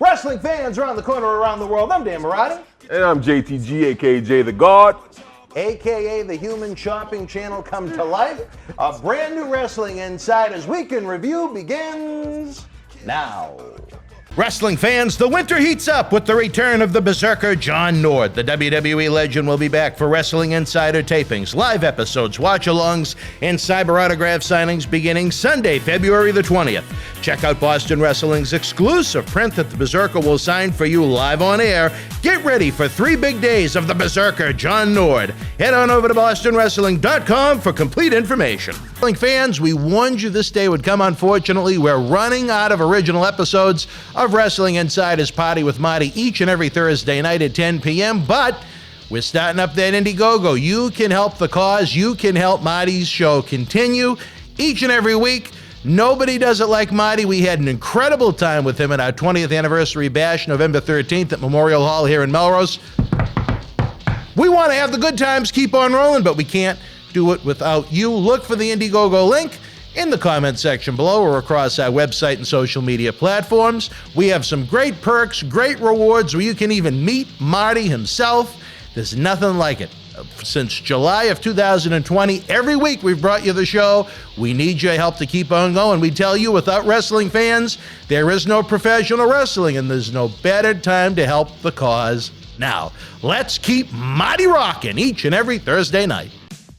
Wrestling fans around the corner, around the world, I'm Dan Marotti. And I'm JTG, aka Jay the God. AKA the Human Shopping Channel come to life. A brand new Wrestling Insiders Weekend Review begins now. Wrestling fans, the winter heats up with the return of the Berzerker John Nord. The WWE legend will be back for Wrestling Insider tapings, live episodes, watch-alongs, and cyber autograph signings beginning Sunday, February the 20th. Check out Boston Wrestling's exclusive print that the Berzerker will sign for you live on air. Get ready for 3 big days of the Berzerker John Nord. Head on over to bostonwrestling.com for complete information. Wrestling fans, we warned you this day would come. Unfortunately, we're running out of original episodes of Wrestling Insiders Party with Marty each and every Thursday night at 10 p.m., but we're starting up that Indiegogo. You can help the cause. You can help Marty's show continue each and every week. Nobody does it like Marty. We had an incredible time with him at our 20th anniversary bash, November 13th at Memorial Hall here in Melrose. We want to have the good times keep on rolling, but we can't do it without you. Look for the Indiegogo link in the comment section below or across our website and social media platforms. We have some great perks, great rewards where you can even meet Marty himself. There's nothing like it. Since July of 2020, every week we've brought you the show. We need your help to keep on going. We tell you, without wrestling fans, there is no professional wrestling, and there's no better time to help the cause now. Let's keep Marty rocking each and every Thursday night.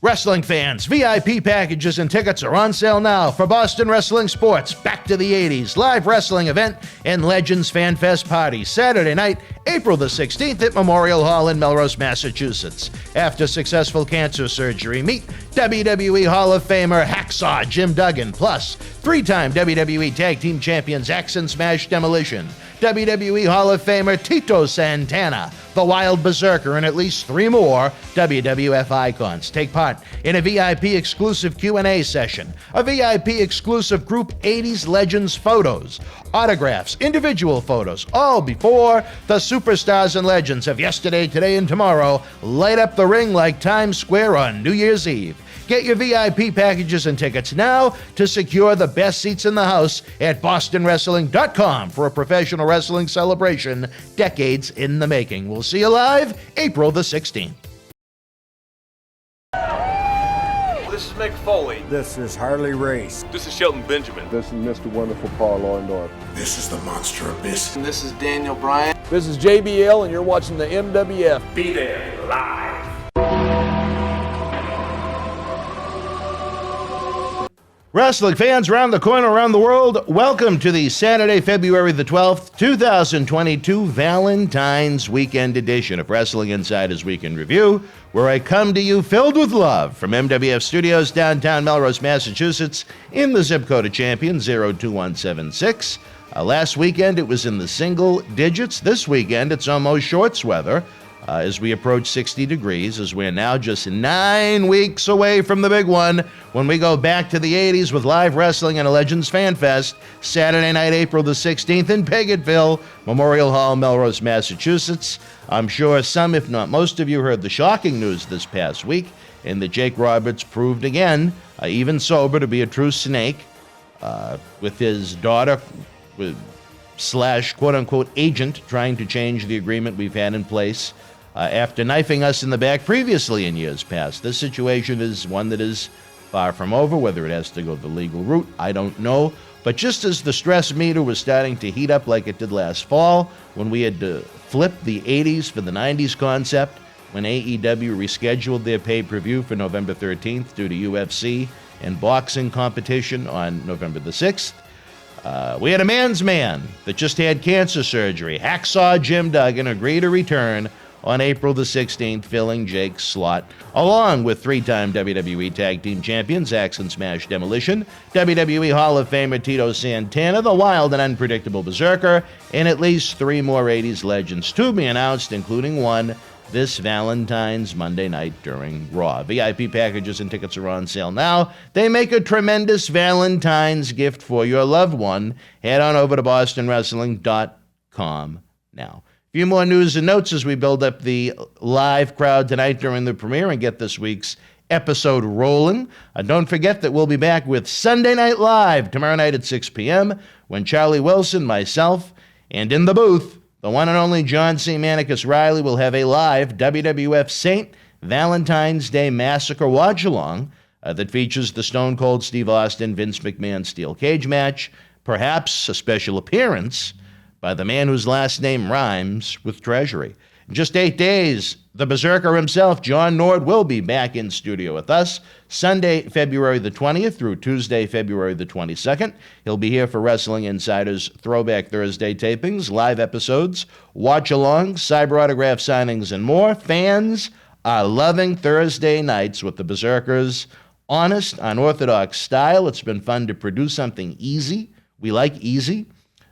Wrestling fans, VIP packages and tickets are on sale now for Boston Wrestling Sports Back to the 80s live wrestling event and Legends Fan Fest party Saturday night, April the 16th at Memorial Hall in Melrose, Massachusetts. After successful cancer surgery, meet WWE Hall of Famer Hacksaw Jim Duggan, plus 3-time WWE Tag Team Champions X and Smash Demolition, WWE Hall of Famer Tito Santana, the Wild Berzerker, and at least 3 more WWF icons. Take part in a VIP exclusive Q&A session, a VIP exclusive Group 80s Legends photos, autographs, individual photos, all before the superstars and legends of yesterday, today, and tomorrow light up the ring like Times Square on New Year's Eve. Get your VIP packages and tickets now to secure the best seats in the house at bostonwrestling.com for a professional wrestling celebration decades in the making. We'll see you live April the 16th. This is Mick Foley. This is Harley Race. This is Shelton Benjamin. This is Mr. Wonderful Paul Orndorff. This is the Monster Abyss. And this is Daniel Bryan. This is JBL, and you're watching the MWF. Be there live. Wrestling fans around the corner, around the world, welcome to the Saturday, February the 12th, 2022 Valentine's Weekend edition of Wrestling Insiders Weekend Review, where I come to you filled with love from MWF Studios, downtown Melrose, Massachusetts, in the zip code of Champion 02176. Last weekend, it was in the single digits. This weekend, it's almost shorts weather as we approach 60 degrees, as we're now just 9 weeks away from the big one when we go back to the 80s with live wrestling and a Legends Fan Fest, Saturday night, April the 16th in Peggettville, Memorial Hall, Melrose, Massachusetts. I'm sure some, if not most of you, heard the shocking news this past week, and that Jake Roberts proved again, even sober, to be a true snake, with his daughter slash quote-unquote agent trying to change the agreement we've had in place after knifing us in the back previously in years past. This situation is one that is far from over. Whether it has to go the legal route, I don't know. But just as the stress meter was starting to heat up like it did last fall, when we had to flip the 80s for the 90s concept, when AEW rescheduled their pay-per-view for November 13th due to UFC and boxing competition on November the 6th, we had a man's man that just had cancer surgery. Hacksaw Jim Duggan agree to return on April the 16th, filling Jake's slot, along with 3-time WWE Tag Team Champions X and Smash Demolition, WWE Hall of Famer Tito Santana, the wild and unpredictable Berzerker, and at least 3 more 80s legends to be announced, including one this Valentine's Monday night during Raw. VIP packages and tickets are on sale now. They make a tremendous Valentine's gift for your loved one. Head on over to bostonwrestling.com now. A few more news and notes as we build up the live crowd tonight during the premiere and get this week's episode rolling. Don't forget that we'll be back with Sunday Night Live tomorrow night at 6 p.m. when Charlie Wilson, myself, And in the booth, the one and only John C. Manicus Riley will have a live WWF St. Valentine's Day Massacre watch-along that features the Stone Cold Steve Austin, Vince McMahon steel cage match, perhaps a special appearance by the man whose last name rhymes with Treasury. In just 8 days, the Berzerker himself, John Nord, will be back in studio with us Sunday, February the 20th through Tuesday, February the 22nd. He'll be here for Wrestling Insider's Throwback Thursday tapings, live episodes, watch-alongs, cyber autograph signings, and more. Fans are loving Thursday nights with the Berzerker's honest, unorthodox style. It's been fun to produce something easy. We like easy.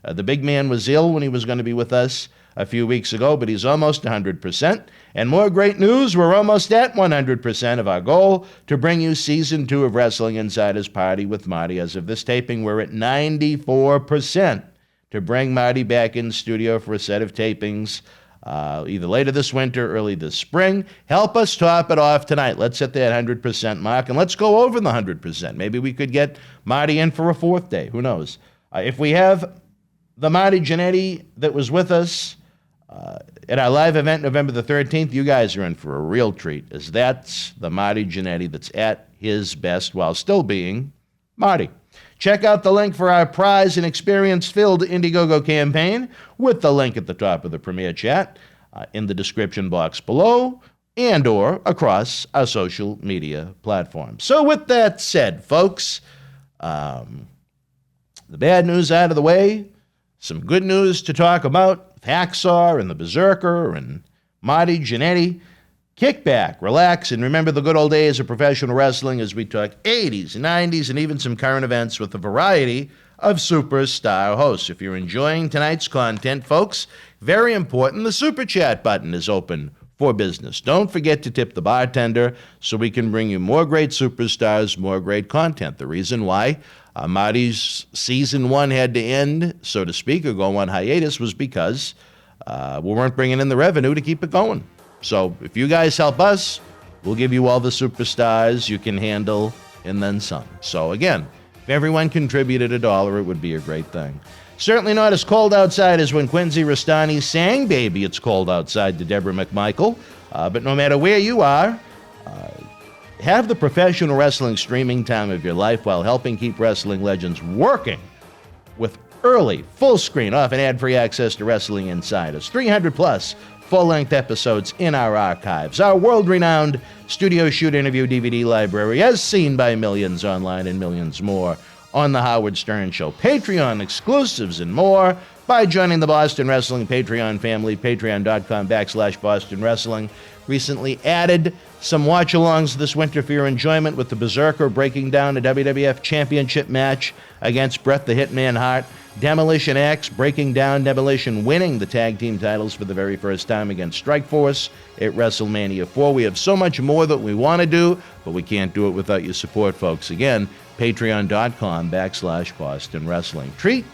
The big man was ill when he was going to be with us a few weeks ago, but he's almost 100%. And more great news, we're almost at 100% of our goal to bring you Season 2 of Wrestling Insider's Party with Marty. As of this taping, we're at 94% to bring Marty back in studio for a set of tapings either later this winter, early this spring. Help us top it off tonight. Let's hit that 100% mark, and let's go over the 100%. Maybe we could get Marty in for a fourth day. Who knows? If we have the Marty Jannetty that was with us at our live event November the 13th, you guys are in for a real treat, as that's the Marty Jannetty that's at his best while still being Marty. Check out the link for our prize and experience-filled Indiegogo campaign with the link at the top of the Premier Chat, in the description box below, and or across our social media platforms. So with that said, folks, the bad news out of the way, some good news to talk about. Hacksaw and the Berzerker and Marty Jannetty. Kick back, relax, and remember the good old days of professional wrestling as we talk 80s, 90s, and even some current events with a variety of superstar hosts. If you're enjoying tonight's content, folks, very important, the Super Chat button is open for business. Don't forget to tip the bartender so we can bring you more great superstars, more great content. The reason why Marty's Season 1 had to end, so to speak, or go on hiatus was because we weren't bringing in the revenue to keep it going. So if you guys help us, we'll give you all the superstars you can handle and then some. So again, if everyone contributed $1, it would be a great thing. Certainly not as cold outside as when Quincy Rastani sang Baby It's Cold Outside to Deborah McMichael. But no matter where you are, have the professional wrestling streaming time of your life while helping keep wrestling legends working with early, full-screen, often ad-free access to Wrestling Insiders. 300-plus full-length episodes in our archives. Our world-renowned studio shoot interview DVD library, as seen by millions online and millions more on The Howard Stern Show. Patreon exclusives and more by joining the Boston Wrestling Patreon family, patreon.com/Boston Wrestling. Recently added some watch-alongs this winter for your enjoyment with the Berzerker breaking down a WWF Championship match against Bret the Hitman Hart. Demolition X breaking down Demolition winning the tag team titles for the very first time against Strikeforce at WrestleMania 4. We have so much more that we want to do, but we can't do it without your support, folks. Again, patreon.com/Boston Wrestling. Treat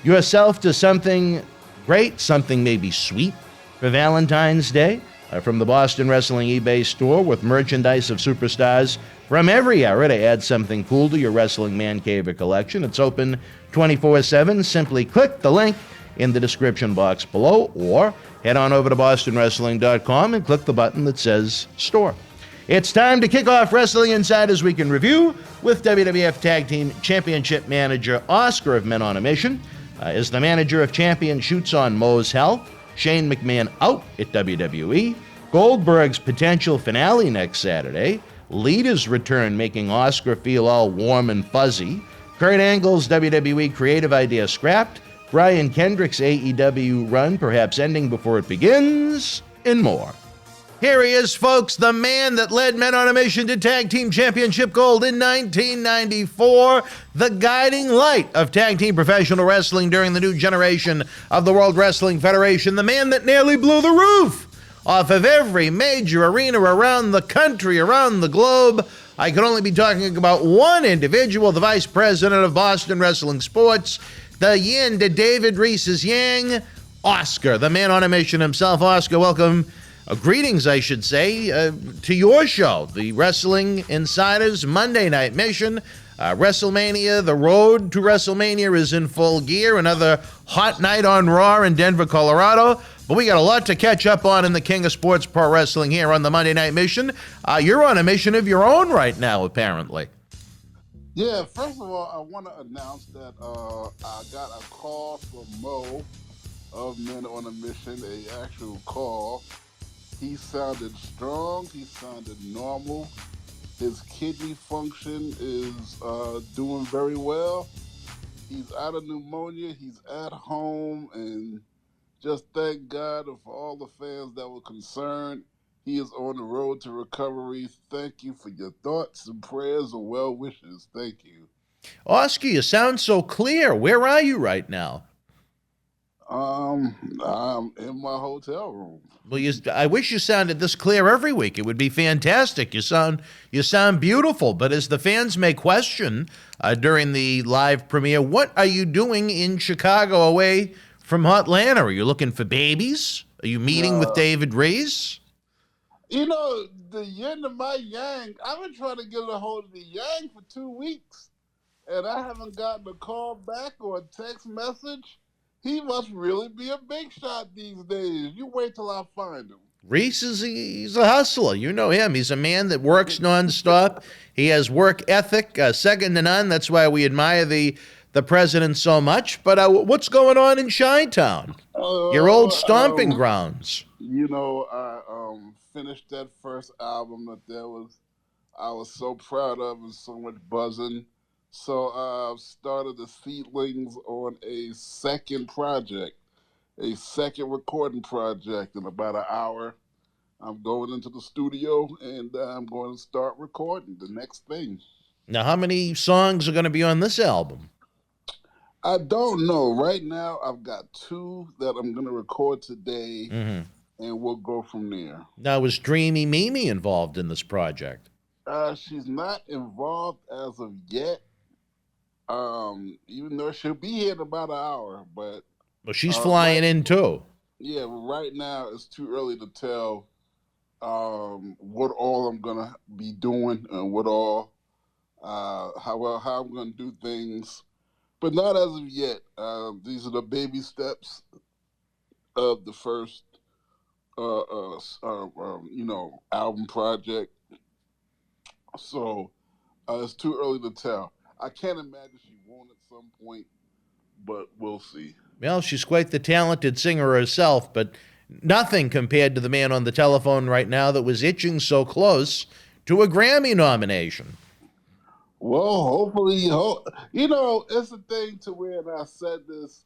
yourself to something great, something maybe sweet for Valentine's Day. From the Boston Wrestling eBay store with merchandise of superstars from every era to add something cool to your Wrestling Man Cave collection. It's open 24/7. Simply click the link in the description box below or head on over to bostonwrestling.com and click the button that says Store. It's time to kick off Wrestling Insider's Week in Review with WWF Tag Team Championship Manager Oscar of Men on a Mission. As the manager of champions shoots on Mo's health, Shane McMahon out at WWE, Goldberg's potential finale next Saturday, Lita's return making Oscar feel all warm and fuzzy, Kurt Angle's WWE creative idea scrapped, Brian Kendrick's AEW run perhaps ending before it begins, and more. Here he is, folks, the man that led Men on a Mission to Tag Team Championship Gold in 1994, the guiding light of tag team professional wrestling during the new generation of the World Wrestling Federation, the man that nearly blew the roof off of every major arena around the country, around the globe. I could only be talking about one individual, the vice president of Boston Wrestling Sports, the yin to David Reese's yang, Oscar, the man on a mission himself. Oscar, welcome. Greetings, I should say, to your show, the Wrestling Insiders Monday Night Mission. WrestleMania, the road to WrestleMania is in full gear. Another hot night on Raw in Denver, Colorado. But we got a lot to catch up on in the King of Sports Pro Wrestling here on the Monday Night Mission. You're on a mission of your own right now, apparently. Yeah, first of all, I want to announce that I got a call from Mo of Men on a Mission, an actual call. He sounded strong. He sounded normal. His kidney function is doing very well. He's out of pneumonia. He's at home. And just thank God for all the fans that were concerned. He is on the road to recovery. Thank you for your thoughts and prayers and well wishes. Thank you. Oscar, you sound so clear. Where are you right now? I'm in my hotel room. Well, I wish you sounded this clear every week. It would be fantastic. You sound beautiful. But as the fans may question during the live premiere, what are you doing in Chicago away from Atlanta? Are you looking for babies? Are you meeting with David Rees? You know, the yin and my yang, I've been trying to get a hold of the yang for 2 weeks, and I haven't gotten a call back or a text message. He must really be a big shot these days. You wait till I find him. Reese he's a hustler. You know him. He's a man that works nonstop. He has work ethic, second to none. That's why we admire the president so much. But what's going on in Chi-Town? Your old stomping grounds. You know, I finished that first album that I was so proud of and so much buzzing. So I've started the seedlings on a second project, a second recording project in about an hour. I'm going into the studio and I'm going to start recording the next thing. Now, how many songs are going to be on this album? I don't know. Right now, I've got 2 that I'm going to record today, and we'll go from there. Now, is Dreamy Mimi involved in this project? She's not involved as of yet. Even though she'll be here in about an hour, but she's flying in too. Yeah, right now it's too early to tell what all I'm gonna be doing and what all how I'm gonna do things, but not as of yet. These are the baby steps of the first album project. So it's too early to tell. I can't imagine she won't at some point, but we'll see. Well, she's quite the talented singer herself, but nothing compared to the man on the telephone right now that was itching so close to a Grammy nomination. Well, hopefully, you know, it's a thing to where, and I said this,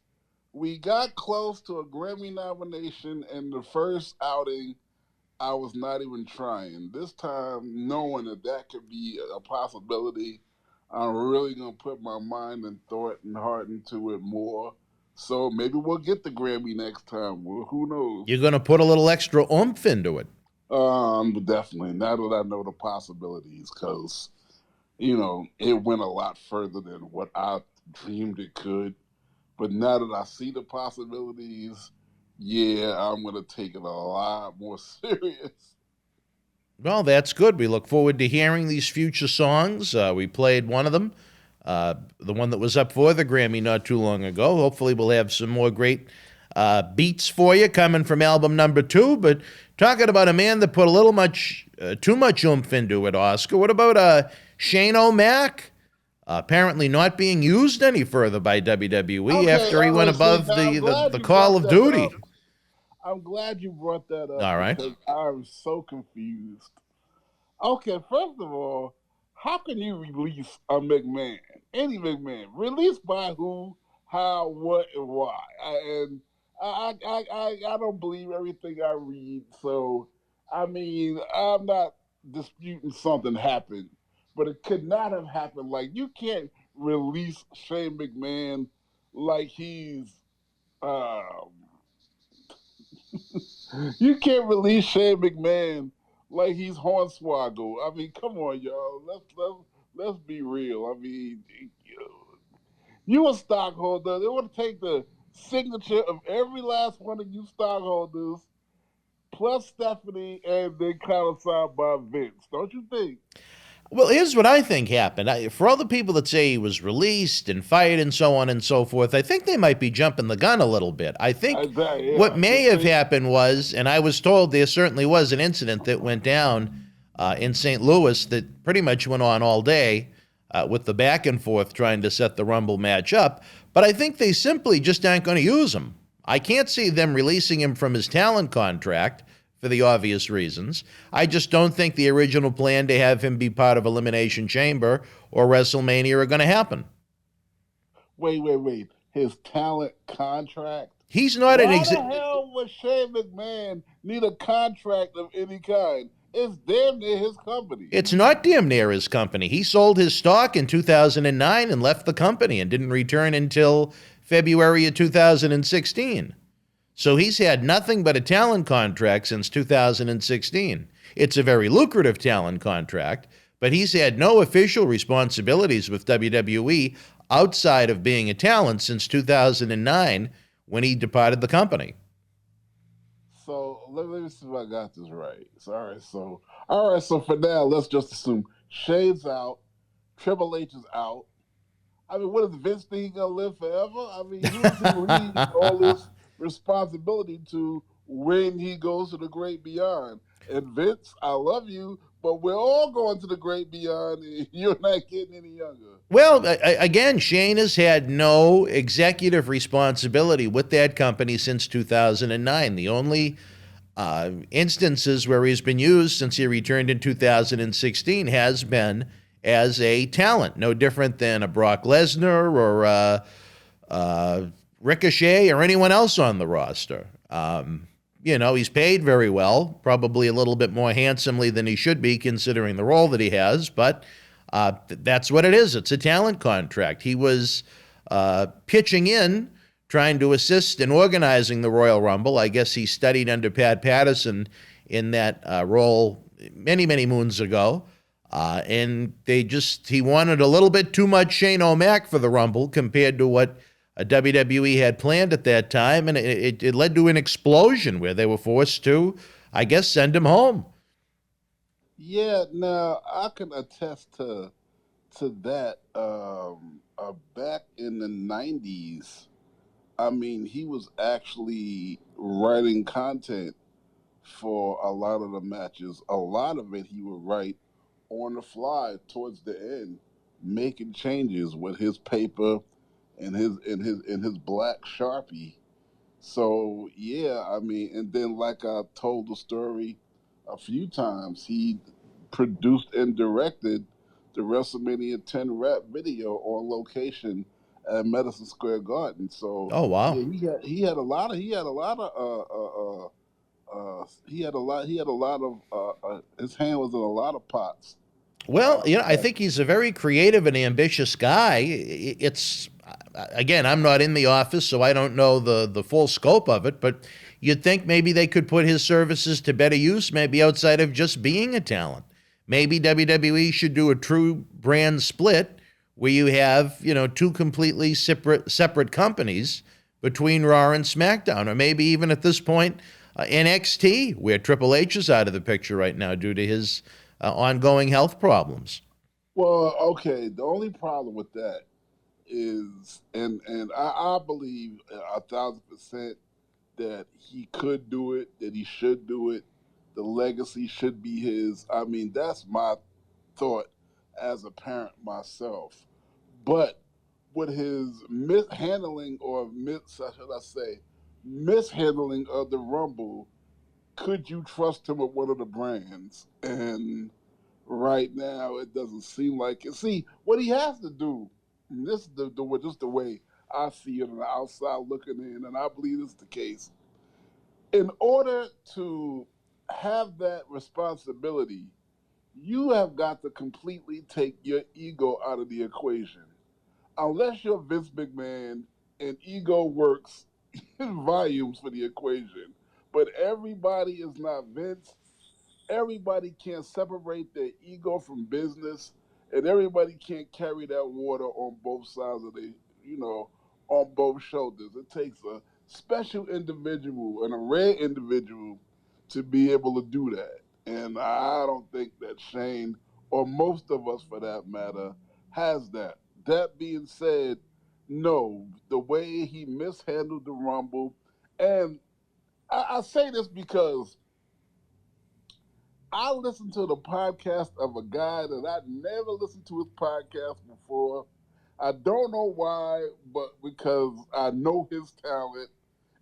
we got close to a Grammy nomination in the first outing. I was not even trying. This time, knowing that could be a possibility, I'm really going to put my mind and thought and heart into it more. So maybe we'll get the Grammy next time. Well, who knows? You're going to put a little extra oomph into it. Definitely. Now that I know the possibilities, because, you know, it went a lot further than what I dreamed it could. But now that I see the possibilities, yeah, I'm going to take it a lot more serious. Well, that's good. We look forward to hearing these future songs. We played one of them, the one that was up for the Grammy not too long ago. Hopefully we'll have some more great beats for you coming from album number 2. But talking about a man that put a little too much oomph into it, Oscar, what about Shane O'Mac? Apparently not being used any further by WWE after he went above the call of duty. I'm glad you brought that up. All right. I'm so confused. Okay, first of all, how can you release a McMahon? Any McMahon? Released by who, how, what, and why? I don't believe everything I read. So, I mean, I'm not disputing something happened, but it could not have happened. Like, you can't release Shane McMahon like he's... You can't release Shane McMahon like he's Hornswoggle. I mean, come on, y'all. Let's be real. I mean, you a stockholder. They want to take the signature of every last one of you stockholders, plus Stephanie, and then kind of signed by Vince. Don't you think? Well, here's what I think happened. For all the people that say he was released and fired and so on and so forth, I think they might be jumping the gun a little bit. I think Exactly, what yeah. may have happened was, and I was told there certainly was an incident that went down in St. Louis that pretty much went on all day with the back and forth trying to set the Rumble match up. But I think they simply just aren't going to use him. I can't see them releasing him from his talent contract for the obvious reasons. I just don't think the original plan to have him be part of Elimination Chamber or WrestleMania are going to happen. Wait. His talent contract? He's not an Why the hell would Shane McMahon need a contract of any kind? It's damn near his company. It's not damn near his company. He sold his stock in 2009 and left the company and didn't return until February of 2016. So he's had nothing but a talent contract since 2016. It's a very lucrative talent contract, but he's had no official responsibilities with WWE outside of being a talent since 2009 when he departed the company. So let me see if I got this right. All right. So for now, let's just assume Shane's out, Triple H is out. I mean, what does Vince think he's gonna live forever? I mean, who does he leave all this responsibility to when he goes to the great beyond? And Vince, I love you, but we're all going to the great beyond, and you're not getting any younger. Well, again, Shane has had no executive responsibility with that company since 2009. The only instances where he's been used since he returned in 2016 has been as a talent, no different than a Brock Lesnar or Ricochet or anyone else on the roster. He's paid very well, probably a little bit more handsomely than he should be considering the role that he has, but that's what it is. It's a talent contract. He was pitching in, trying to assist in organizing the Royal Rumble. I guess he studied under Pat Patterson in that role many, many moons ago. And he wanted a little bit too much Shane O'Mac for the Rumble compared to what WWE had planned at that time, and it led to an explosion where they were forced to, I guess, send him home. Yeah, now I can attest to that. Back in the 90s, I mean, he was actually writing content for a lot of the matches. A lot of it he would write on the fly towards the end, making changes with his paper and his black Sharpie. So yeah, I mean, and then like I told the story a few times, he produced and directed the WrestleMania 10 rap video on location at Madison Square Garden. So oh wow, yeah, he had a lot of his hand was in a lot of pots. Well, I think he's a very creative and ambitious guy. It's, again, I'm not in the office, so I don't know the full scope of it, but you'd think maybe they could put his services to better use, maybe outside of just being a talent. Maybe WWE should do a true brand split where you have, two completely separate companies between Raw and SmackDown, or maybe even at this point, NXT, where Triple H is out of the picture right now due to his ongoing health problems. Well, okay. The only problem with that is, and I believe 1,000% that he could do it, that he should do it. The legacy should be his. I mean, that's my thought as a parent myself. But with his mishandling mishandling of the Rumble, could you trust him with one of the brands? And right now, it doesn't seem like it. See, what he has to do, and this is just the way I see it on the outside looking in, and I believe this is the case. In order to have that responsibility, you have got to completely take your ego out of the equation. Unless you're Vince McMahon and ego works in volumes for the equation. But everybody is not Vince. Everybody can't separate their ego from business, and everybody can't carry that water on both sides of on both shoulders. It takes a special individual and a rare individual to be able to do that. And I don't think that Shane or most of us for that matter, has that. That being said, no, the way he mishandled the Rumble, and I say this because I listened to the podcast of a guy that I'd never listened to his podcast before. I don't know why, but because I know his talent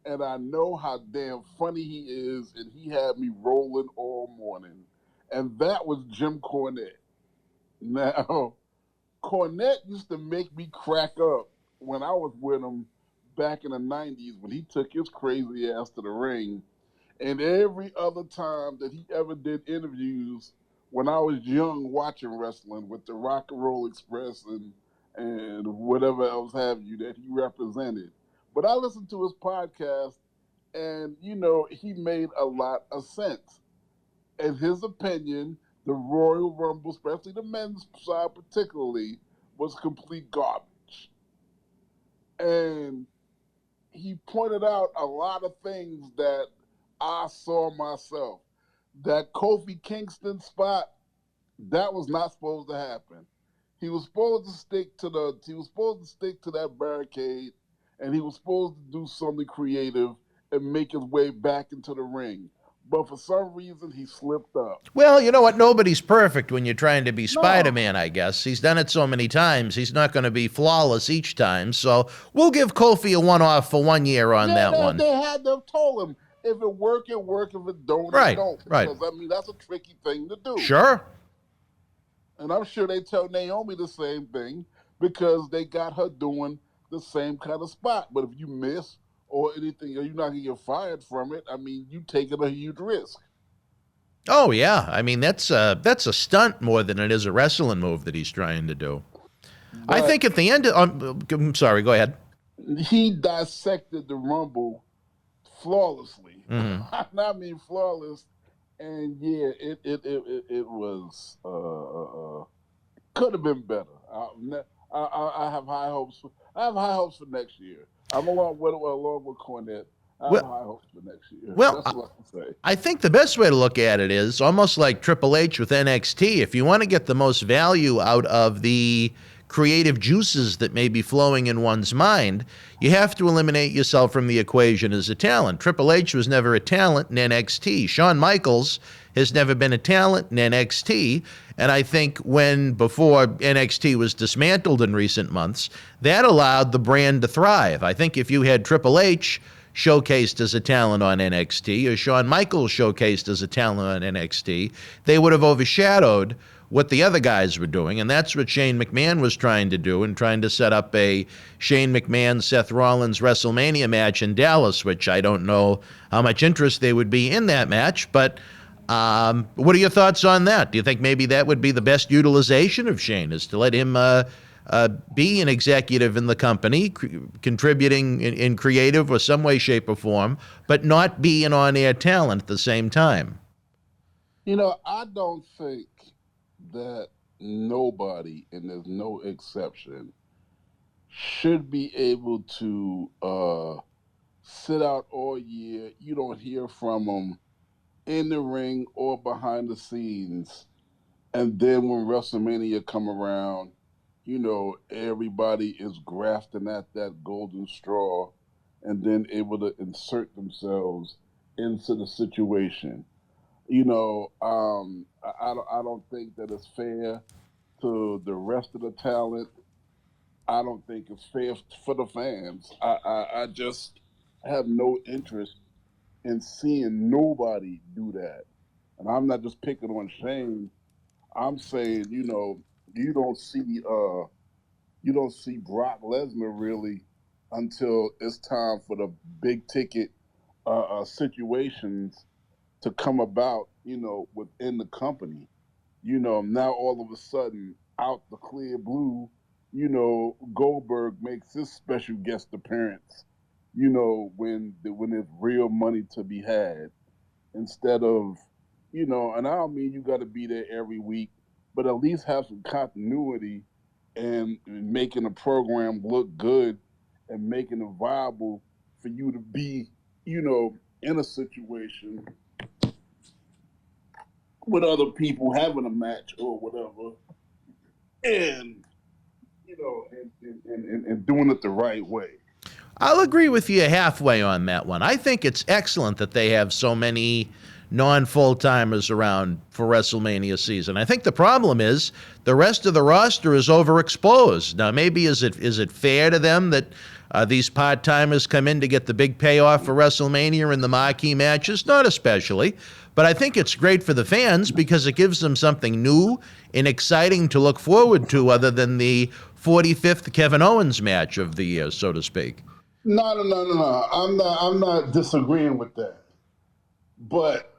and I know how damn funny he is, and he had me rolling all morning. And that was Jim Cornette. Now, Cornette used to make me crack up when I was with him back in the 90s when he took his crazy ass to the ring. And every other time that he ever did interviews when I was young watching wrestling with the Rock and Roll Express and whatever else have you that he represented. But I listened to his podcast and, he made a lot of sense. In his opinion, the Royal Rumble, especially the men's side particularly, was complete garbage. And he pointed out a lot of things that I saw myself. That Kofi Kingston spot, that was not supposed to happen. He was supposed to stick to that barricade, and he was supposed to do something creative and make his way back into the ring. But for some reason, he slipped up. Well, you know what? Nobody's perfect when you're trying to be No. Spider-Man, I guess. He's done it so many times. He's not going to be flawless each time. So we'll give Kofi a one-off for 1 year on that one. They had to have told him, if it work, it work. If it don't, Right, it don't. right. Because, that's a tricky thing to do. Sure. And I'm sure they tell Naomi the same thing because they got her doing the same kind of spot. But if you miss or anything, or you're not going to get fired from it, you taking a huge risk. Oh, yeah. That's a stunt more than it is a wrestling move that he's trying to do. I think at the end I'm sorry, go ahead. He dissected the Rumble flawlessly. Mm-hmm. Flawless. And yeah, it was could have been better. I have high hopes. I have high hopes for next year. I'm along with Cornette. I have high hopes for next year. Well, that's what I can say. I think the best way to look at it is almost like Triple H with NXT. If you want to get the most value out of the creative juices that may be flowing in one's mind, you have to eliminate yourself from the equation as a talent. Triple H was never a talent in NXT. Shawn Michaels has never been a talent in NXT. And I think before NXT was dismantled in recent months, that allowed the brand to thrive. I think if you had Triple H showcased as a talent on NXT or Shawn Michaels showcased as a talent on NXT, they would have overshadowed what the other guys were doing, and that's what Shane McMahon was trying to do and trying to set up a Shane McMahon-Seth Rollins WrestleMania match in Dallas, which I don't know how much interest there would be in that match, but what are your thoughts on that? Do you think maybe that would be the best utilization of Shane, is to let him be an executive in the company, contributing in creative or some way, shape, or form, but not be an on-air talent at the same time? I don't think that nobody, and there's no exception, should be able to sit out all year. You don't hear from them in the ring or behind the scenes. And then when WrestleMania come around, everybody is grafting at that golden straw and then able to insert themselves into the situation. I don't think that it's fair to the rest of the talent. I don't think it's fair for the fans. I just have no interest in seeing nobody do that. And I'm not just picking on Shane. I'm saying, you don't see Brock Lesnar really until it's time for the big ticket situations to come about, within the company. Now all of a sudden, out the clear blue, Goldberg makes his special guest appearance, when there's real money to be had, instead of, and I don't mean you got to be there every week, but at least have some continuity and making a program look good and making it viable for you to be, in a situation with other people having a match or whatever, and and doing it the right way. I'll agree with you halfway on that one. I think it's excellent that they have so many non-full-timers around for WrestleMania season. I think the problem is the rest of the roster is overexposed. Now, maybe is it fair to them that these part-timers come in to get the big payoff for WrestleMania and the marquee matches? Not especially. But I think it's great for the fans because it gives them something new and exciting to look forward to other than the 45th Kevin Owens match of the year, so to speak. No. I'm not disagreeing with that. But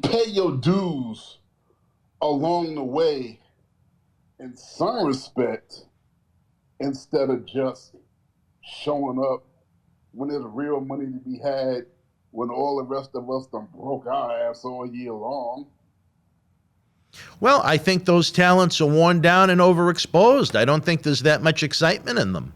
pay your dues along the way in some respect instead of just showing up when there's real money to be had when all the rest of us done broke our ass all year long. Well, I think those talents are worn down and overexposed. I don't think there's that much excitement in them.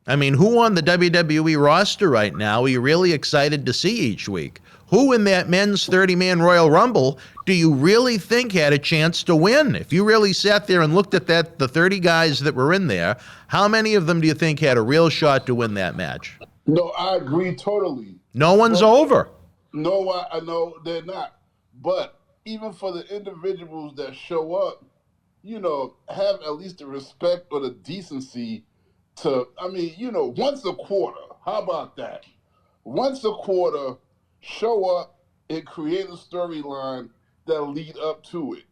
I mean, who on the WWE roster right now are you really excited to see each week? Who in that men's 30-man Royal Rumble do you really think had a chance to win? If you really sat there and looked at the 30 guys that were in there, how many of them do you think had a real shot to win that match? No, I agree totally. No one's over. No, I know they're not. But even for the individuals that show up, have at least the respect or the decency to, once a quarter. How about that? Once a quarter, show up and create a storyline that'll lead up to it.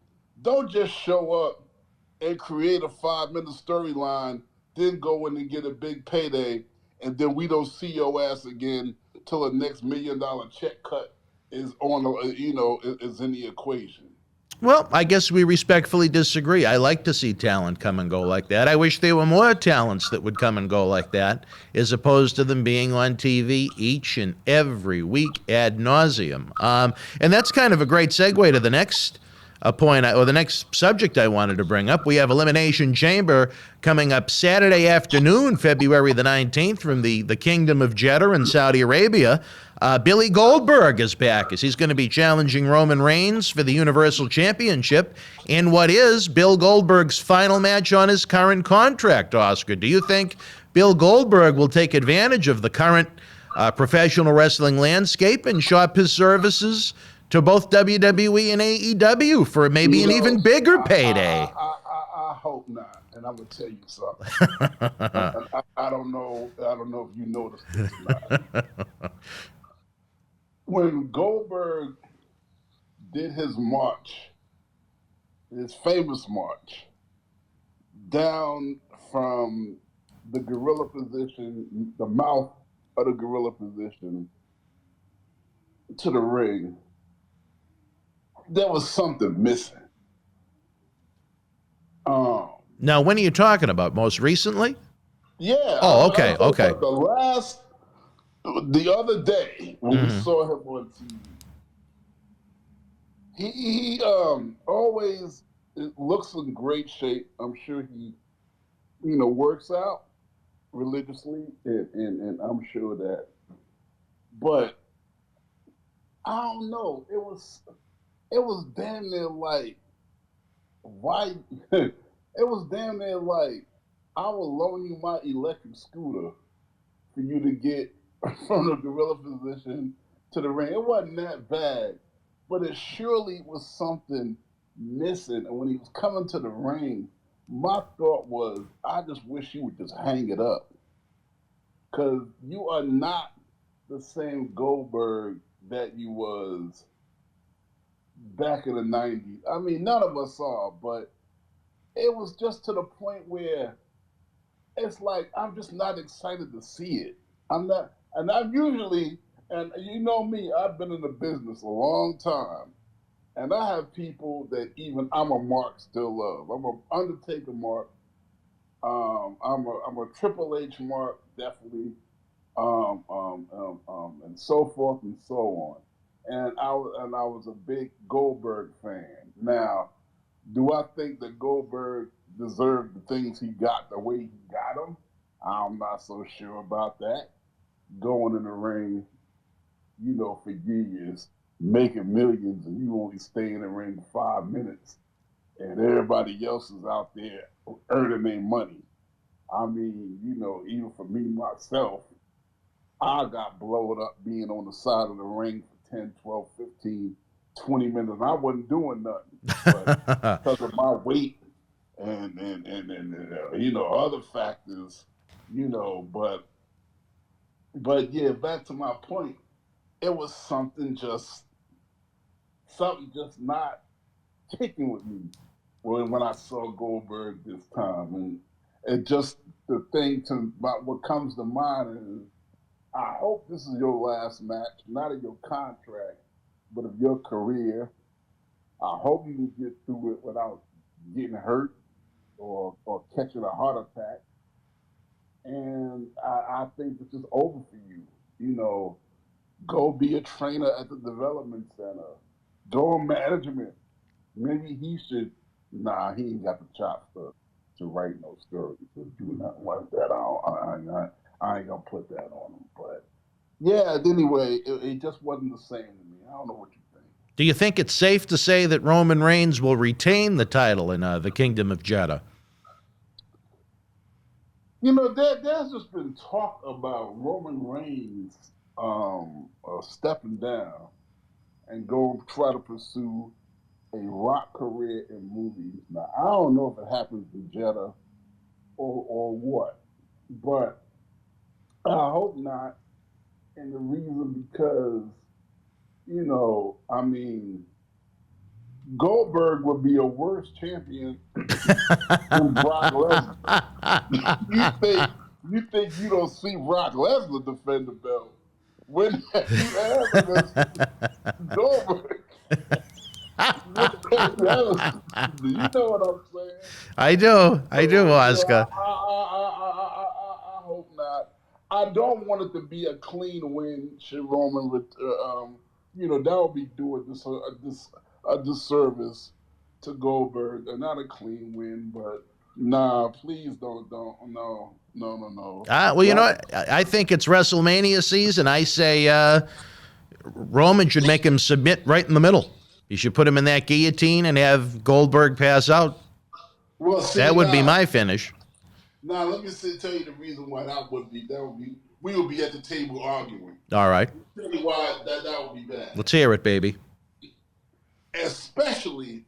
Don't just show up and create a 5-minute storyline, then go in and get a big payday, and then we don't see your ass again till the next $1 million check cut is is in the equation. Well, I guess we respectfully disagree. I like to see talent come and go like that. I wish there were more talents that would come and go like that, as opposed to them being on TV each and every week ad nauseum. And that's kind of a great segue to the next point, or the next subject I wanted to bring up. We have Elimination Chamber coming up Saturday afternoon, February the 19th, from the Kingdom of Jeddah in Saudi Arabia. Billy Goldberg is back, as he's going to be challenging Roman Reigns for the Universal Championship in what is Bill Goldberg's final match on his current contract, Oscar. Do you think Bill Goldberg will take advantage of the current professional wrestling landscape and shop his services to both WWE and AEW for maybe an even bigger payday? I hope not, and I'm gonna tell you something. I don't know if you noticed this or not. When Goldberg did his march, his famous march, down from the gorilla position, the mouth of the gorilla position, to the ring, there was something missing. Now, when are you talking about? Most recently? Yeah. Oh, okay. The other day when we saw him on TV, he always looks in great shape. I'm sure he, works out religiously, and I'm sure that. But I don't know. It was damn near like, why? It was damn near like, I will loan you my electric scooter for you to get from the gorilla position to the ring. It wasn't that bad, but it surely was something missing. And when he was coming to the ring, my thought was, I just wish you would just hang it up. Because you are not the same Goldberg that you was back in the 90s. I mean, none of us are, but it was just to the point where it's like, I'm just not excited to see it. I'm not, and I'm usually, and you know me, I've been in the business a long time, and I have people that even I'm a mark still love. I'm an Undertaker mark. I'm a Triple H mark, definitely, and so forth and so on. And I was a big Goldberg fan. Now, do I think that Goldberg deserved the things he got the way he got them? I'm not so sure about that. Going in the ring, for years making millions and you only stay in the ring 5 minutes and everybody else is out there earning their money. I mean, you know, even for me, myself, I got blown up being on the side of the ring for 10, 12, 15, 20 minutes. I wasn't doing nothing. But because of my weight and you know, other factors, you know, but yeah, back to my point, it was something just not kicking with me when I saw Goldberg this time. And it just, the thing about what comes to mind is, I hope this is your last match, not of your contract, but of your career. I hope you can get through it without getting hurt or catching a heart attack. And I think this is over for you. You know, go be a trainer at the development center. Go on management. Maybe he should. Nah, he ain't got the chops to write no story, to do nothing like that. I ain't gonna put that on him. But yeah, anyway, it just wasn't the same to me. I don't know what you think. Do you think it's safe to say that Roman Reigns will retain the title in the Kingdom of Jeddah? You know, there's just been talk about Roman Reigns stepping down and go try to pursue a rock career in movies. Now, I don't know if it happens in Jeddah or what, but I hope not. And the reason because, you know, I mean, Goldberg would be a worse champion than Brock Lesnar. You think you don't see Brock Lesnar defend the belt? When have you ever Goldberg? Do you know what I'm saying? I do, Oscar. I hope not. I don't want it to be a clean win. Should Roman, you know, that would be doing a disservice to Goldberg. Not a clean win, but nah, please don't, no. Well, you know what? I think it's WrestleMania season. I say Roman should make him submit right in the middle. You should put him in that guillotine and have Goldberg pass out. Well, see, that would be my finish. Now, let me tell you the reason why that would be. We would be at the table arguing. All right. Tell me why that would be bad. Let's hear it, baby. Especially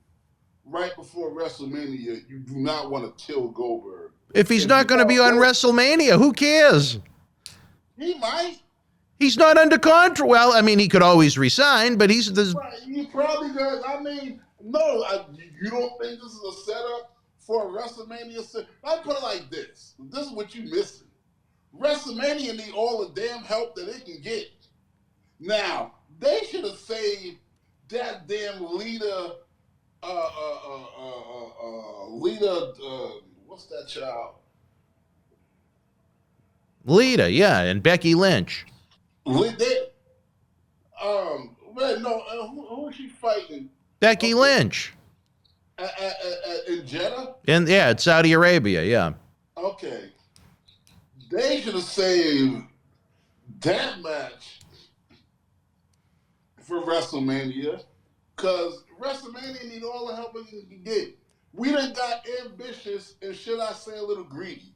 right before WrestleMania, you do not want to kill Goldberg. If he's not going to be on WrestleMania, who cares? He might. He's not under contract. Well, I mean, he could always resign, but he's... Right, he probably does. I mean, no, you don't think this is a setup for a WrestleMania? I put it like this. This is what you missing. WrestleMania need all the damn help that it can get. Now, they should have saved that damn Lita, what's that child? Lita, yeah, and Becky Lynch. Who is she fighting? Becky Lynch. In Jeddah? Yeah, it's Saudi Arabia, yeah. Okay. They should have saved that match for WrestleMania, because WrestleMania need all the help it can get. We done got ambitious and, should I say, a little greedy.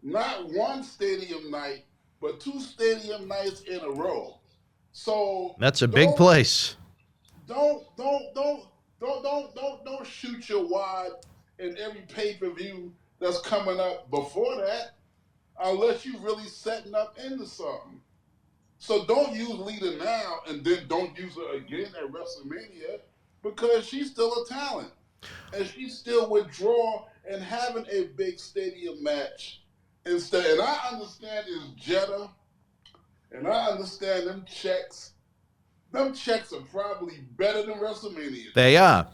Not one stadium night, but 2 stadium nights in a row. So that's a big place. Don't shoot your wad in every pay-per-view that's coming up before that, unless you really setting up into something. So don't use Lita now and then don't use her again at WrestleMania, because she's still a talent. And she still withdraw and having a big stadium match instead. And I understand it's Jeddah, and I understand them checks. Them checks are probably better than WrestleMania. They are.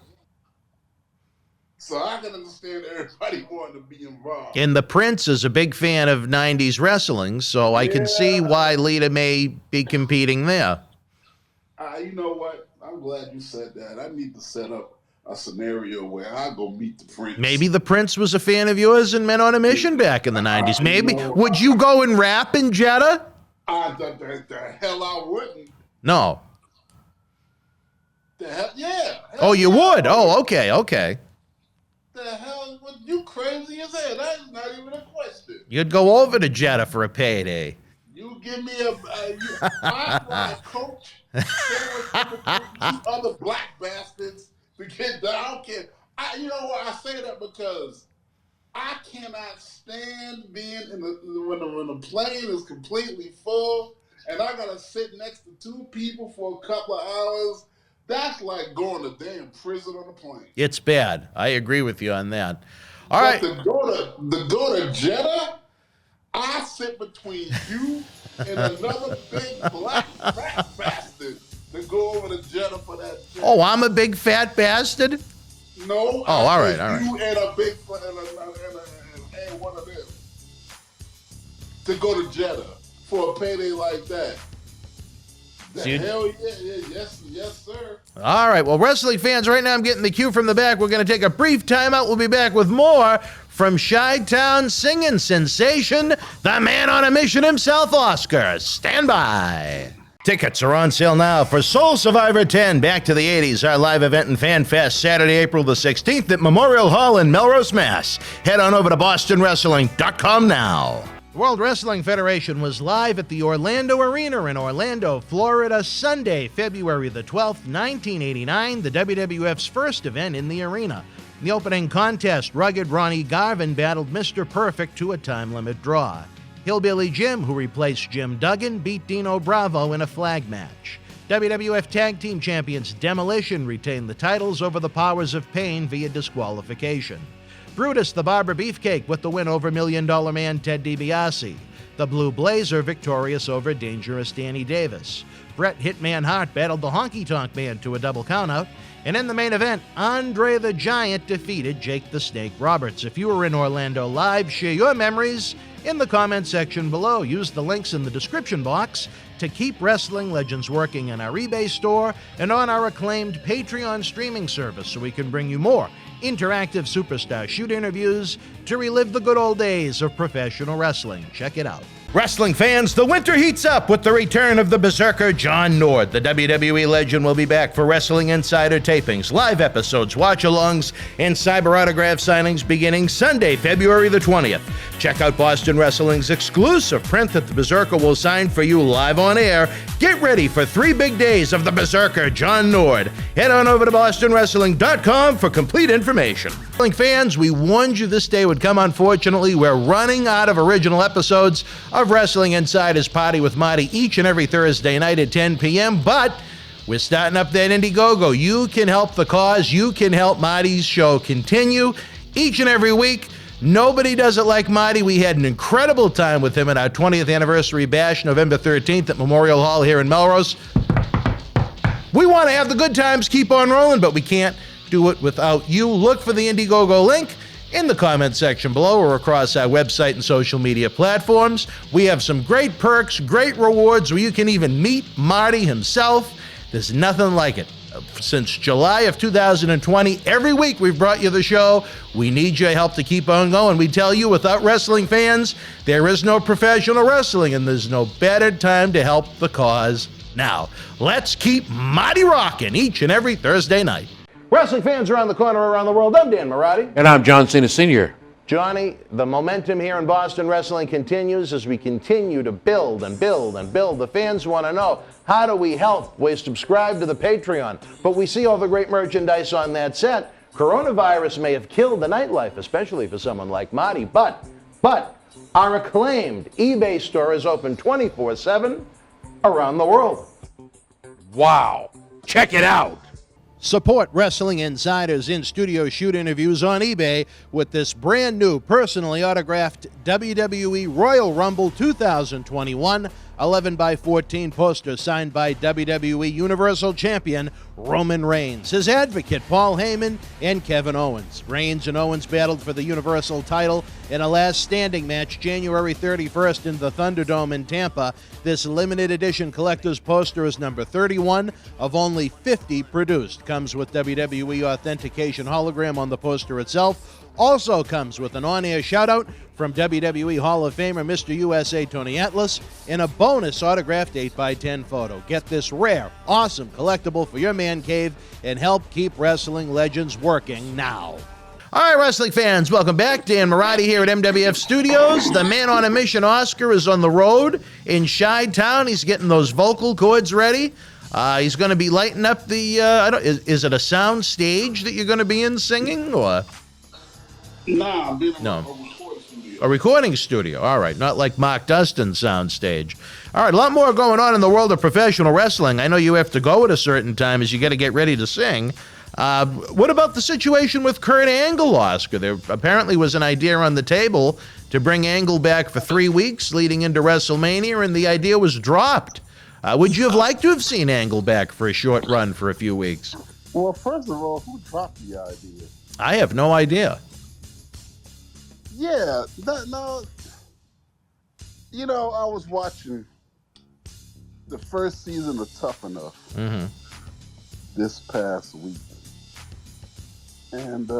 So I can understand everybody wanting to be involved. And the Prince is a big fan of 90s wrestling, so I can see why Lita may be competing there. You know what? I'm glad you said that. I need to set up a scenario where I go meet the Prince. Maybe the Prince was a fan of yours and Men on a Mission back in the 90s. Maybe. Would you go and rap in Jeddah? The hell I wouldn't. No. The hell, yeah. Oh, you would? Oh, okay. The hell, what, you crazy as hell? That's not even a question. You'd go over to Jeddah for a payday. You give me my coach, these other black bastards to get down. I don't care. You know why I say that? Because I cannot stand being when the plane is completely full and I gotta sit next to two people for a couple of hours. That's like going to damn prison on a plane. It's bad. I agree with you on that. All right. To go to Jeddah, I sit between you and another big black fat bastard to go over to Jeddah for that shit. Oh, I'm a big fat bastard? No. Oh, all right. You and a big and one of them to go to Jeddah for a payday like that. Hell yeah, yes, sir. All right, well, wrestling fans, right now I'm getting the cue from the back. We're going to take a brief timeout. We'll be back with more from Chi-Town singing sensation, the man on a mission himself, Oscar. Stand by. Tickets are on sale now for Soul Survivor 10, Back to the 80s, our live event and fan fest, Saturday, April the 16th at Memorial Hall in Melrose, Mass. Head on over to BostonWrestling.com now. The World Wrestling Federation was live at the Orlando Arena in Orlando, Florida, Sunday, February the 12th, 1989, the WWF's first event in the arena. In the opening contest, rugged Ronnie Garvin battled Mr. Perfect to a time-limit draw. Hillbilly Jim, who replaced Jim Duggan, beat Dino Bravo in a flag match. WWF Tag Team Champions Demolition retained the titles over the Powers of Pain via disqualification. Brutus the Barber Beefcake with the win over $1 Million Man Ted DiBiase. The Blue Blazer victorious over Dangerous Danny Davis. Bret Hitman Hart battled the Honky Tonk Man to a double countout. And in the main event, Andre the Giant defeated Jake the Snake Roberts. If you were in Orlando live, share your memories in the comment section below. Use the links in the description box to keep Wrestling Legends working in our eBay store and on our acclaimed Patreon streaming service so we can bring you more interactive superstar shoot interviews to relive the good old days of professional wrestling. Check it out. Wrestling fans, the winter heats up with the return of the Berzerker John Nord. The WWE legend will be back for Wrestling Insider tapings, live episodes, watch-alongs, and cyber autograph signings beginning Sunday, February the 20th. Check out Boston Wrestling's exclusive print that the Berzerker will sign for you live on air. Get ready for 3 big days of the Berzerker John Nord. Head on over to BostonWrestling.com for complete information. Wrestling fans, we warned you this day would come. Unfortunately, we're running out of original episodes of Wrestling Insider's Party with Marty each and every Thursday night at 10 p.m., but we're starting up that Indiegogo. You can help the cause. You can help Marty's show continue each and every week. Nobody does it like Marty. We had an incredible time with him at our 20th anniversary bash, November 13th at Memorial Hall here in Melrose. We want to have the good times keep on rolling, but we can't do it without you. Look for the Indiegogo link in the comment section below or across our website and social media platforms. We have some great perks, great rewards where you can even meet Marty himself. There's nothing like it. Since July of 2020, every week we've brought you the show. We need your help to keep on going. We tell you, without wrestling fans, there is no professional wrestling, and there's no better time to help the cause. Now, let's keep Marty rocking each and every Thursday night. Wrestling fans around the corner, around the world, I'm Dan Marotti. And I'm John Cena Sr. Johnny, the momentum here in Boston Wrestling continues as we continue to build and build and build. The fans want to know, how do we help? We subscribe to the Patreon, but we see all the great merchandise on that set. Coronavirus may have killed the nightlife, especially for someone like Marty, but our acclaimed eBay store is open 24/7 around the world. Wow. Check it out. Support Wrestling Insider's in-studio shoot interviews on eBay with this brand new personally autographed WWE Royal Rumble 2021 11x14 poster signed by WWE Universal Champion Roman Reigns, his advocate Paul Heyman, and Kevin Owens. Reigns and Owens battled for the Universal title in a last standing match January 31st in the Thunderdome in Tampa. This limited edition collector's poster is number 31 of only 50 produced. Comes with WWE authentication hologram on the poster itself. Also comes with an on-air shout-out from WWE Hall of Famer Mr. USA Tony Atlas and a bonus autographed 8x10 photo. Get this rare, awesome collectible for your man cave and help keep wrestling legends working now. All right, wrestling fans, welcome back. Dan Marotti here at MWF Studios. The man on a mission, Oscar, is on the road in Chi-Town. He's getting those vocal cords ready. He's going to be lighting up the, is it a sound stage that you're going to be in singing, or? Nah, I'm being No. a recording studio. A recording studio, all right, not like Mark Dustin's sound stage. All right, a lot more going on in the world of professional wrestling. I know you have to go at a certain time as you got to get ready to sing. What about the situation with Kurt Angle, Oscar? There apparently was an idea on the table to bring Angle back for 3 weeks leading into WrestleMania, and the idea was dropped. Would you have liked to have seen Angle back for a short run for a few weeks? Well, first of all, who dropped the idea? I have no idea. Yeah, no. You know, I was watching the first season of Tough Enough this past week. And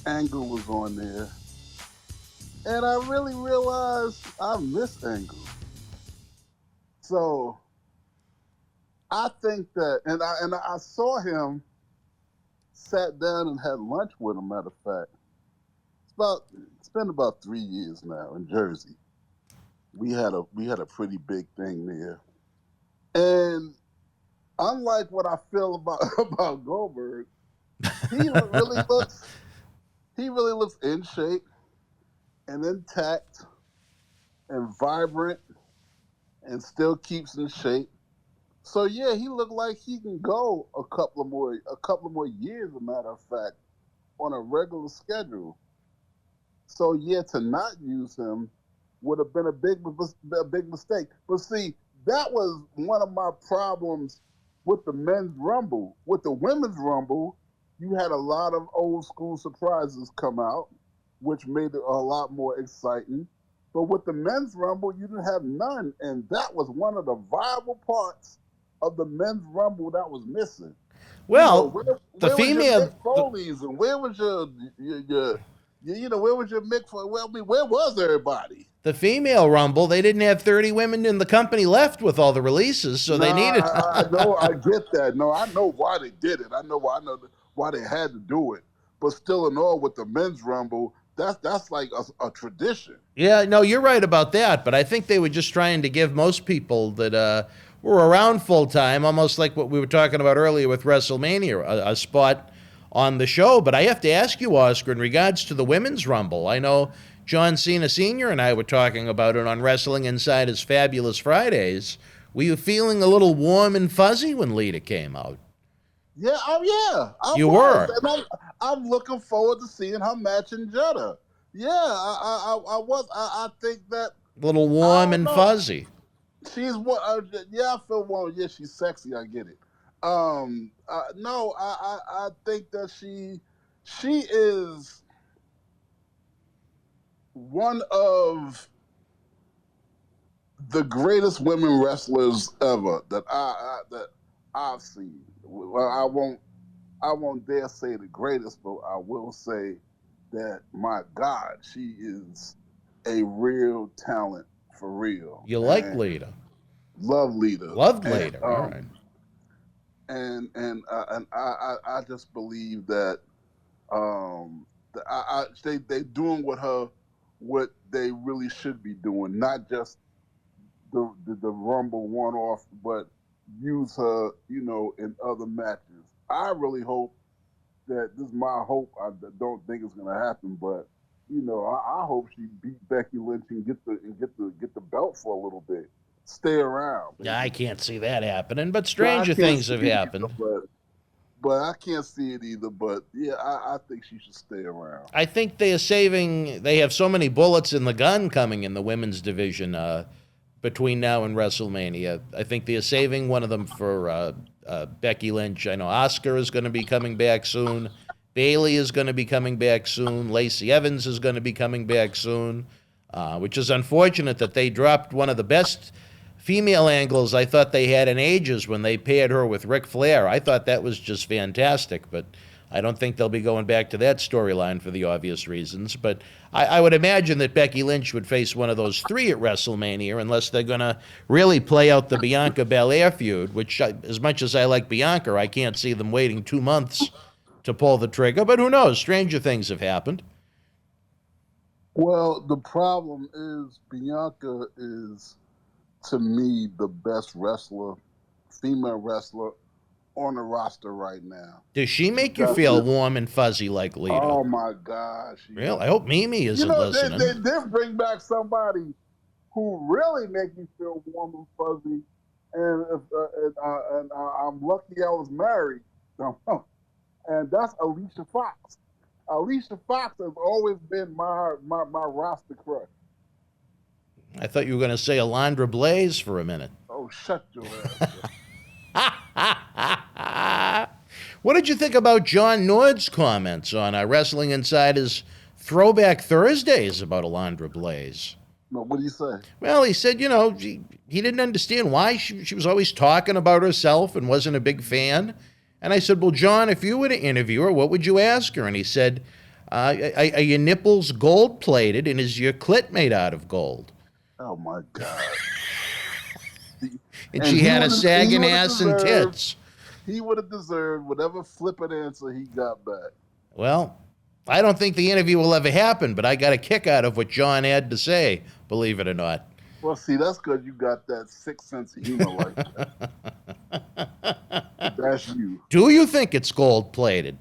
Angle was on there. And I really realized I miss Angle. So I think that, and I saw him, sat down and had lunch with him, matter of fact. It's been about 3 years now in Jersey. We had a pretty big thing there. And unlike what I feel about Goldberg, he really looks in shape and intact and vibrant and still keeps in shape. So yeah, he looked like he can go a couple more years, as a matter of fact, on a regular schedule. So yeah, to not use him would have been a big mistake. But see, that was one of my problems with the men's rumble. With the women's rumble, you had a lot of old school surprises come out, which made it a lot more exciting. But with the men's rumble, you didn't have none, and that was one of the viable parts of the men's rumble that was missing. Well, where the female was your Mick Foley's and where was your where was your Mick Foley? Well, I mean, where was everybody? The female Rumble, they didn't have 30 women in the company left with all the releases, so they needed. I know, I get that. No, I know why they did it. I know why they had to do it. But still, in all, with the men's Rumble, that's like a tradition. Yeah, no, you're right about that. But I think they were just trying to give most people that were around full time, almost like what we were talking about earlier with WrestleMania, a spot on the show. But I have to ask you, Oscar, in regards to the women's Rumble, I know John Cena Sr. and I were talking about it on Wrestling Insider's Fabulous Fridays. Were you feeling a little warm and fuzzy when Lita came out? Yeah, You were. And I'm looking forward to seeing her match in Jeddah. Yeah, I was. I think that A little warm and fuzzy. she's one. Yeah, I feel warm. Yeah, she's sexy. I get it. No, I think that she is one of the greatest women wrestlers ever that I've seen. Well, I won't dare say the greatest, but I will say that, my God, she is a real talent for real. You like Lita? Love Lita. Loved Lita. All right. And I just believe that they doing with her what they really should be doing, not just the Rumble one-off, but use her, in other matches. I really hope that this is my hope. I don't think it's going to happen, but I hope she beat Becky Lynch and get the belt for a little bit. Stay around. Yeah, I can't see that happening, but stranger things have happened. But I can't see it either. But yeah, I think she should stay around. I think they have so many bullets in the gun coming in the women's division between now and WrestleMania. I think they are saving one of them for Becky Lynch. I know Asuka is going to be coming back soon. Bayley is going to be coming back soon. Lacey Evans is going to be coming back soon, which is unfortunate that they dropped one of the best female angles I thought they had in ages when they paired her with Ric Flair. I thought that was just fantastic, but I don't think they'll be going back to that storyline for the obvious reasons, but I would imagine that Becky Lynch would face one of those three at WrestleMania unless they're going to really play out the Bianca Belair feud, which, as much as I like Bianca, I can't see them waiting 2 months to pull the trigger, but who knows? Stranger things have happened. Well, the problem is Bianca is, to me, the best wrestler, female wrestler, on the roster right now. Does she make you feel warm and fuzzy like Lita? Oh my gosh! Really? I hope Mimi isn't listening. They did bring back somebody who really make me feel warm and fuzzy, and I'm lucky I was married, and that's Alicia Fox. Alicia Fox has always been my roster crush. I thought you were going to say Alundra Blaze for a minute. Oh, shut your ass. What did you think about John Nord's comments on Wrestling Insider's Throwback Thursdays about Alundra Blaze? No, what did he say? Well, he said, he didn't understand why she was always talking about herself and wasn't a big fan. And I said, well, John, if you were to interview her, what would you ask her? And he said, are your nipples gold-plated and is your clit made out of gold? Oh, my God. And she had a sagging ass and tits. He would have deserved whatever flippant answer he got back. Well, I don't think the interview will ever happen, but I got a kick out of what John had to say, believe it or not. Well, see, that's because you got that sixth sense of humor like that. That's you. Do you think it's gold-plated?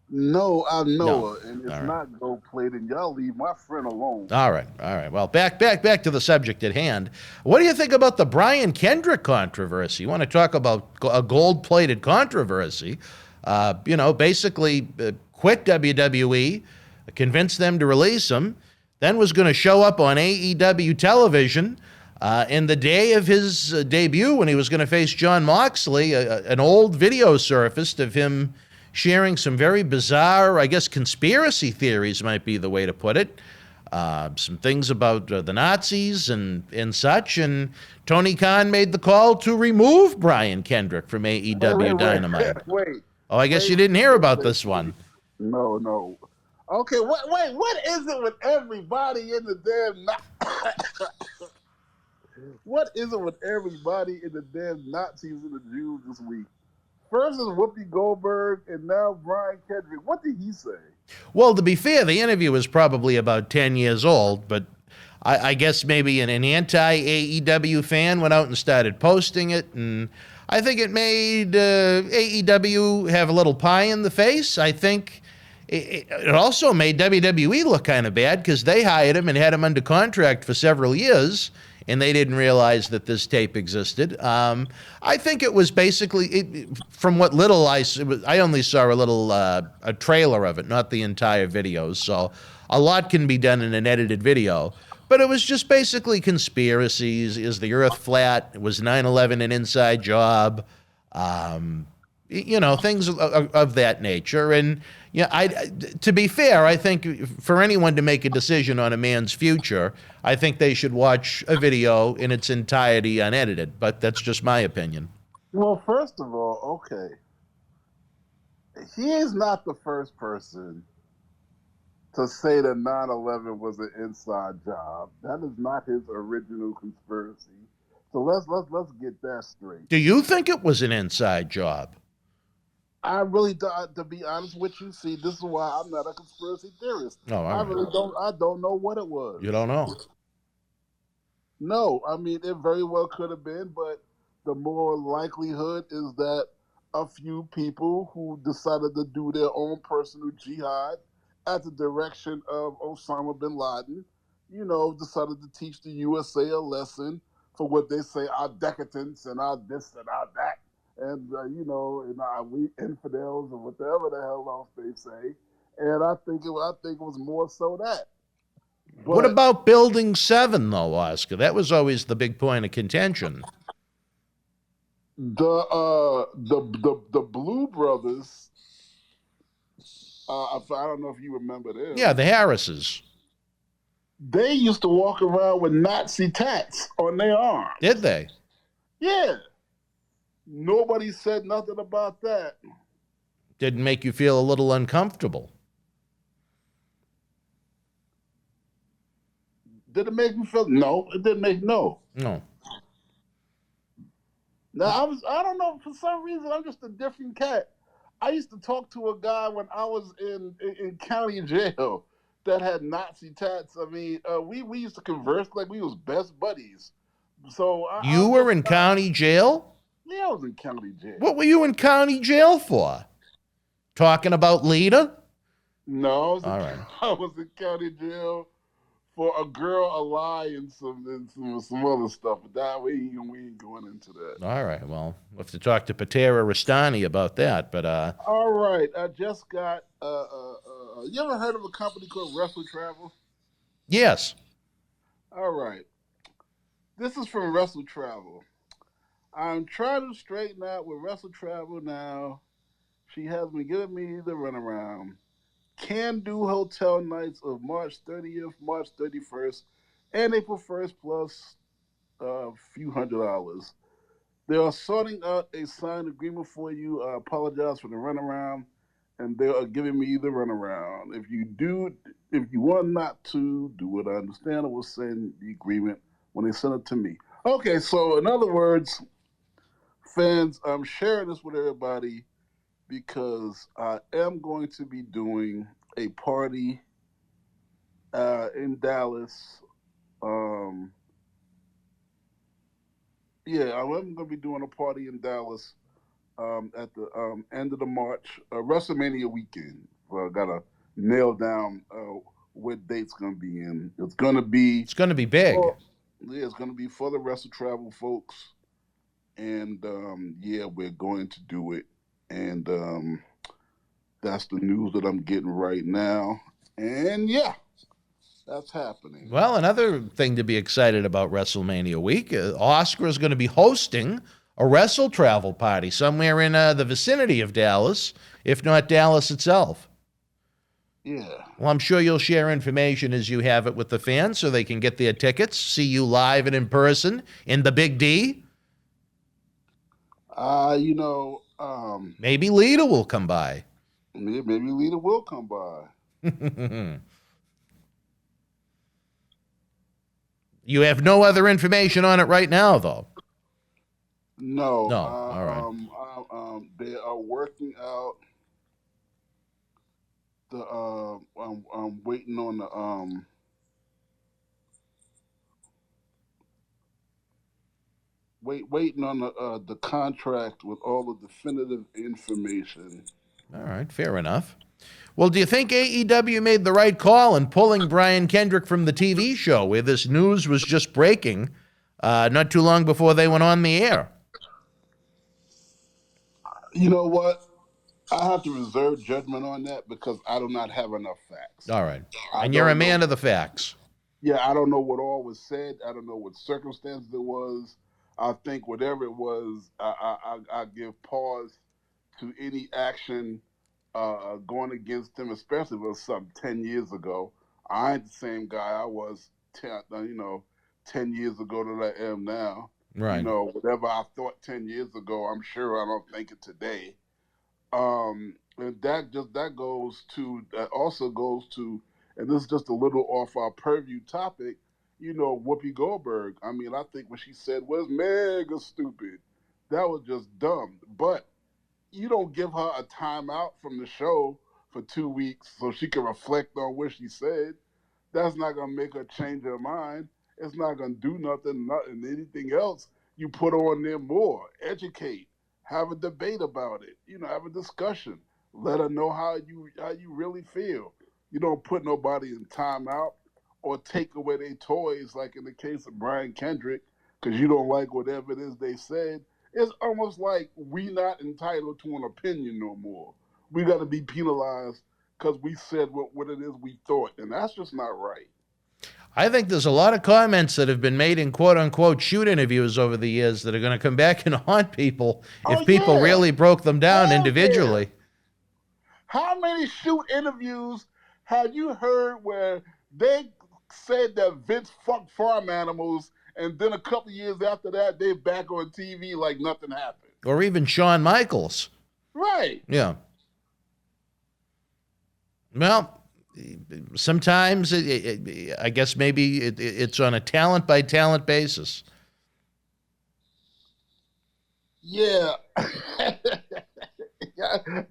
No, I know her, and it's not gold-plated. Y'all leave my friend alone. All right. Well, back to the subject at hand. What do you think about the Brian Kendrick controversy? You want to talk about a gold-plated controversy? Basically quit WWE, convinced them to release him, then was going to show up on AEW television in the day of his debut when he was going to face Jon Moxley. An old video surfaced of him sharing some very bizarre, I guess, conspiracy theories might be the way to put it. Some things about the Nazis and such. And Tony Khan made the call to remove Brian Kendrick from AEW Dynamite. Wait. Oh, I guess you didn't hear about this one. No. Okay, what is it with everybody in the damn what is it with everybody in the damn Nazis and the Jews this week? First is Whoopi Goldberg, and now Brian Kendrick. What did he say? Well, to be fair, the interview was probably about 10 years old, but I guess maybe an anti-AEW fan went out and started posting it, and I think it made AEW have a little pie in the face. I think it also made WWE look kind of bad because they hired him and had him under contract for several years, and they didn't realize that this tape existed. I think it was basically, from what little I only saw a trailer of it, not the entire video, so a lot can be done in an edited video. But it was just basically conspiracies. Is the earth flat? Was 9/11 an inside job? Things of that nature. And to be fair, I think for anyone to make a decision on a man's future, I think they should watch a video in its entirety unedited. But that's just my opinion. Well, first of all, okay, he is not the first person to say that 9/11 was an inside job. That is not his original conspiracy. So let's get that straight. Do you think it was an inside job? I really, to be honest with you, see, this is why I'm not a conspiracy theorist. No, I really don't. I don't know what it was. You don't know? No, I mean, it very well could have been, but the more likelihood is that a few people who decided to do their own personal jihad at the direction of Osama bin Laden, decided to teach the USA a lesson for what they say our decadence and our this and our that. And, we infidels or whatever the hell else they say. And I think it was more so that. But what about Building 7, though, Oscar? That was always the big point of contention. The Blue Brothers, I don't know if you remember them. Yeah, the Harrises. They used to walk around with Nazi tats on their arms. Did they? Yeah. Nobody said nothing about that. Didn't make you feel a little uncomfortable? Did it make me feel? No, it didn't make no. No. Now I don't know, for some reason I'm just a different cat. I used to talk to a guy when I was in county jail that had Nazi tats. I mean, we used to converse like we was best buddies. So You were in county jail? Yeah, I was in county jail. What were you in county jail for? Talking about Lita? No, All right. I was in county jail for a girl, a lie, and some other stuff. But that we ain't going into that. All right. Well, we'll have to talk to Patera Rastani about that. But all right, I just got. You ever heard of a company called Wrestle Travel? yes. All right, this is from Wrestle Travel. I'm trying to straighten out with Wrestle Travel now. She has been giving me the runaround. Can do hotel nights of March 30th, March 31st, and April 1st, plus a few $100s. They are sorting out a signed agreement for you. I apologize for the runaround, and they are giving me the runaround. If you want not to do it, I understand. I will send the agreement when they send it to me. Okay, so in other words, fans, I'm sharing this with everybody because I am going to be doing a party in Dallas. I'm going to be doing a party in Dallas at the end of the March, WrestleMania weekend. I got to nail down what date's going to be in. It's going to be big. It's going to be for the Wrestle Travel folks. And we're going to do it. And that's the news that I'm getting right now. And that's happening. Well, another thing to be excited about WrestleMania week, Oscar is going to be hosting a Wrestle Travel party somewhere in the vicinity of Dallas, if not Dallas itself. Yeah. Well, I'm sure you'll share information as you have it with the fans so they can get their tickets, see you live and in person in the Big D. Maybe Lita will come by. Maybe Lita will come by. You have no other information on it right now, though. No. All right. They are working out the. I'm waiting on the. Waiting on the contract with all the definitive information. All right, fair enough. Well, do you think AEW made the right call in pulling Brian Kendrick from the TV show where this news was just breaking not too long before they went on the air? You know what? I have to reserve judgment on that because I do not have enough facts. All right. And you're a man of the facts. Yeah, I don't know what all was said. I don't know what circumstances it was. I think whatever it was, I give pause to any action going against him, especially if it was something 10 years ago. I ain't the same guy I was 10 years ago that I am now. Right. Whatever I thought 10 years ago, I'm sure I don't think it today. And that also goes to, and this is just a little off our purview topic, Whoopi Goldberg. I mean, I think what she said was mega stupid. That was just dumb. But you don't give her a timeout from the show for 2 weeks so she can reflect on what she said. That's not going to make her change her mind. It's not going to do nothing. Anything else, you put on there more. Educate. Have a debate about it. Have a discussion. Let her know how you really feel. You don't put nobody in timeout or take away their toys, like in the case of Brian Kendrick, because you don't like whatever it is they said. It's almost like we not entitled to an opinion no more. We got to be penalized because we said what it is we thought, and that's just not right. I think there's a lot of comments that have been made in quote-unquote shoot interviews over the years that are going to come back and haunt people if people really broke them down individually. Yeah. How many shoot interviews have you heard where they said that Vince fucked farm animals, and then a couple years after that, they're back on TV like nothing happened? Or even Shawn Michaels. Right. Yeah. Well, sometimes I guess maybe it's on a talent by talent basis. Yeah.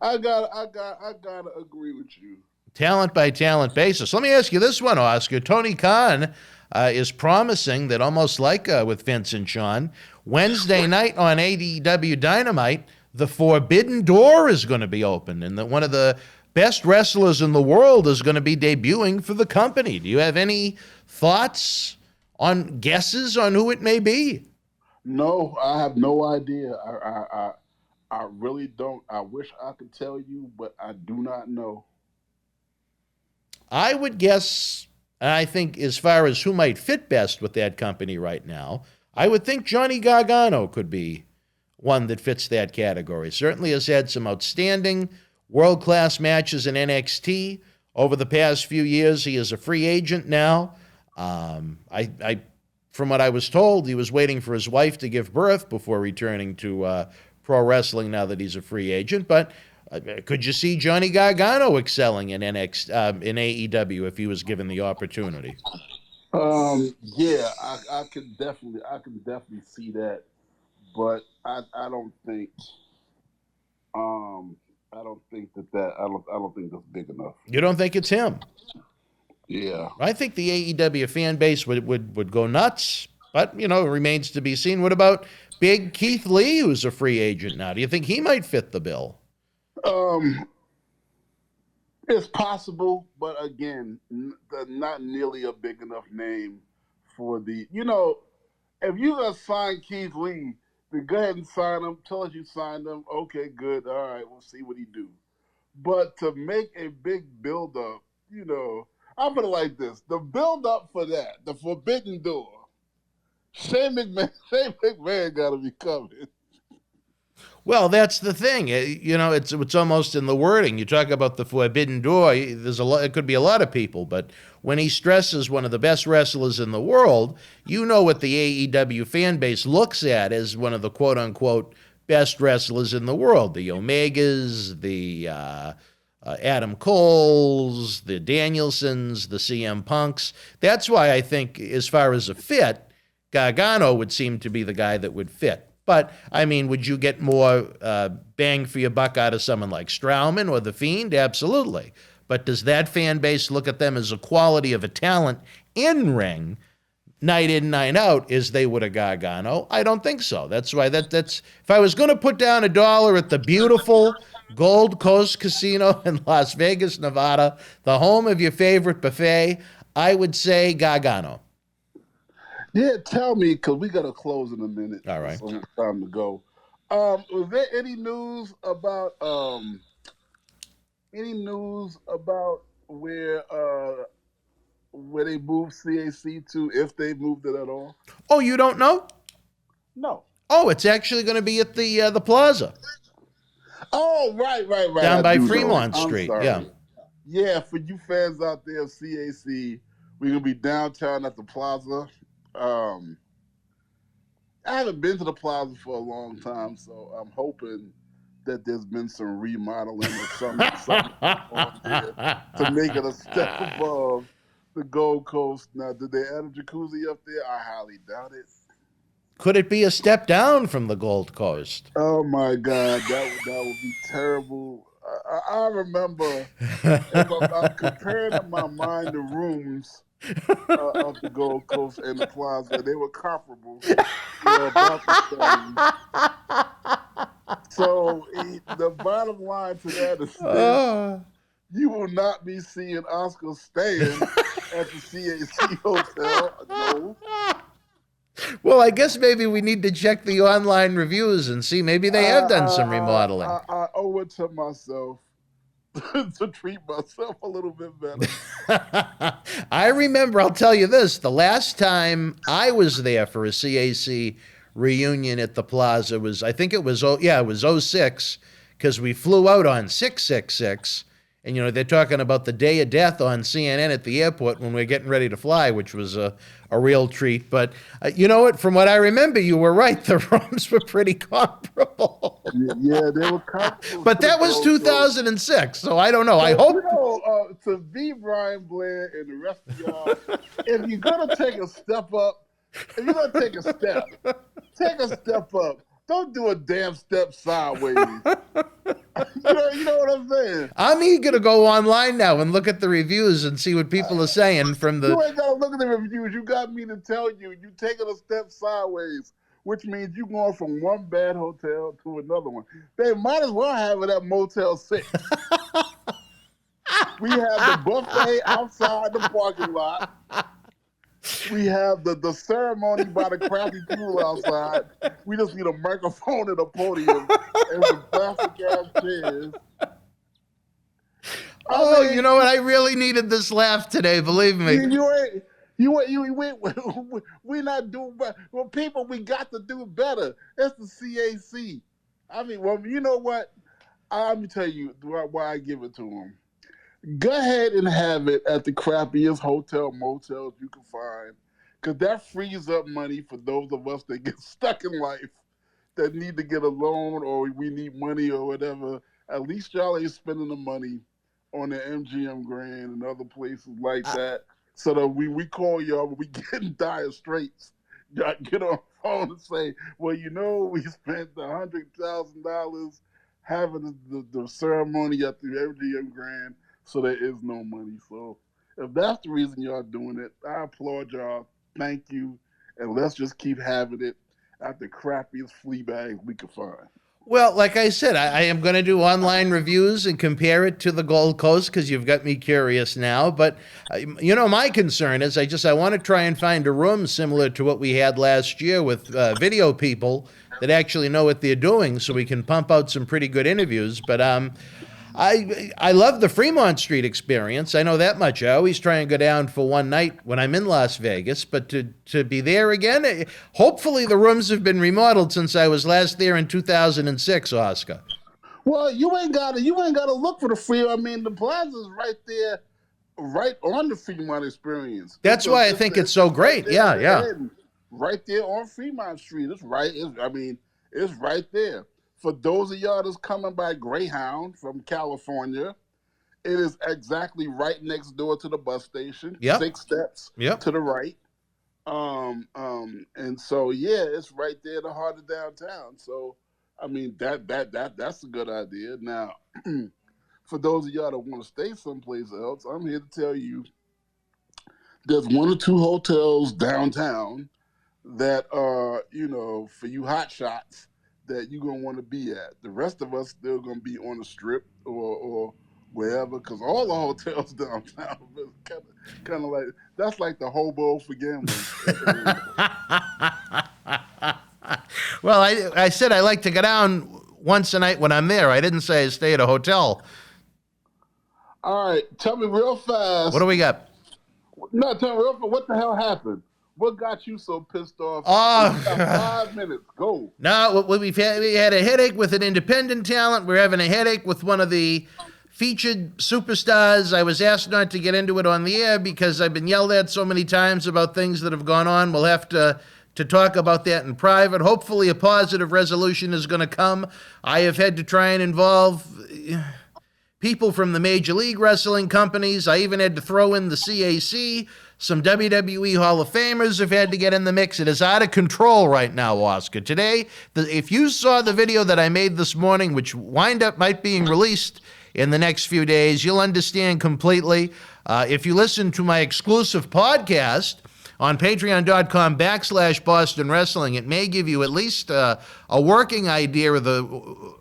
I gotta agree with you. Talent by talent basis. Let me ask you this one, Oscar. Tony Khan is promising that, almost like with Vince and Sean, Wednesday night on AEW Dynamite, the Forbidden Door is going to be open, and that one of the best wrestlers in the world is going to be debuting for the company. Do you have any thoughts on guesses on who it may be? No, I have no idea. I really don't. I wish I could tell you, but I do not know. I would guess, I think, as far as who might fit best with that company right now, I would think Johnny Gargano could be one that fits that category. Certainly has had some outstanding world-class matches in NXT over the past few years. He is a free agent now. From what I was told, he was waiting for his wife to give birth before returning to pro wrestling now that he's a free agent. But could you see Johnny Gargano excelling in in AEW if he was given the opportunity? Yeah, I can definitely see that, but I don't think I don't think that's big enough. You don't think it's him? Yeah, I think the AEW fan base would go nuts, but it remains to be seen. What about Big Keith Lee, who's a free agent now? Do you think he might fit the bill? It's possible, but again, not nearly a big enough name for the. If you gonna sign Keith Lee, then go ahead and sign him. Tell us you signed him. Okay, good. All right, we'll see what he do. But to make a big build up, I put it like this: the build up for that, the Forbidden Door. Shane McMahon got to be coming. Well, that's the thing. It's almost in the wording. You talk about the Forbidden Door. It could be a lot of people, but when he stresses one of the best wrestlers in the world, what the AEW fan base looks at as one of the quote unquote best wrestlers in the world. The Omegas, the Adam Coles, the Danielsons, the CM Punks. That's why I think, as far as a fit, Gargano would seem to be the guy that would fit. But, would you get more bang for your buck out of someone like Strowman or The Fiend? Absolutely. But does that fan base look at them as a quality of a talent in ring, night in, night out, as they would a Gargano? I don't think so. That's why that's if I was going to put down $1 at the beautiful Gold Coast Casino in Las Vegas, Nevada, the home of your favorite buffet, I would say Gargano. Yeah, tell me, because we got to close in a minute. All right. So it's time to go. Was there any news about where they moved CAC to, if they moved it at all? Oh, you don't know? No. Oh, it's actually going to be at the Plaza. Oh, right. Down by Fremont Street, yeah. Yeah, for you fans out there of CAC, we're going to be downtown at the Plaza. I haven't been to the Plaza for a long time, so I'm hoping that there's been some remodeling or something on there to make it a step above the Gold Coast. Now, did they add a jacuzzi up there? I highly doubt it. Could it be a step down from the Gold Coast? Oh my God, that would be terrible. I remember I'm comparing in my mind the rooms of the Gold Coast and the Plaza. They were comparable. About the same. So the bottom line to that is this. You will not be seeing Oscar staying at the CAC Hotel. No. Well, I guess maybe we need to check the online reviews and see. Maybe they have done some remodeling. I owe it to myself to treat myself a little bit better. I remember, I'll tell you this, the last time I was there for a CAC reunion at the Plaza was, I think it was 06, because we flew out on 666, And, they're talking about the day of death on CNN at the airport when we're getting ready to fly, which was a real treat. But you know what? From what I remember, you were right. The rooms were pretty comparable. Yeah, they were comparable. But that was 2006, so I don't know. I hope. To be Brian Blair and the rest of y'all, if you're going to take a step up, if you're going to take a step up. Don't do a damn step sideways. You know what I'm saying? I'm eager to go online now and look at the reviews and see what people are saying from the... You ain't got to look at the reviews. You got me to tell you, you taking a step sideways, which means you going from one bad hotel to another one. They might as well have it at Motel 6. We have the buffet outside the parking lot. We have the ceremony by the crappy pool outside. We just need a microphone and a podium and some plastic ass chairs. Oh, you know what? I really needed this laugh today. Believe me. We're not doing better. Well, people, we got to do better. That's the CAC. I mean, well, you know what? Let me tell you why I give it to them. Go ahead and have it at the crappiest motels you can find, because that frees up money for those of us that get stuck in life, that need to get a loan or we need money or whatever. At least y'all ain't spending the money on the MGM Grand and other places like that. So that we call y'all when we get in dire straits, y'all get on the phone and say, well, we spent $100,000 having the ceremony at the MGM Grand. So there is no money. So if that's the reason y'all doing it, I applaud y'all. Thank you. And let's just keep having it at the crappiest flea bag we can find. Well, like I said, I am going to do online reviews and compare it to the Gold Coast because you've got me curious now. But, my concern is I want to try and find a room similar to what we had last year with video people that actually know what they're doing so we can pump out some pretty good interviews. But I love the Fremont Street experience. I know that much. I always try and go down for one night when I'm in Las Vegas, but to be there again, hopefully the rooms have been remodeled since I was last there in 2006, Oscar. Well, you ain't gotta look for the Fremont. I mean, the plaza's right there, right on the Fremont experience. That's why I think it's so great. Yeah. Right there on Fremont Street. It's right there. For those of y'all that's coming by Greyhound from California, it is exactly right next door to the bus station. Yep. 6 steps to the right. And so it's right there in the heart of downtown. So I mean that's a good idea. Now, for those of y'all that want to stay someplace else, I'm here to tell you there's 1 or 2 hotels downtown that are, for you hot shots, that you're going to want to be at. The rest of us still going to be on the Strip or wherever, because all the hotels downtown is kind of like, that's like the hobo for gambling. Well, I said I like to go down once a night when I'm there. I didn't say I stay at a hotel. All right, tell me real fast. What do we got? No, tell me real fast. What the hell happened? What got you so pissed off? Oh, you got 5 minutes. Go. No, we had a headache with an independent talent. We're having a headache with one of the featured superstars. I was asked not to get into it on the air because I've been yelled at so many times about things that have gone on. We'll have to talk about that in private. Hopefully a positive resolution is going to come. I have had to try and involve people from the Major League Wrestling companies. I even had to throw in the CAC. Some WWE Hall of Famers have had to get in the mix. It is out of control right now, Oscar. Today, if you saw the video that I made this morning, which might being released in the next few days, you'll understand completely. If you listen to my exclusive podcast on patreon.com/Boston Wrestling, it may give you at least a working idea of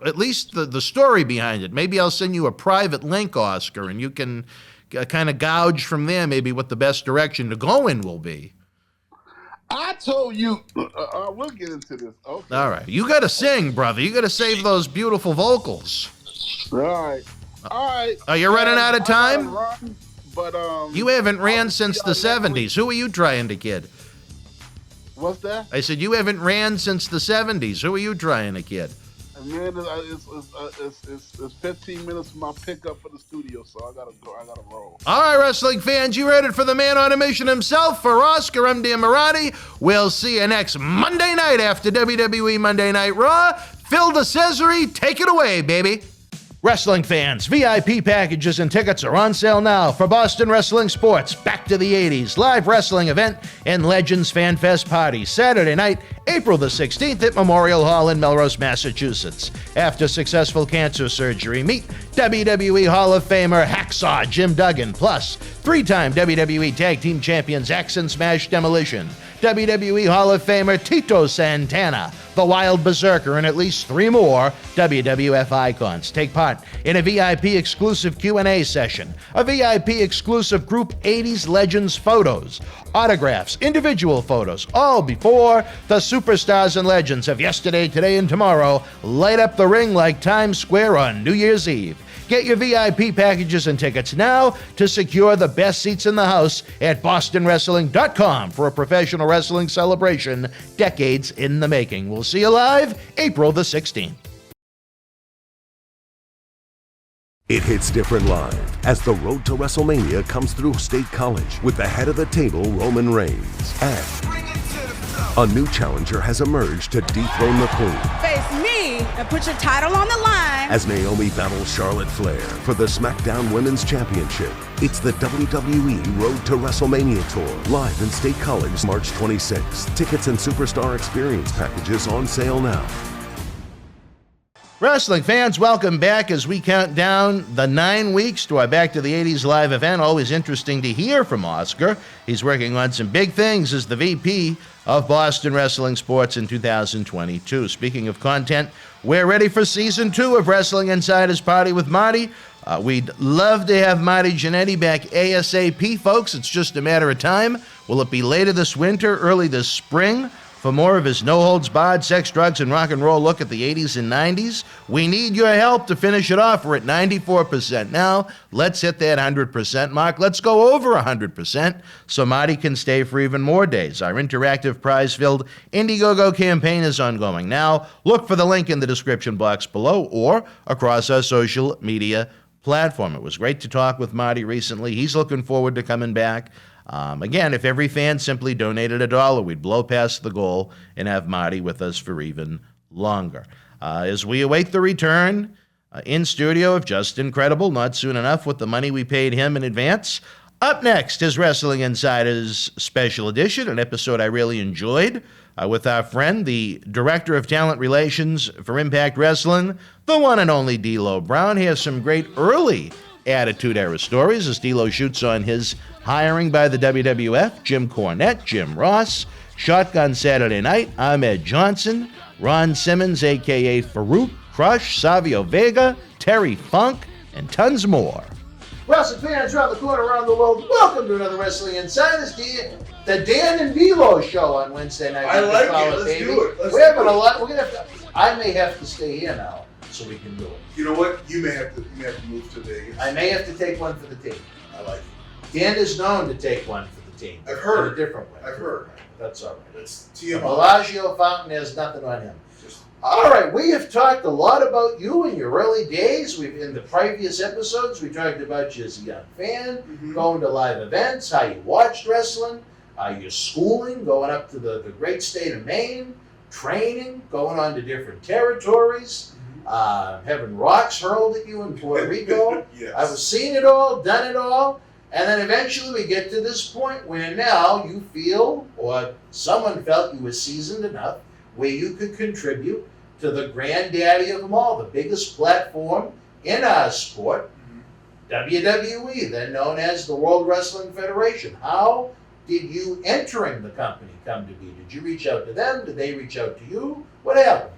at least the story behind it. Maybe I'll send you a private link, Oscar, and you can kind of gouge from there maybe what the best direction to go in will be. I told you, we'll get into this. Okay. All right. You got to sing, brother. You got to save those beautiful vocals. All right. Are you running out of time? But you haven't ran since the 70s. Who are you trying to kid? What's that? I said, you haven't ran since the 70s. Who are you trying to kid? Man, it's 15 minutes from my pickup for the studio, so I gotta go. I gotta roll. All right, wrestling fans, you heard it for the man on a mission himself, for Oscar MD Emirati. We'll see you next Monday night after WWE Monday Night Raw. Phil DeCesare, take it away, baby. Wrestling fans, VIP packages and tickets are on sale now for Boston Wrestling Sports Back to the 80s live wrestling event and Legends Fan Fest party Saturday night, April the 16th at Memorial Hall in Melrose, Massachusetts. After successful cancer surgery, meet WWE Hall of Famer Hacksaw Jim Duggan, plus three-time WWE Tag Team Champions X and Smash Demolition, WWE Hall of Famer Tito Santana, the Wild Berzerker, and at least three more WWF icons. Take part in a VIP exclusive Q&A session, a VIP exclusive Group 80s Legends photos, autographs, individual photos, all before the superstars and legends of yesterday, today, and tomorrow light up the ring like Times Square on New Year's Eve. Get your VIP packages and tickets now to secure the best seats in the house at bostonwrestling.com for a professional wrestling celebration decades in the making. We'll see you live April the 16th. It hits different live as the road to WrestleMania comes through State College with the head of the table, Roman Reigns. And a new challenger has emerged to dethrone the Queen. Face me and put your title on the line. As Naomi battles Charlotte Flair for the Smackdown Women's Championship. It's the WWE Road to WrestleMania Tour, live in State College, March 26th. Tickets and Superstar Experience packages on sale now. Wrestling fans, welcome back as we count down the 9 weeks to our Back to the 80s live event. Always interesting to hear from Oscar. He's working on some big things as the VP of Boston Wrestling Sports in 2022. Speaking of content, we're ready for Season 2 of Wrestling Insider's Party with Marty. We'd love to have Marty Jannetty back ASAP, folks. It's just a matter of time. Will it be later this winter, early this spring? For more of his no-holds-barred sex, drugs, and rock and roll look at the 80s and 90s, we need your help to finish it off. We're at 94% now. Let's hit that 100% mark. Let's go over 100% so Marty can stay for even more days. Our interactive prize-filled Indiegogo campaign is ongoing now. Look for the link in the description box below or across our social media platform. It was great to talk with Marty recently. He's looking forward to coming back. Again, if every fan simply donated $1, we'd blow past the goal and have Marty with us for even longer. As we await the return in studio of Just Incredible, not soon enough with the money we paid him in advance. Up next is Wrestling Insider's Special Edition, an episode I really enjoyed with our friend, the Director of Talent Relations for Impact Wrestling, the one and only D'Lo Brown. He has some great early Attitude Era stories as D'Lo shoots on his hiring by the WWF, Jim Cornette, Jim Ross, Shotgun Saturday Night, Ahmed Johnson, Ron Simmons, a.k.a. Farouk, Crush, Savio Vega, Terry Funk, and tons more. Wrestling fans around the corner, around the world, welcome to another Wrestling Insiders, the Dan and D'Lo show on Wednesday night. I like it. Let's do it. We're having a lot. We're gonna have to. I may have to stay here now so we can do it. You know what? You may have to move to Vegas. I may have to take one for the team. I like it. Dan is known to take one for the team. I've heard. In a different way. I've heard. That's all right. That's The TMI. Bellagio fountain has nothing on him. All right, we have talked a lot about you in your early days. In the previous episodes, we talked about you as a young fan, going to live events, how you watched wrestling, your schooling, going up to the great state of Maine, training, going on to different territories, having rocks hurled at you in Puerto Rico. Yes. I've seen it all, done it all. And then eventually we get to this point where now you feel, or someone felt you were seasoned enough, where you could contribute to the granddaddy of them all, the biggest platform in our sport, WWE, then known as the World Wrestling Federation. How did you entering the company come to be? Did you reach out to them? Did they reach out to you? What happened?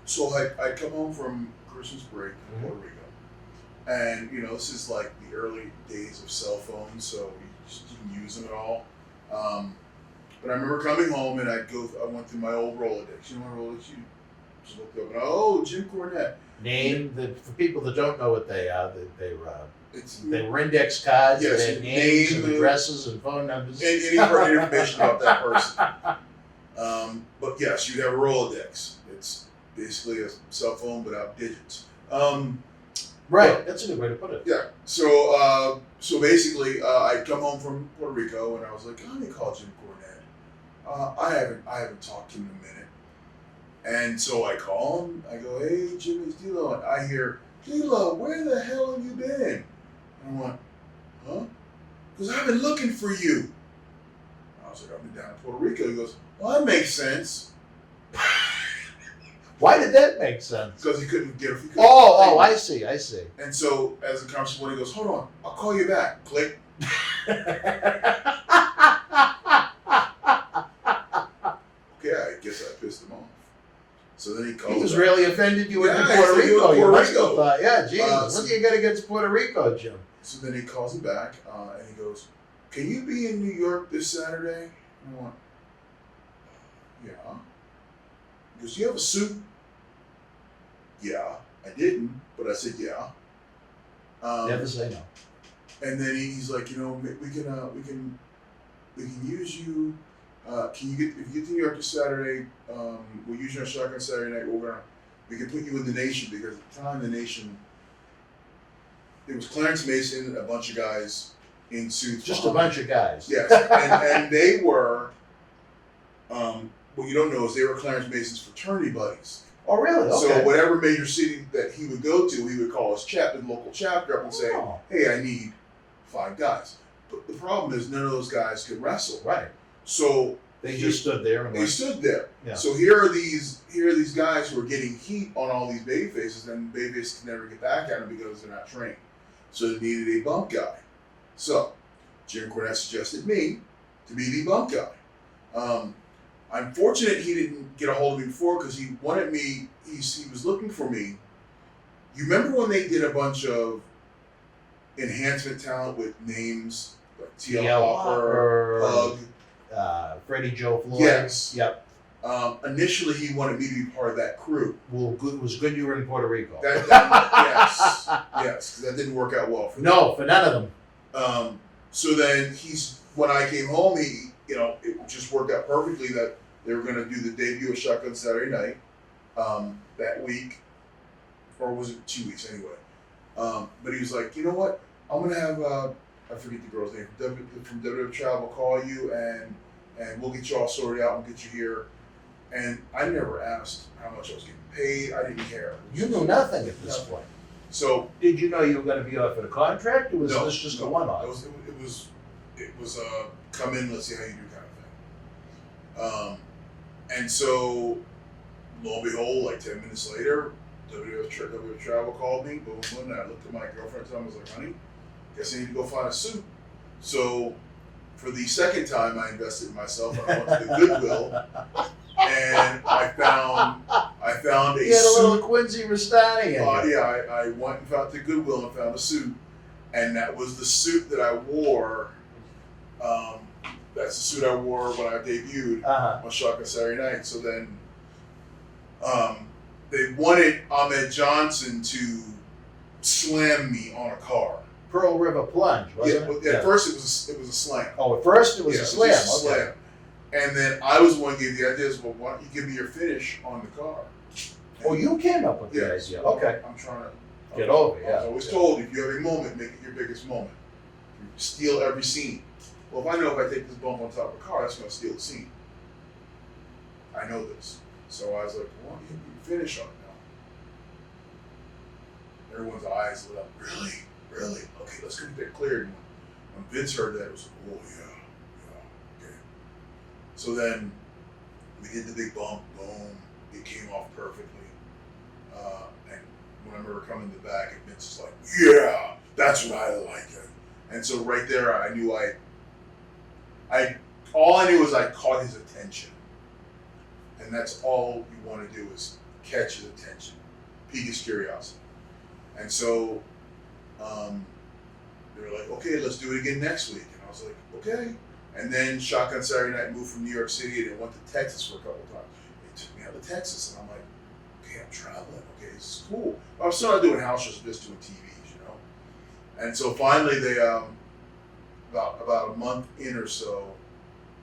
So I come home from Christmas break in Puerto Rico, and this is like the early days of cell phones, so we just didn't use them at all. But I remember coming home and I went through my old Rolodex. You know what Rolodex? You just looked up and Jim Cornette. For people that don't know what they are, they were index cards. Yes, They had names and addresses and phone numbers. Any information about that person. But yes, you'd have a Rolodex. It's basically a cell phone without digits. Right, that's a good way to put it. Yeah. So basically, I come home from Puerto Rico, and I was like, let me call Jim Cornette. I haven't talked to him in a minute. And so I call him. I go, hey, Jim, it's D'Lo. And I hear, D'Lo, where the hell have you been? And I went, huh? Because I've been looking for you. I was like, I've been down in Puerto Rico. He goes, well, that makes sense. Why did that make sense? Because he couldn't get a few. Oh, I see. And so as the conversation went, he goes, hold on, I'll call you back. Click. Okay, I guess I pissed him off. So then he called. He was really offended you were in Puerto he Rico. was in You Puerto must Rico. have thought, yeah, Jesus, what do you got against Puerto Rico, Jim? So then he calls me back, and he goes, can you be in New York this Saturday? And I went, yeah. He goes, you have a suit? Yeah. I didn't, but I said yeah. Never say no. And then he's like, you know, we can use you. Can you if you get to New York this Saturday? We'll use you on Shotgun Saturday night. We can put you in the Nation, because at the time the Nation, it was Clarence Mason and a bunch of guys in suits. Just a bunch of guys. Yes, and they were. What you don't know is they were Clarence Mason's fraternity buddies. Oh, really? Okay. So whatever major city that he would go to, he would call his local chapter up and say, hey, I need 5 guys. But the problem is none of those guys could wrestle. Right. So they just stood there. They stood there. Yeah. So here are these guys who are getting heat on all these baby faces, and baby faces can never get back at them because they're not trained. So they needed a bump guy. So Jim Cornette suggested me to be the bump guy. I'm fortunate he didn't get a hold of me before, because he wanted me. He was looking for me. You remember when they did a bunch of enhancement talent with names like T.L. Hopper, Pug, Freddie Joe Floyd? Yes. Yep. Initially, he wanted me to be part of that crew. Well, it was good you were in Puerto Rico. Yes, because that didn't work out well for me. No, for none of them. So then when I came home, it just worked out perfectly that they were going to do the debut of Shotgun Saturday Night that week, or was it 2 weeks anyway? But he was like, you know what? I'm going to have I forget the girl's name from WWF Travel call you, and we'll get you all sorted out and get you here. And I never asked how much I was getting paid. I didn't care. You knew nothing at this point. So did you know you were going to be offered a contract, or was this just a one-off? It was come in, let's see how you do kind of thing. And so, lo and behold, like 10 minutes later, WWF Travel called me. Boom, boom. And I looked at my girlfriend and I was like, honey, guess I need to go find a suit. So, for the second time, I invested in myself. And I went to the Goodwill, and I found a suit. You had a little Quincy Rustani in you. Yeah, I went and found the Goodwill and found a suit, and that was the suit that I wore. That's the suit I wore when I debuted on Shotgun Saturday Night. So then, they wanted Ahmed Johnson to slam me on a car. Pearl River Plunge, wasn't it? At first it was a slam. Oh, at first it was a slam. Just a slam. And then I was the one who gave the idea, well, why don't you give me your finish on the car? Oh, you came up with the idea. Okay. I'm trying to get over it. I was always told, if you have a moment, make it your biggest moment. You steal every scene. Well, if I know if I take this bump on top of a car, that's going to steal the scene. I know this. So I was like, well, you can finish on it now. Everyone's eyes lit up. Really? Really? Okay, let's get that cleared. When Vince heard that, it was like, oh, yeah, okay. So then we did the big bump, boom. It came off perfectly. And when I remember coming to the back, and Vince was like, yeah, that's what I like it. And so right there, I knew all I knew was I caught his attention. And that's all you want to do is catch his attention, pique his curiosity. And so they were like, okay, let's do it again next week. And I was like, okay. And then Shotgun Saturday Night moved from New York City and it went to Texas for a couple of times. They took me out to Texas and I'm like, okay, I'm traveling. Okay, this is cool. I'm still not doing house shows, just doing TVs, you know. And so finally they, about a month in or so,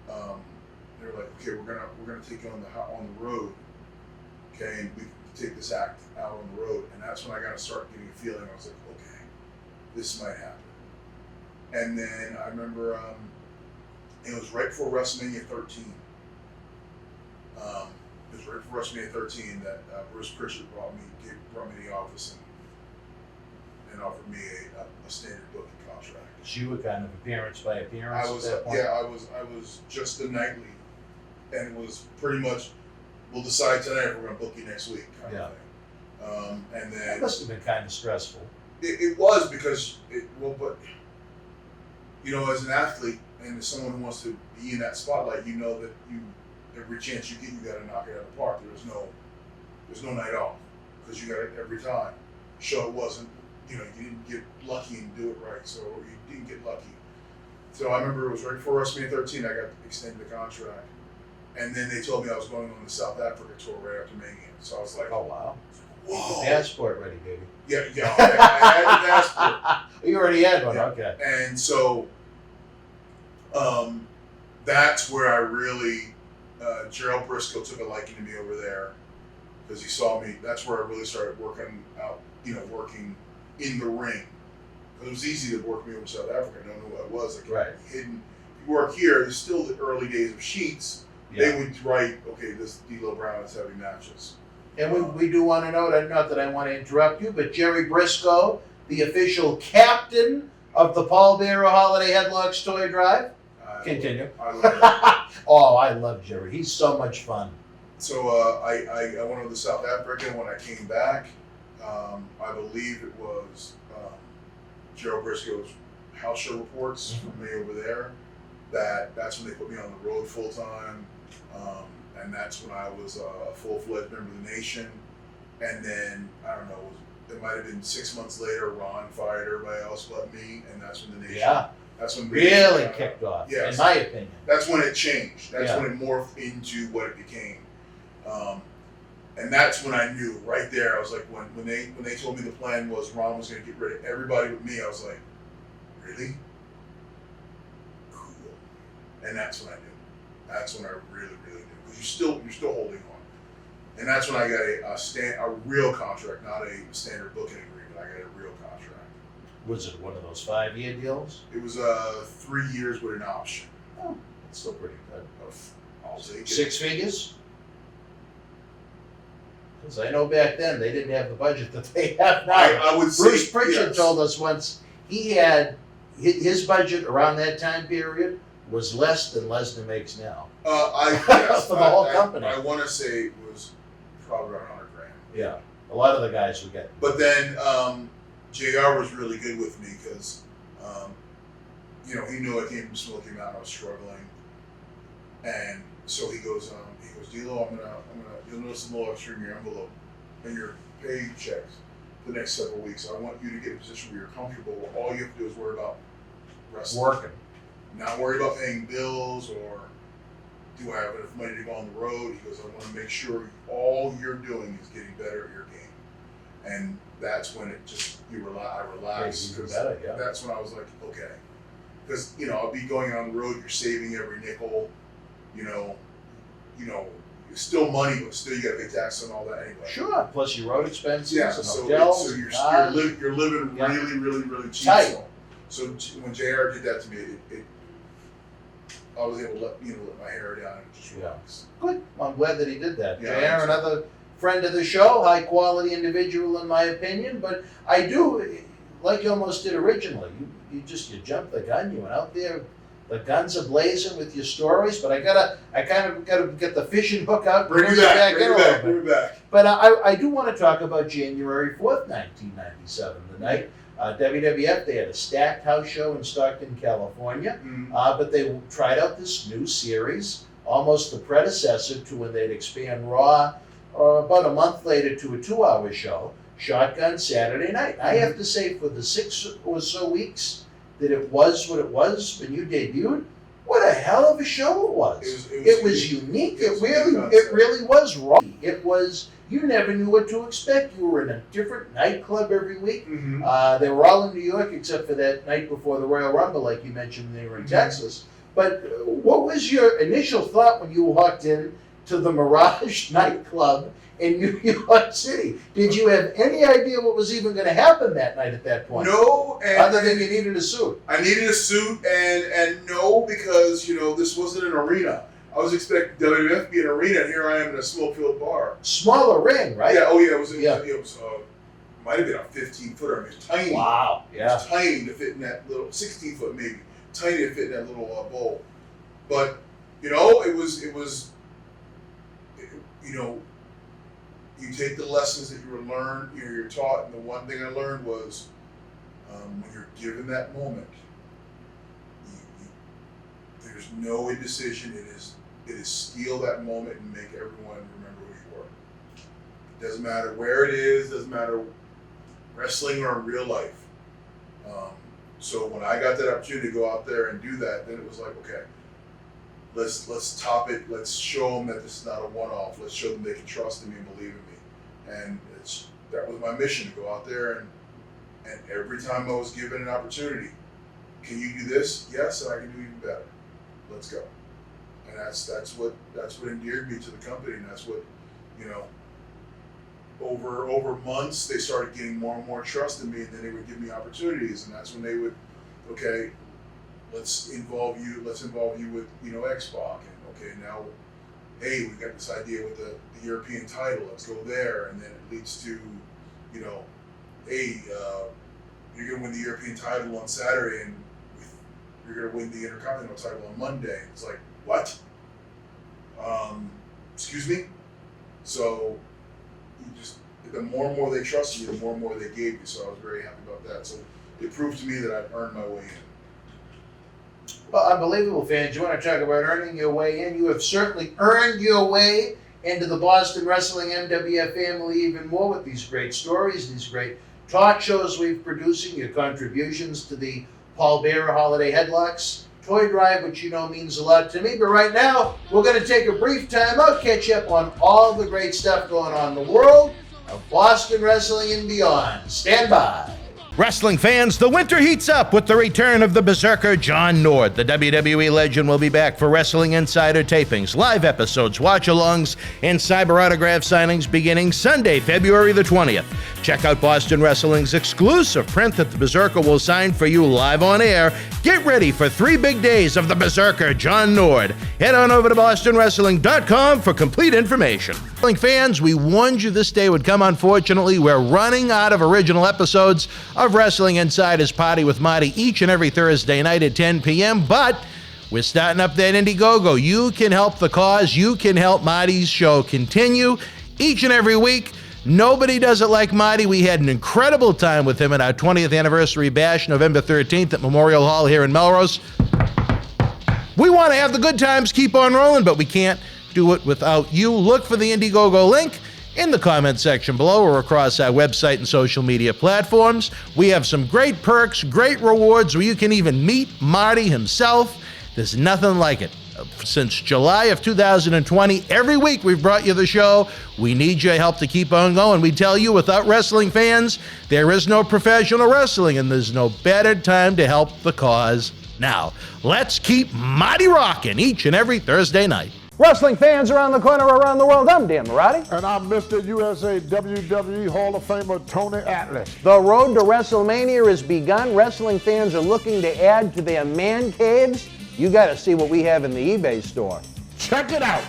they were like, okay, we're gonna take you on the road. Okay, and take this act out on the road. And that's when I got to start getting a feeling. I was like, okay, this might happen. And then I remember it was right before WrestleMania 13. It was right before WrestleMania 13 that Bruce Pritchard brought me to the office and offered me a standard booking contract. So you were kind of appearance by appearance. I was, at that point? yeah, I was just a nightly, and it was pretty much, we'll decide tonight if we're going to book you next week, kind of thing. And then That must have been kind of stressful. it was because but you know, as an athlete and as someone who wants to be in that spotlight, you know that every chance you get, you got to knock it out of the park. There's no night off because you got it every time. Show it wasn't, you didn't get lucky and do it right, so you didn't get lucky. So I remember it was right before WrestleMania 13. I got extended the contract, and then they told me I was going on the South Africa tour right after Mania. So I was like, Oh, wow. whoa. Passport ready, baby. Yeah, I had the passport. You already had one, Yeah. okay. And so that's where I really, Gerald Briscoe took a liking to me over there because he saw me. That's where I really started working out, working in the ring. It was easy to work me over in South Africa. I don't know what I was. Like, Right. hidden. You work here, there's still the early days of Sheets. Yeah. They would write, okay, this D'Lo Brown is heavy matches. And we do want to note, not that I want to interrupt you, but Jerry Briscoe, the official captain of the Paul Bearer Holiday Headlocks Toy Drive. Continue. I love it. Oh, I love Jerry. He's so much fun. So I went over to South Africa. When I came back, I believe it was Gerald Briscoe's house show reports from me over there. That's when they put me on the road full time, and that's when I was a full-fledged member of the Nation. And then I don't know, it might have been 6 months later. Ron fired everybody else but me, and that's when the Nation. Yeah. That's when Really kicked off, yes. in my opinion. That's when it changed. That's Yeah. when it morphed into what it became. And that's when I knew right there. I was like, when they told me the plan was Ron was going to get rid of everybody but me, I was like, really? Cool. And that's when I knew. That's when I really knew because you're still holding on. And that's when I got a real contract, not a standard booking agreement. I got a real contract. Was it one of those 5-year deals? It was 3 years with an option. Oh, that's still pretty good. I'll take it. 6 figures? Because I know back then they didn't have the budget that they have now. I would say Bruce Pritchard yes. told us once he had his budget around that time period was less than Lesnar makes now. Yes, For the whole company. I want to say it was probably around $100,000. Yeah, a lot of the guys were getting. But then JR was really good with me because, he knew I came from Smoky Mountain. I was struggling, and so he goes, D'Lo, you'll notice a little extra in your envelope and your paychecks the next several weeks. I want you to get in a position where you're comfortable, where all you have to do is worry about wrestling. Working. Not worry about paying bills or do I have enough money to go on the road. He goes, I want to make sure all you're doing is getting better at your game. And that's when it just, I relaxed. Yeah, you do better, yeah. That's when I was like, okay. Because, I'll be going on the road, you're saving every nickel, it's still money, but still you got to pay tax on all that anyway. Sure, plus your road expenses Yeah, and so hotels. you're living Yeah. really, really, really cheap. Tight. So when JR did that to me, I was able to let my hair down and just relax. Good. I'm glad that he did that. Yeah, JR, another friend of the show, high quality individual in my opinion, but I do, like you almost did originally, you jumped the gun, you went out there, the guns are blazing with your stories, but I kind of gotta get the fishing hook out. Bring me back. But I do want to talk about January 4th, 1997, the night WWF, they had a stacked house show in Stockton, California, but they tried out this new series, almost the predecessor to when they'd expand Raw, about a month later to a 2-hour show, Shotgun Saturday Night. I have to say, for the 6 or so weeks that it was what it was when you debuted, what a hell of a show it was. It was unique. It really was raw. It was, you never knew what to expect. You were in a different nightclub every week. They were all in New York except for that night before the Royal Rumble, like you mentioned, they were in Texas. But what was your initial thought when you walked in to the Mirage nightclub in New York City. Did you have any idea what was even going to happen that night at that point? No, other than you needed a suit. I needed a suit, and no, because this wasn't an arena. I was expecting WWF to be an arena, and here I am in a smoke-filled bar. Smaller ring, right? Yeah. Oh yeah. It was. Might have been a 15-footer. I mean, it's tiny. Wow. Yeah. It's tiny to fit in that little 16-foot maybe. Tiny to fit in that little bowl. But it was. You take the lessons that you're taught, and the one thing I learned was when you're given that moment, there's no indecision. It is steal that moment and make everyone remember who you were. It doesn't matter where it is. Doesn't matter wrestling or in real life. So when I got that opportunity to go out there and do that, then it was like, okay, let's top it. Let's show them that this is not a one-off. Let's show them they can trust in me and believe in me. And that was my mission, to go out there and every time I was given an opportunity, can you do this? Yes, and I can do even better. Let's go. And that's what endeared me to the company, and that's what over months they started getting more and more trust in me, and then they would give me opportunities, and that's when they would, okay, let's involve you with X-Pac, and okay, now, hey, we got this idea with the European title, let's go there, and then it leads to, hey, you're gonna win the European title on Saturday, and you're gonna win the Intercontinental title on Monday. It's like, what? Excuse me? So the more and more they trusted you, the more and more they gave you. So I was very happy about that. So it proved to me that I've earned my way in. Well, unbelievable, fans. You want to talk about earning your way in? You have certainly earned your way into the Boston Wrestling MWF family even more with these great stories, these great talk shows we've producing, your contributions to the Paul Bearer Holiday Headlocks toy drive, which means a lot to me. But right now, we're going to take a brief time out, catch up on all the great stuff going on in the world of Boston wrestling and beyond. Stand by. Wrestling fans, the winter heats up with the return of the Berzerker John Nord. The WWE legend will be back for Wrestling Insider tapings, live episodes, watch-alongs, and cyber autograph signings beginning Sunday, February the 20th. Check out Boston Wrestling's exclusive print that the Berzerker will sign for you live on air. Get ready for 3 big days of the Berzerker John Nord. Head on over to bostonwrestling.com for complete information. Wrestling fans, we warned you this day would come. Unfortunately, we're running out of original episodes of Wrestling Insider's Party with Marty each and every Thursday night at 10 p.m., but we're starting up that Indiegogo. You can help the cause. You can help Marty's show continue each and every week. Nobody does it like Marty. We had an incredible time with him at our 20th anniversary bash, November 13th at Memorial Hall here in Melrose. We want to have the good times keep on rolling, but we can't do it without you. Look for the Indiegogo link in the comment section below or across our website and social media platforms. We have some great perks, great rewards where you can even meet Marty himself. There's nothing like it. Since July of 2020, every week we've brought you the show. We need your help to keep on going. We tell you, without wrestling fans, there is no professional wrestling, and there's no better time to help the cause now. Let's keep Marty rocking each and every Thursday night. Wrestling fans around the corner, around the world, I'm Dan Marotti. And I'm Mr. USA WWE Hall of Famer Tony Atlas. The road to WrestleMania has begun. Wrestling fans are looking to add to their man caves. You got to see what we have in the eBay store. Check it out.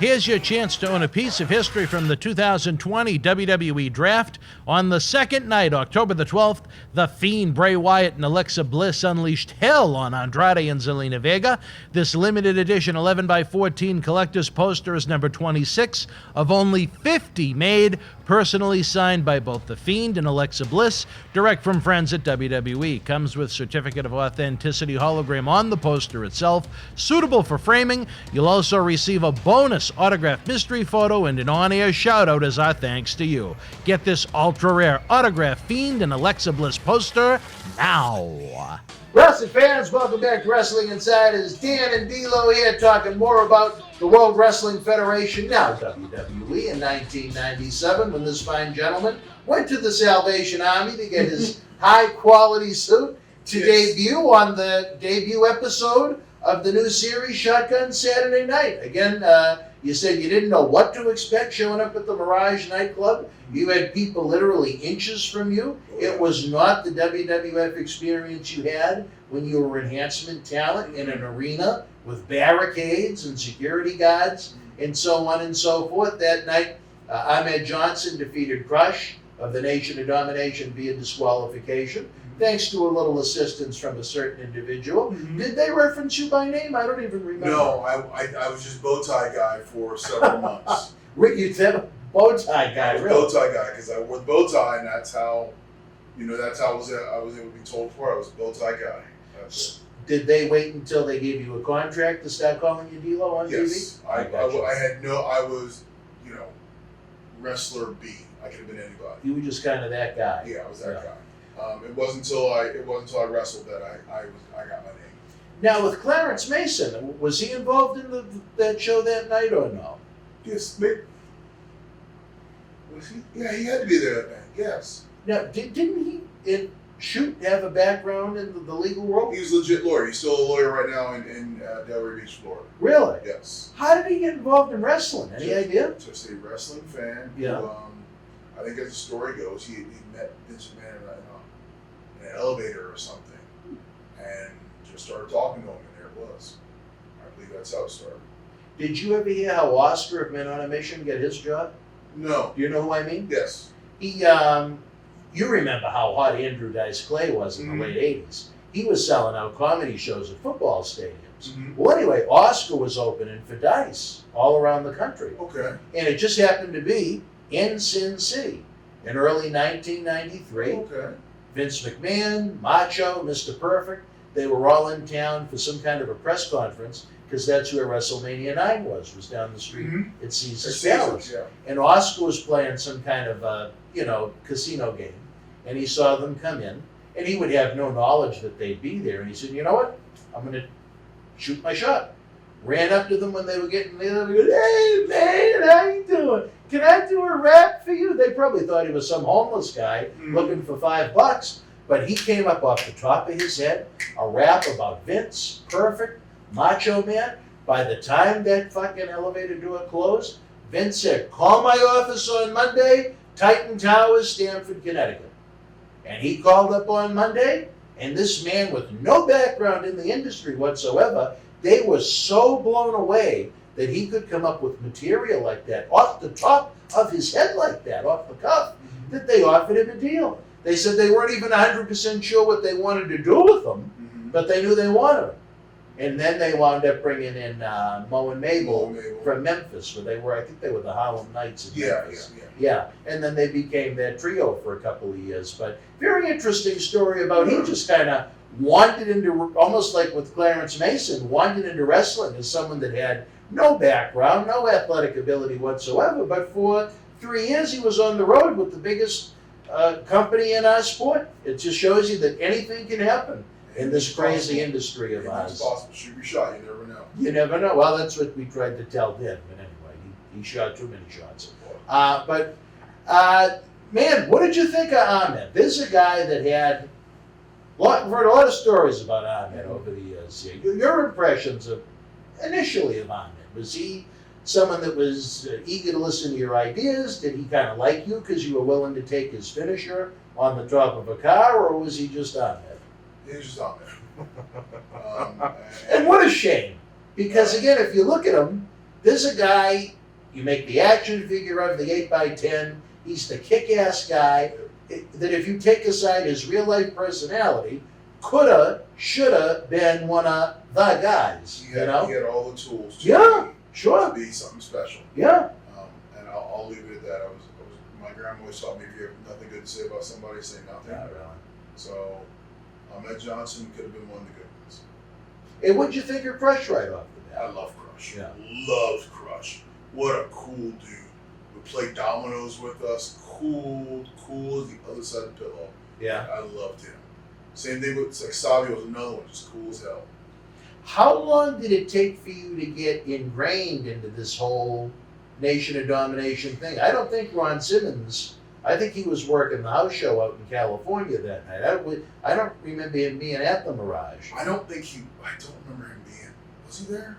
Here's your chance to own a piece of history from the 2020 WWE Draft. On the second night, October the 12th, The Fiend, Bray Wyatt, and Alexa Bliss unleashed hell on Andrade and Zelina Vega. This limited edition 11x14 collector's poster is number 26 of only 50 made, personally signed by both The Fiend and Alexa Bliss, direct from friends at WWE. Comes with certificate of authenticity hologram on the poster itself, suitable for framing. You'll also receive a bonus autographed mystery photo and an on-air shout-out as our thanks to you. Get this ultra-rare autographed Fiend and Alexa Bliss poster now. Wrestling fans, welcome back to Wrestling Insiders. Dan and D'Lo here talking more about the World Wrestling Federation, now WWE, in 1997 when this fine gentleman went to the Salvation Army to get his high-quality suit to debut on the debut episode of the new series Shotgun Saturday Night. Again, You said you didn't know what to expect showing up at the Mirage nightclub. You had people literally inches from you. It was not the WWF experience you had when you were enhancement talent in an arena with barricades and security guards and so on and so forth. That night, Ahmed Johnson defeated Crush of the Nation of Domination via disqualification, thanks to a little assistance from a certain individual. Did they reference you by name? I don't even remember. No, I was just bow tie guy for several months. Rick, you said bow tie guy, really? Bow tie guy, because I wore the bow tie, and that's how, that's how I was able to be told before I was a bow tie guy. That's it. Did they wait until they gave you a contract to start calling you D-Lo on yes. TV? I was, wrestler B. I could have been anybody. You were just kind of that guy. Yeah, I was that guy. It wasn't until I wrestled that I got my name. Now with Clarence Mason, was he involved in that show that night or no? Yes, was he? Yeah, he had to be there that night. Yes. Now, didn't he have a background in the legal world? He's a legit lawyer. He's still a lawyer right now in Delray Beach, Florida. Really? Yes. How did he get involved in wrestling? Any idea? Just a wrestling fan. Yeah. Who, I think as the story goes, he met Vince McMahon in an elevator or something, and just started talking to him, and there it was. I believe that's how it started. Did you ever hear how Oscar of Men on a Mission got his job? No. Do you know who I mean? Yes. He, you remember how hot Andrew Dice Clay was in the late 80s. He was selling out comedy shows at football stadiums. Well, anyway, Oscar was opening for Dice all around the country. Okay. And it just happened to be in Sin City in early 1993. Okay. Vince McMahon, Macho, Mr. Perfect, they were all in town for some kind of a press conference because that's where WrestleMania 9 was down the street at Caesar's Palace. Yeah. And Oscar was playing some kind of, casino game. And he saw them come in, and he would have no knowledge that they'd be there. And he said, you know what? I'm going to shoot my shot. Ran up to them when they were getting there. And goes, hey, man, how you doing? Can I do a rap for you? They probably thought he was some homeless guy looking for $5. But he came up off the top of his head, a rap about Vince, Perfect, Macho Man. By the time that fucking elevator door closed, Vince said, call my office on Monday, Titan Towers, Stamford, Connecticut. And he called up on Monday, and this man with no background in the industry whatsoever, they were so blown away that he could come up with material like that off the top of his head like that, off the cuff, that they offered him a deal. They said they weren't even 100% sure what they wanted to do with him, but they knew they wanted him. And then they wound up bringing in Mo and Mabel from Memphis, where they were, I think they were the Harlem Knights in Memphis. Yeah. And then they became that trio for a couple of years. But very interesting story about he just kind of wandered into, almost like with Clarence Mason, wandered into wrestling as someone that had no background, no athletic ability whatsoever. But for 3 years, he was on the road with the biggest company in our sport. It just shows you that anything can happen in this crazy industry of ours. It's possible. Shoot your shot. You never know. You never know. Well, that's what we tried to tell him. But anyway, he shot too many shots. Man, what did you think of Ahmed? This is a guy that had heard a lot of stories about Ahmed over the years. Your impressions initially of Ahmed, was he someone that was eager to listen to your ideas? Did he kind of like you because you were willing to take his finisher on the top of a car, or was he just Ahmed? He was just Ahmed. And what a shame, because again, if you look at him, there's a guy, you make the action figure of the 8x10, he's the kick-ass guy that if you take aside his real-life personality, coulda, shoulda been one of the guys. He had all the tools to be something special. Yeah. And I'll leave it at that. My grandma always taught me if you have nothing good to say about somebody, say nothing. Yeah, really. So Ahmed Johnson could have been one of the good ones. And what'd you think of Crush right off the bat? I love Crush. Yeah. Loved Crush. What a cool dude. Would play dominoes with us. Cool as the other side of the pillow. Yeah. I loved him. Same thing with Savio was another one, just cool as hell. How long did it take for you to get ingrained into this whole Nation of Domination thing? I don't think Ron Simmons, I think he was working the house show out in California that night. I don't remember him being at the Mirage. I don't remember him being. Was he there?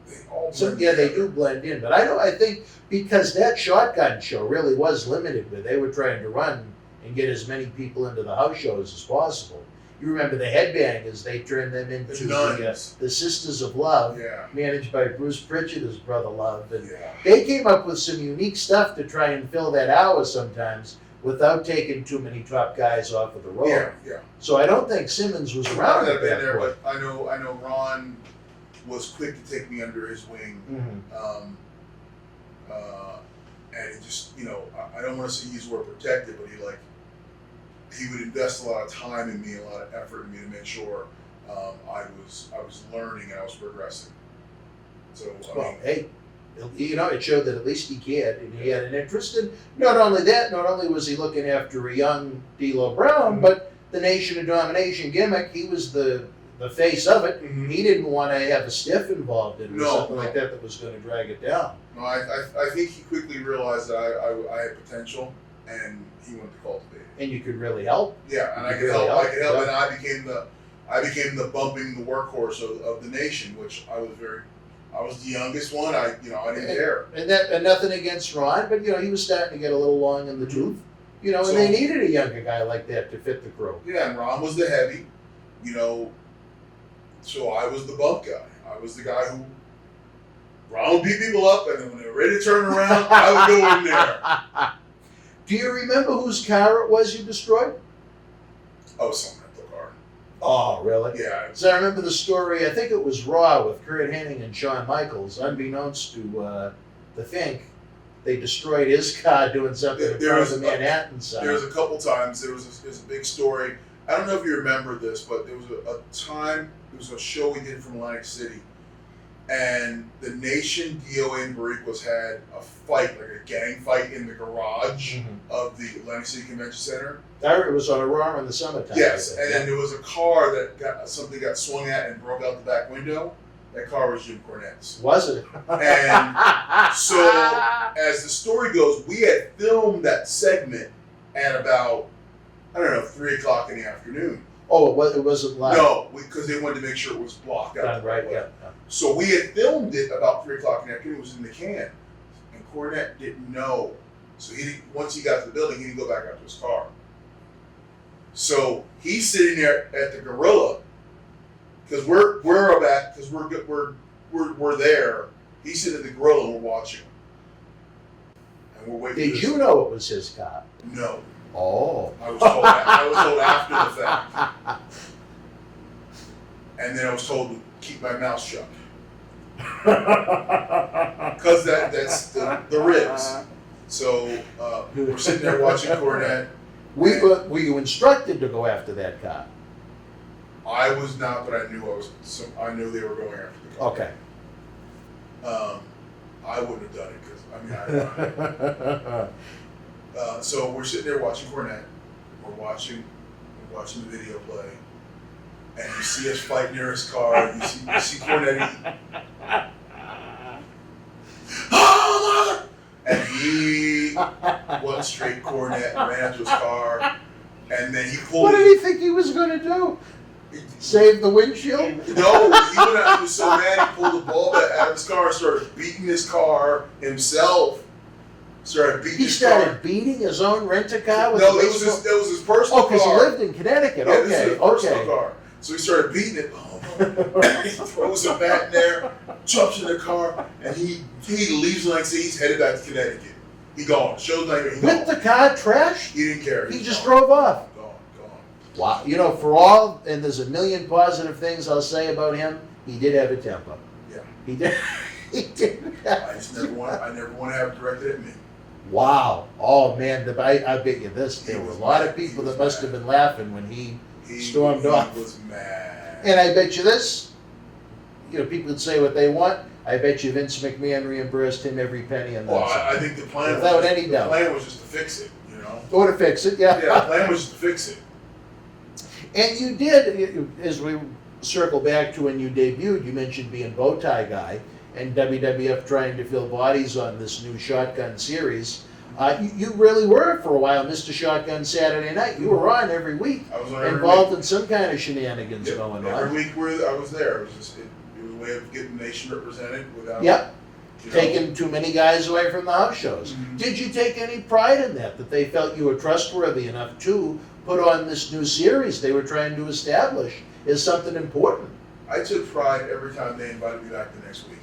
They all So blend yeah, they together. do blend in. But I think because that shotgun show really was limited, where they were trying to run and get as many people into the house shows as possible. You remember the Headbangers? They turned them into the Sisters of Love, Yeah. managed by Bruce Pritchard, his brother Love. And Yeah. they came up with some unique stuff to try and fill that hour sometimes without taking too many top guys off of the road. Yeah, yeah. So I don't think Simmons was I around might at have been that there, point. but I know Ron was quick to take me under his wing. And he just, I don't want to say use the word protected, but he would invest a lot of time in me, a lot of effort in me to make sure I was learning and I was progressing. So Well, hey, it showed that at least he cared and he had an interest. And not only that, not only was he looking after a young D'Lo Brown, but the Nation of Domination gimmick, he was the face of it. Mhm. He didn't want to have a stiff involved in it or No, something no. like that was going to drag it down. no, I think he quickly realized that I had potential, and he wanted to cultivate it. And you could really help. Yeah, and I You could really help. help, I could help, yeah. and I became the bumping, the workhorse of the nation, which I was the youngest one. I didn't care. And nothing against Ron, but he was starting to get a little long in the tooth. And So- they needed a younger guy like that to fit the crew. Yeah, and Ron was the heavy, so I was the bump guy. I was the guy who Ron would beat people up, and then when they were ready to turn around, I would go in there. Do you remember whose car it was you destroyed? Oh, some rental car. Oh, really? Yeah. So I remember the story, I think it was Raw with Kurt Hennig and Shawn Michaels. Unbeknownst to the Fink, they destroyed his car doing something in front of the Manhattan side. There was a couple times. There was a big story. I don't know if you remember this, but there was a time, it was a show we did from Atlantic City, and the Nation, DOA, and Barriquas had a fight, like a gang fight in the garage of the Atlantic City Convention Center. It was on a Raw in the summertime. Yes, I think. and then there was a car that got swung at and broke out the back window. That car was Jim Cornette's. Was it? And so, as the story goes, we had filmed that segment at about, 3 o'clock in the afternoon. Oh, it wasn't live. No, because they wanted to make sure it was blocked out. Done right, yeah. So we had filmed it about 3 o'clock in the afternoon. It was in the can, and Cornett didn't know. So once he got to the building, he didn't go back out to his car. So he's sitting there at the Gorilla because we're there. He's sitting at the Gorilla and we're watching him, and we're waiting. Did you know it was his car? No. Oh. I was told after the fact. And then I was told to keep my mouth shut. Because that's the ribs. So we're sitting there watching Cornett. Were you instructed to go after that car? I was not, but I knew I knew they were going after the car. Okay. I wouldn't have done it because so we're sitting there watching Cornett. We're watching the video play, and you see us fight near his car. You see Cornett. Oh, mother! And he went straight Cornett and ran up to his car, and then he pulled. What did he think he was going to do? Save the windshield? No, he was so mad he pulled the bulb out of his car and started beating his car himself. He started beating his own rent-a-car with No, a that was his personal car. Oh, because he lived in Connecticut. Yeah, this is his personal Okay. car. So he started beating it. He throws a bat in there, jumps in the car, and he leaves like he's headed back to Connecticut. He gone. Show's not even With the car trashed? He didn't care. He just drove off. Gone. Wow. For all, and there's a million positive things I'll say about him, he did have a temper. Yeah. He did. He did. I never want to have it directed at me. Wow. Oh, man. I bet you this. There were a lot of people that must have been laughing when he stormed off. He was mad. And I bet you this, people can say what they want. I bet you Vince McMahon reimbursed him every penny in that. Well, I think the plan without any doubt. The plan was just to fix it, Or to fix it, yeah. Yeah, the plan was just to fix it. And you did, as we circle back to when you debuted, you mentioned being bow tie guy and WWF trying to fill bodies on this new Shotgun series. You really were, for a while, Mr. Shotgun Saturday Night. You were on every week, I was on every involved week. in some kind of shenanigans going on. Every week I was there. It was way of getting the nation represented without. Yep. You know, Taking too many guys away from the house shows. Mm-hmm. Did you take any pride in that they felt you were trustworthy enough to put on this new series they were trying to establish as something important? I took pride every time they invited me back the next week.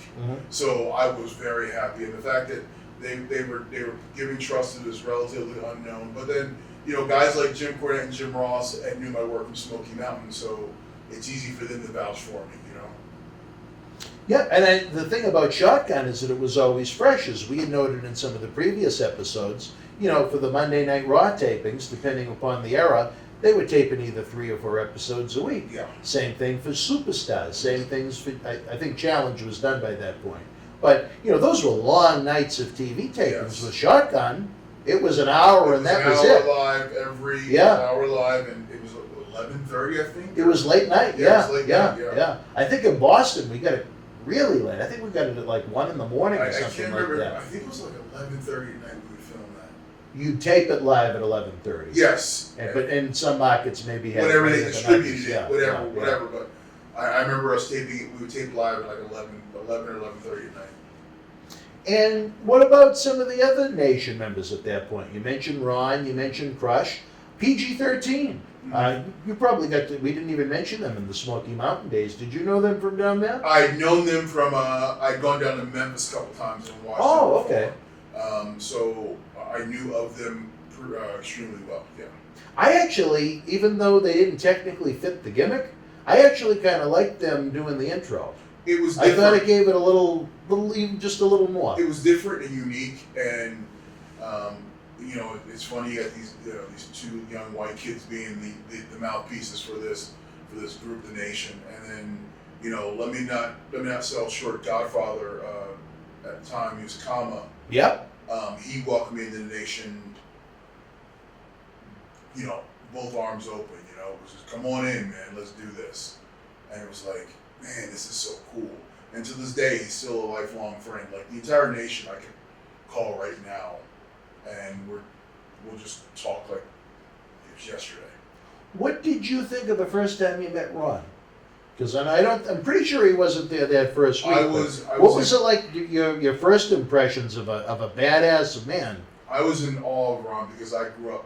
So I was very happy, and the fact that they were giving trust to this relatively unknown. But then, you know, guys like Jim Cornett and Jim Ross knew my work from Smoky Mountain, so it's easy for them to vouch for me, you know. Yeah, and the thing about Shotgun is that it was always fresh, as we had noted in some of the previous episodes. You know, for the Monday Night Raw tapings, depending upon the era, they were taping either 3 or 4 episodes a week. Yeah. Same thing for Superstars. Same things for, I think Challenge was done by that point. But, you know, those were long nights of TV tapings. With Shotgun, it was an hour and that was it. An hour live every hour live, and it was 11:30, I think. It was late night, It was late night, yeah. I think in Boston we got it really late. I think we got it at like 1 in the morning or something I can't like remember. that. I think it was like 11:30 at night we would film that. You tape it live at 11:30. Yes. But in some markets maybe had whenever it they later than distributed others. it, whatever. But I remember us taping it. We would tape live at like 11 or 11:30 at night. And what about some of the other Nation members at that point? You mentioned Ron, you mentioned Crush, PG-13. You probably got to, we didn't even mention them in the Smoky Mountain days. Did you know them from down there? I'd known them from, I'd gone down to Memphis a couple times and watched them. Oh, okay. So I knew of them extremely well, yeah. I actually, even though they didn't technically fit the gimmick, I actually kind of liked them doing the intro. It was different. I thought it gave it a little, even just a little more. It was different and unique, and you know, it's funny. You got these, these 2 young white kids being the mouthpieces for this group, the Nation, and then, you know, let me not sell short. Godfather at the time, he was Kama. Yep. He welcomed me into the Nation. You know, both arms open. You know, it was just, come on in, man. Let's do this. And it was like, man, this is so cool. And to this day, he's still a lifelong friend. Like the entire Nation, I could call right now, and we'll just talk like it was yesterday. What did you think of the first time you met Ron? Because I'm pretty sure he wasn't there that first week. What was it like? Your first impressions of a badass man? I was in awe of Ron because I grew up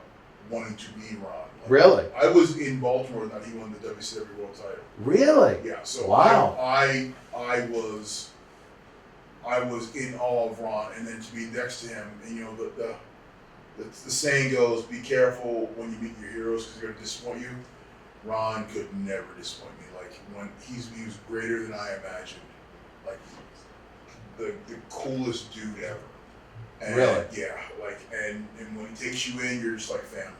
wanting to be Ron. Like, really? I was in Baltimore when he won the WCW World Title. Really? Yeah. So wow. I was in awe of Ron, and then to be next to him, and you know the saying goes, "Be careful when you meet your heroes because they're going to disappoint you." Ron could never disappoint me. Like when he was greater than I imagined. Like the coolest dude ever. And really? Yeah. Like and when he takes you in, you're just like family.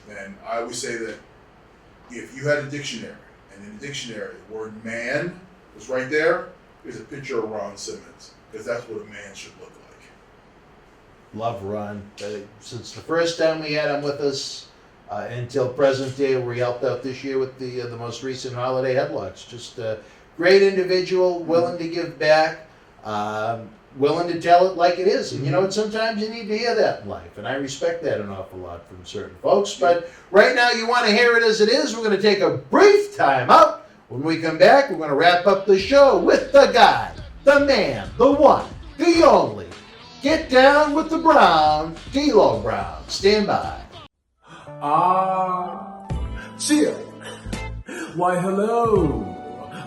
And I always say that if you had a dictionary, and in the dictionary the word man was right there, there's a picture of Ron Simmons, because that's what a man should look like. Love Ron. Since the first time we had him with us until present day, where he helped out this year with the most recent holiday headlocks. Just a great individual, willing to give back, willing to tell it like it is. And you know, sometimes you need to hear that in life, and I respect that an awful lot from certain folks. But right now you want to hear it as it is. We're going to take a brief time out. When we come back, we're going to wrap up the show with the guy, the man, the one, the only. Get down with the Brown, D-Lo Brown. Stand by. Cheer. Why, hello.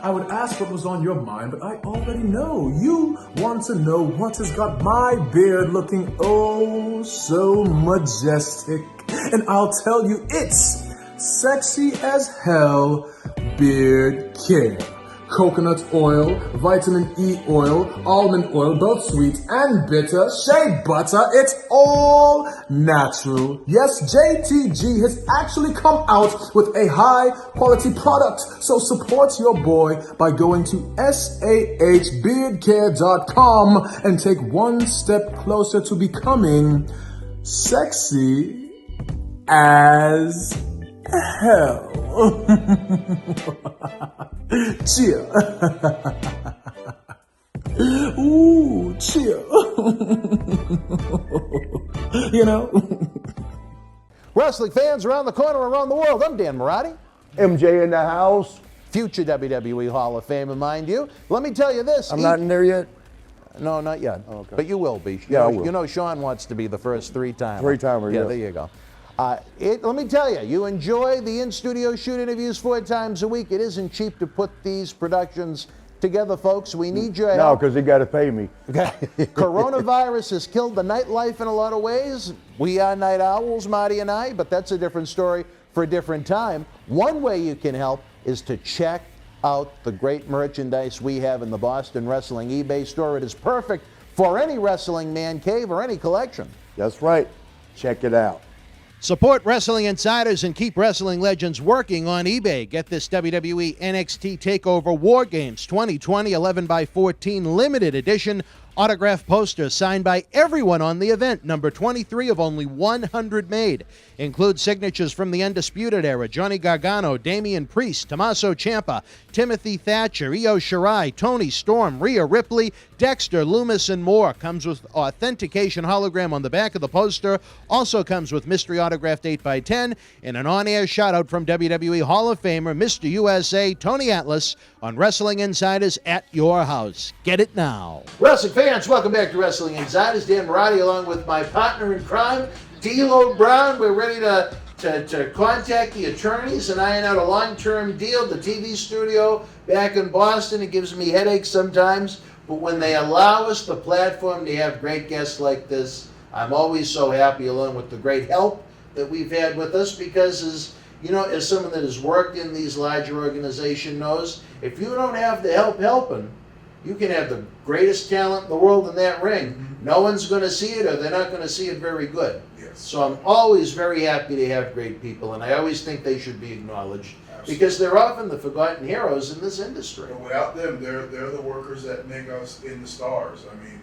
I would ask what was on your mind, but I already know. You want to know what has got my beard looking oh so majestic. And I'll tell you, it's sexy as hell beard care. Coconut oil, vitamin E oil, almond oil, both sweet and bitter, shea butter, it's all natural. Yes, JTG has actually come out with a high quality product. So support your boy by going to sahbeardcare.com and take one step closer to becoming sexy as hell. Cheer. Ooh, cheer. You know? Wrestling fans around the corner, around the world, I'm Dan Marotti. MJ in the house. future WWE Hall of Famer, mind you. Let me tell you this. I'm not in there yet? No, not yet. Oh, okay. But you will be. Yeah, I will. You know Sean wants to be the first three-timer. Three-timer, yeah. yes. There you go. Let me tell you, you enjoy the in-studio shoot interviews 4 times a week. It isn't cheap to put these productions together, folks. We need your help. No, because they got to pay me. Coronavirus has killed the nightlife in a lot of ways. We are night owls, Marty and I, but that's a different story for a different time. One way you can help is to check out the great merchandise we have in the Boston Wrestling eBay store. It is perfect for any wrestling man cave or any collection. That's right. Check it out. Support Wrestling Insiders and keep wrestling legends working on eBay. Get this WWE NXT TakeOver War Games 2020 11x14 limited edition autograph poster signed by everyone on the event, number 23 of only 100 made. Includes signatures from the Undisputed Era, Johnny Gargano, Damian Priest, Tommaso Ciampa, Timothy Thatcher, Io Shirai, Tony Storm, Rhea Ripley, Dexter, Loomis, and more. Comes with authentication hologram on the back of the poster. Also comes with mystery autographed 8x10 and an on-air shout-out from WWE Hall of Famer, Mr. USA, Tony Atlas, on Wrestling Insiders at your house. Get it now. Wrestling fans, welcome back to Wrestling Insiders. Dan Marotti along with my partner in crime, D'Lo Brown. We're ready to contact the attorneys and iron out a long-term deal. The TV studio back in Boston, it gives me headaches sometimes, but when they allow us the platform to have great guests like this, I'm always so happy, along with the great help that we've had with us, because as someone that has worked in these larger organizations knows, if you don't have the help helping, you can have the greatest talent in the world in that ring. No one's going to see it, or they're not going to see it very good. Yes. So I'm always very happy to have great people, and I always think they should be acknowledged. Absolutely. Because they're often the forgotten heroes in this industry. But without them, they're the workers that make us in the stars. I mean,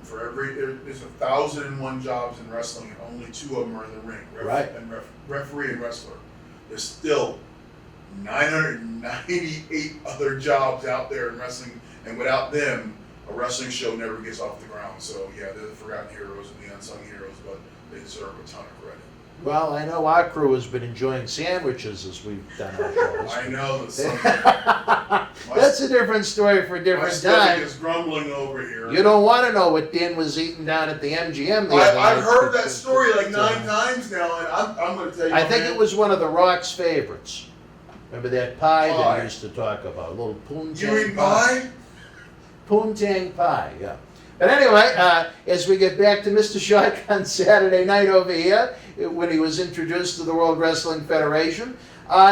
there's 1,001 jobs in wrestling, and only 2 of them are in the ring. Referee and wrestler. There's still 998 other jobs out there in wrestling, and without them, a wrestling show never gets off the ground. So yeah, they're the forgotten heroes and the unsung heroes, but they deserve a ton of credit. Well, I know our crew has been enjoying sandwiches as we've done our shows. I know. That's a different story for a different my stomach time. is grumbling over here. You don't want to know what Dan was eating down at the MGM the other night. I've heard that story like 9 times now, and I'm going to tell you. I think it was one of the Rock's favorites. Remember that pie that he used to talk about? A little poontang pie. You mean pie? Poontang pie, yeah. But anyway, as we get back to Mr. Shotgun Saturday night over here, when he was introduced to the World Wrestling Federation,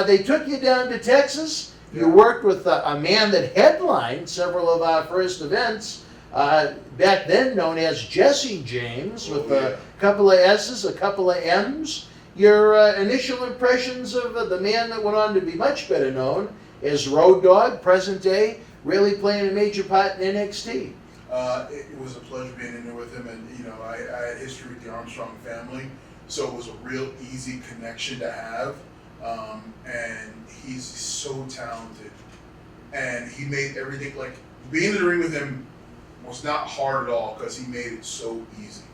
they took you down to Texas. You worked with a man that headlined several of our first events, back then known as Jesse James, with a couple of S's, a couple of M's. Your initial impressions of the man that went on to be much better known as Road Dogg, present day, really playing a major part in NXT. It was a pleasure being in there with him, and I had history with the Armstrong family, so it was a real easy connection to have. And he's so talented, and he made everything, like, being in the ring with him was not hard at all, because he made it so easy.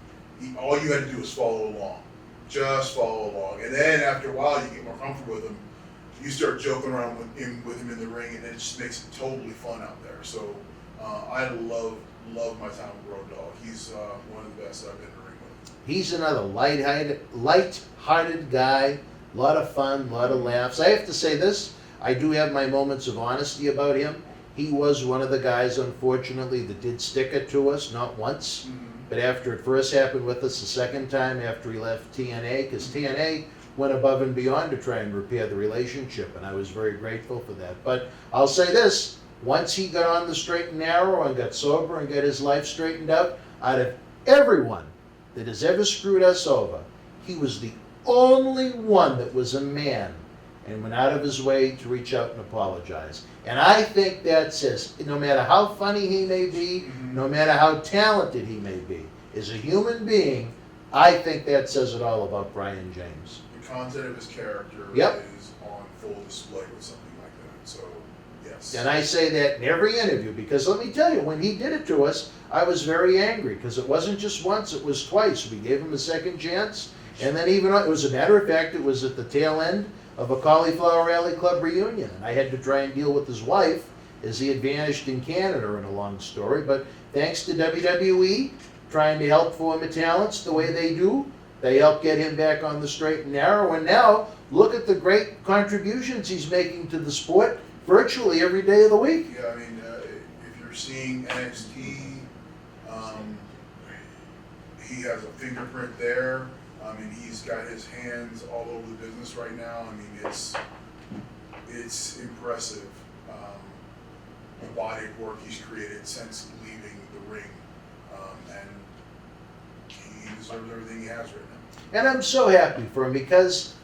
All you had to do was follow along, just follow along, and then after a while you get more comfortable with him. You start joking around with him in the ring, and it just makes it totally fun out there. So I love my time with Road Dogg. He's one of the best I've been in the ring with. He's another light-hearted guy, a lot of fun, a lot of laughs. I have to say this, I do have my moments of honesty about him. He was one of the guys, unfortunately, that did stick it to us, not once, but after it first happened with us the second time after he left TNA, because TNA went above and beyond to try and repair the relationship, and I was very grateful for that. But I'll say this, once he got on the straight and narrow and got sober and got his life straightened out of everyone that has ever screwed us over, he was the only one that was a man and went out of his way to reach out and apologize. And I think that says, no matter how funny he may be, no matter how talented he may be, as a human being, I think that says it all about Brian James. The content of his character is on full display with something like that. So, yes. And I say that in every interview, because let me tell you, when he did it to us, I was very angry, because it wasn't just once, it was twice. We gave him a second chance, and then it was a matter of fact, it was at the tail end of a Cauliflower Alley Club reunion. And I had to try and deal with his wife as he had vanished in Canada in a long story. But thanks to WWE trying to help form the talents the way they do, they helped get him back on the straight and narrow. And now, look at the great contributions he's making to the sport virtually every day of the week. Yeah, I mean, if you're seeing NXT, he has a fingerprint there. I mean, he's got his hands all over the business right now. I mean, it's impressive, the body of work he's created since leaving the ring, and he deserves everything he has right now. And I'm so happy for him because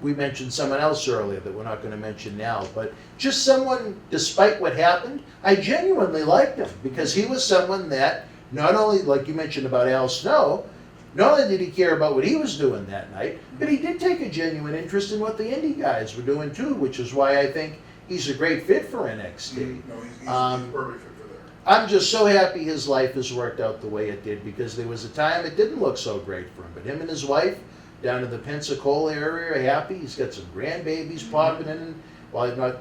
we mentioned someone else earlier that we're not going to mention now, but just someone, despite what happened, I genuinely liked him because he was someone that not only, like you mentioned about Al Snow, not only did he care about what he was doing that night, but he did take a genuine interest in what the indie guys were doing too, which is why I think he's a great fit for NXT. No, he's perfect fit for there. I'm just so happy his life has worked out the way it did because there was a time it didn't look so great for him. But him and his wife down in the Pensacola area are happy. He's got some grandbabies popping in while he's not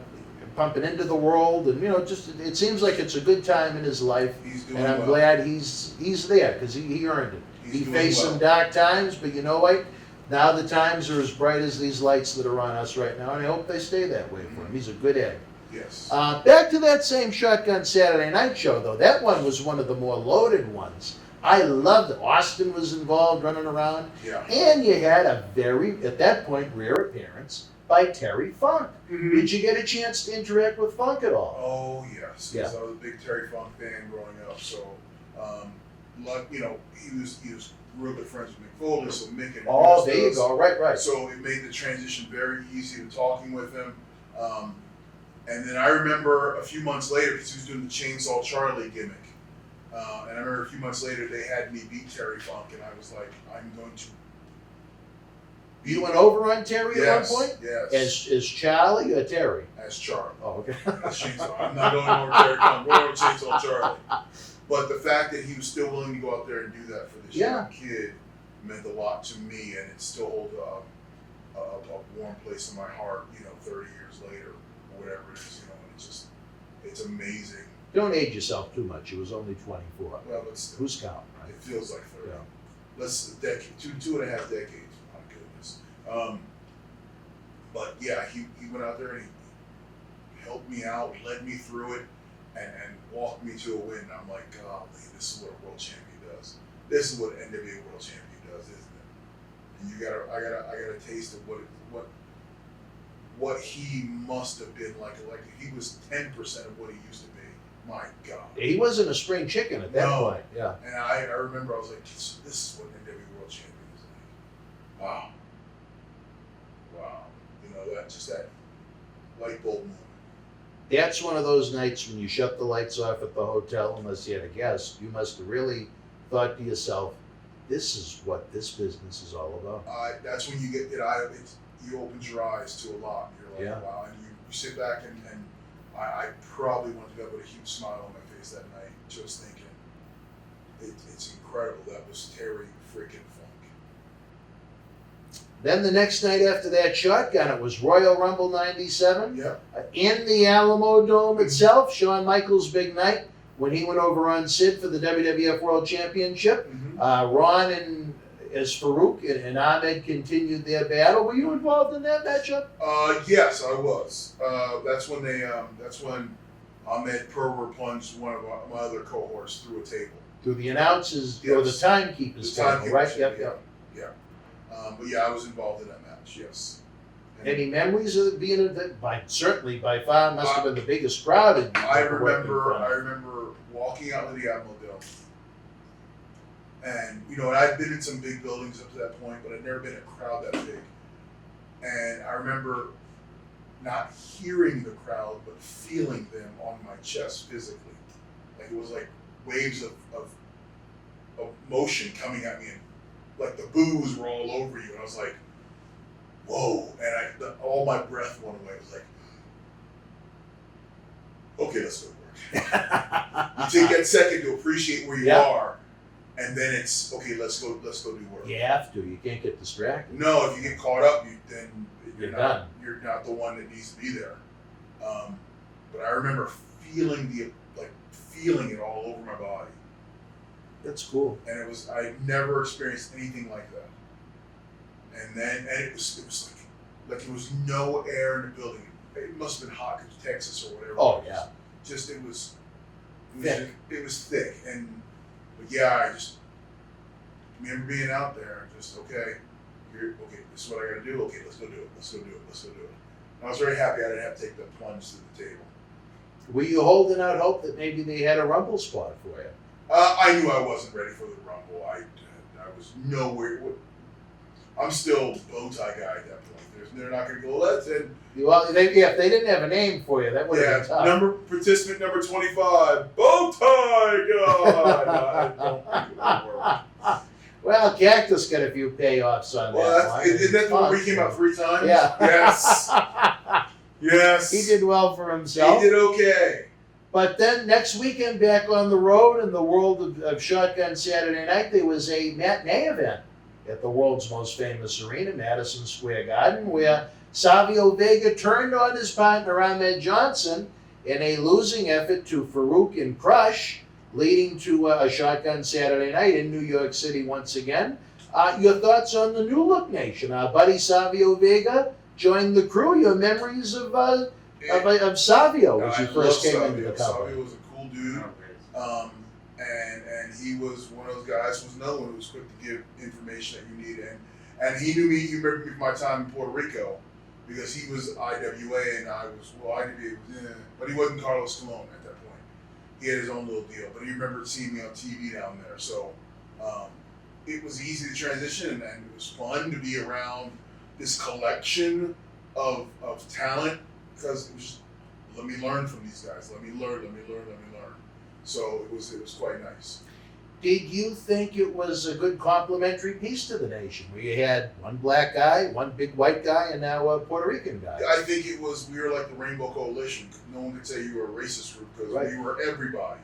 pumping into the world, and just it seems like it's a good time in his life. And I'm glad he's there because he earned it. He faced some dark times, but you know what? Now the times are as bright as these lights that are on us right now, and I hope they stay that way for him. He's a good egg. Yes. Back to that same Shotgun Saturday Night show, though. That one was one of the more loaded ones. I loved it. Austin was involved running around. Yeah. And you had a very, at that point, rare appearance by Terry Funk. Mm-hmm. Did you get a chance to interact with Funk at all? Oh, yes. Yeah. I was a big Terry Funk fan growing up. So, he was real good friends with Mick Foley, so Mick and Oh, there you go. Right. So it made the transition very easy to talking with him. And then I remember a few months later, because he was doing the Chainsaw Charlie gimmick, and I remember a few months later they had me beat Terry Funk, and I was like, I'm going to. You went over on Terry Yes, at one point? yes. As Charlie or Terry? As Charlie. Oh, okay. As Chainsaw. I'm not going over Terry Funk. I'm going over Chainsaw Charlie. But the fact that he was still willing to go out there and do that for this young kid meant a lot to me, and it still holds a warm place in my heart, 30 years later, or whatever it is, and it's amazing. Don't age yourself too much. He was only 24. Well, it's who's counting, right? It feels like 30. Yeah. Let's a decade, two and a half decades. My goodness. But yeah, he went out there and he helped me out, led me through it, and walked me to a win. I'm like, golly, this is what a world champion does. This is what an NWA world champion does, isn't it? And I got a taste of what he must have been like. Like if he was 10% of what he used to be. My God. He wasn't a spring chicken at that point. Yeah. And I remember I was like, this is what an NWA world champion is like. Wow. That light bulb moment. That's one of those nights when you shut the lights off at the hotel, unless you had a guest. You must have really thought to yourself, this is what this business is all about. That's when you get it out of it. You open your eyes to a lot. You're like, wow. And you sit back and I probably wanted to have a huge smile on my face that night, just thinking, it's incredible. That was Terry freaking Funk. Then the next night after that Shotgun, it was Royal Rumble 97. Yeah. In the Alamo Dome itself, Shawn Michaels' big night when he went over on Sid for the WWF World Championship. Mm-hmm. Ron and as Farouk and Ahmed continued their battle. Were you involved in that matchup? Yes, I was. That's when Ahmed Perwer plunged one of my other cohorts through a table. Through the announcers or the timekeepers table, right? Yep. Yeah. But yeah, I was involved in that match. Yes. And any memories of being in that? Certainly, by far, must have been the biggest crowd. I remember walking out of the Alamo Dome, and I'd been in some big buildings up to that point, but I'd never been in a crowd that big. And I remember not hearing the crowd, but feeling them on my chest physically. Like it was like waves of motion coming at me, and like the boos were all over you, and I was like, whoa, and all my breath went away. I was like, okay, let's go to work. You take that second to appreciate where you are, and then it's okay. Let's go do work. You have to. You can't get distracted. No, if you get caught up, then You're not done. you're not the one that needs to be there. But I remember feeling it all over my body. That's cool. And I never experienced anything like that. And it was like there was no air in the building. It must have been hot because Texas or whatever. Oh yeah. Just it was thick. It was thick, but yeah, I just remember being out there. Just okay, this is what I got to do. Okay, let's go do it. And I was very happy I didn't have to take the plunge to the table. Were you holding out hope that maybe they had a Rumble spot for you? I knew I wasn't ready for the Rumble. I was nowhere. I'm still bow tie guy at that point. They're not going to go, let's end. Well, if they didn't have a name for you, that would have been tough. Participant number 25, bow tie guy. I don't think it would work. Well, Cactus got a few payoffs on that. Isn't that the one we came out 3 times? Yeah. Yes. Yes. He did well for himself. He did okay. But then next weekend, back on the road in the world of Shotgun Saturday Night, there was a matinee event at the world's most famous arena, Madison Square Garden, where Savio Vega turned on his partner Ahmed Johnson in a losing effort to Farouk and Crush, leading to a Shotgun Saturday Night in New York City once again. Your thoughts on the New Look Nation? Our buddy Savio Vega joined the crew. Your memories of Savio as you first came into the company? Savio was a cool dude, and he was one of those guys. Was another one who was quick to give information that you needed, and he knew me. He remembered me from my time in Puerto Rico because he was IWA and I was IWA was but he wasn't Carlos Colon at that point. He had his own little deal, but he remembered seeing me on TV down there. So it was easy to transition, and it was fun to be around this collection of talent because it was just, let me learn from these guys. Let me learn. So it was quite nice. Did you think it was a good complimentary piece to the nation, where you had one black guy, one big white guy, and now a Puerto Rican guy? I think we were like the Rainbow Coalition. No one could say you were a racist group because we were everybody.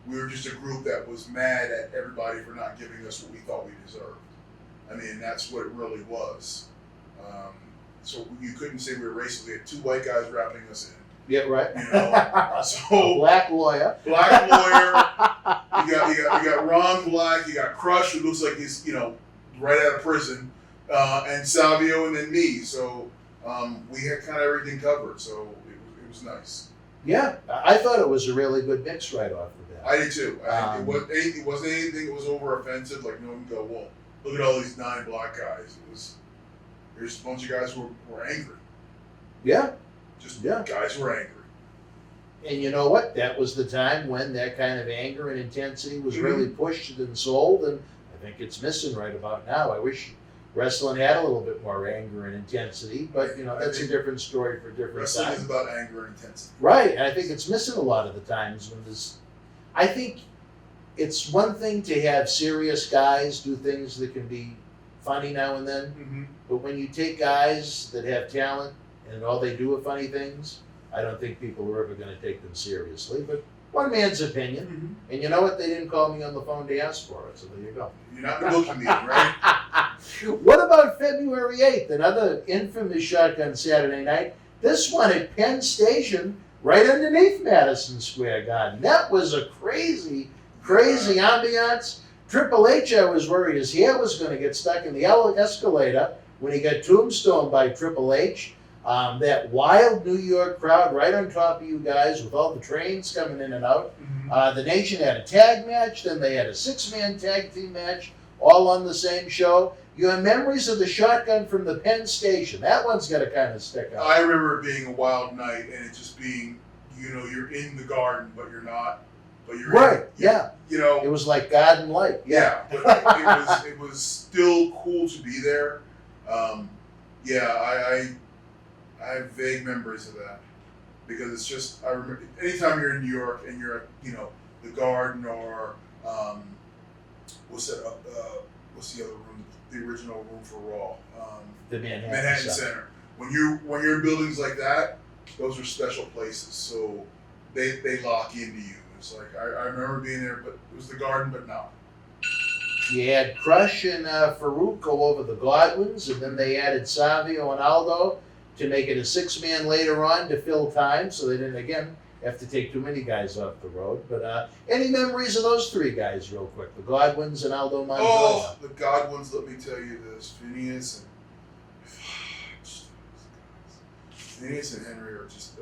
We were just a group that was mad at everybody for not giving us what we thought we deserved. I mean, that's what it really was. So you couldn't say we were racist. We had 2 white guys wrapping us in. Yeah, right. You know, so a black lawyer. You got Ron Black. You got Crush, who looks like he's right out of prison, and Savio, and then me. So we had kind of everything covered. So it was nice. Yeah, I thought it was a really good mix right off the bat. I did too. It wasn't anything that was over offensive. Like no one go, well, look at all these 9 black guys. There's a bunch of guys who were angry. Yeah. Guys who were angry. And you know what? That was the time when that kind of anger and intensity was really pushed and sold, and I think it's missing right about now. I wish wrestling had a little bit more anger and intensity, but that's a different story for different wrestling times. Is about anger and intensity. Right, and I think it's missing a lot of the times when this. I think it's one thing to have serious guys do things that can be funny now and then, but when you take guys that have talent and all they do are funny things, I don't think people are ever going to take them seriously. But one man's opinion. And you know what? They didn't call me on the phone to ask for it, so there you go. You're not in the booking meeting, right? What about February 8th, another infamous Shotgun Saturday Night? This one at Penn Station, right underneath Madison Square Garden. That was a crazy ambiance. Triple H, I was worried his hair was going to get stuck in the escalator when he got tombstoned by Triple H. That wild New York crowd right on top of you guys with all the trains coming in and out. The Nation had a tag match, then they had a 6-man tag team match, all on the same show. Your memories of the Shotgun from the Penn Station, that one's got to kind of stick out. I remember it being a wild night and it just being, you're in the garden, but you're not. But you're right, it was like Garden Light. Yeah, but it was still cool to be there. I have vague memories of that because it's just I remember anytime you're in New York and you're at the Garden or what's the other room, the original room for Raw, the Manhattan Center. When you're in buildings like that, those are special places. So they lock into you. It's like I remember being there, but it was the Garden, but no. You had Crush and Farouk go over the Godwins, and then they added Savio and Aldo to make it a 6-man later on to fill time, so they didn't, again, have to take too many guys off the road. But any memories of those three guys real quick? The Godwins and Aldo Montoya? Oh, the Godwins, let me tell you this. Phineas and Henry are just,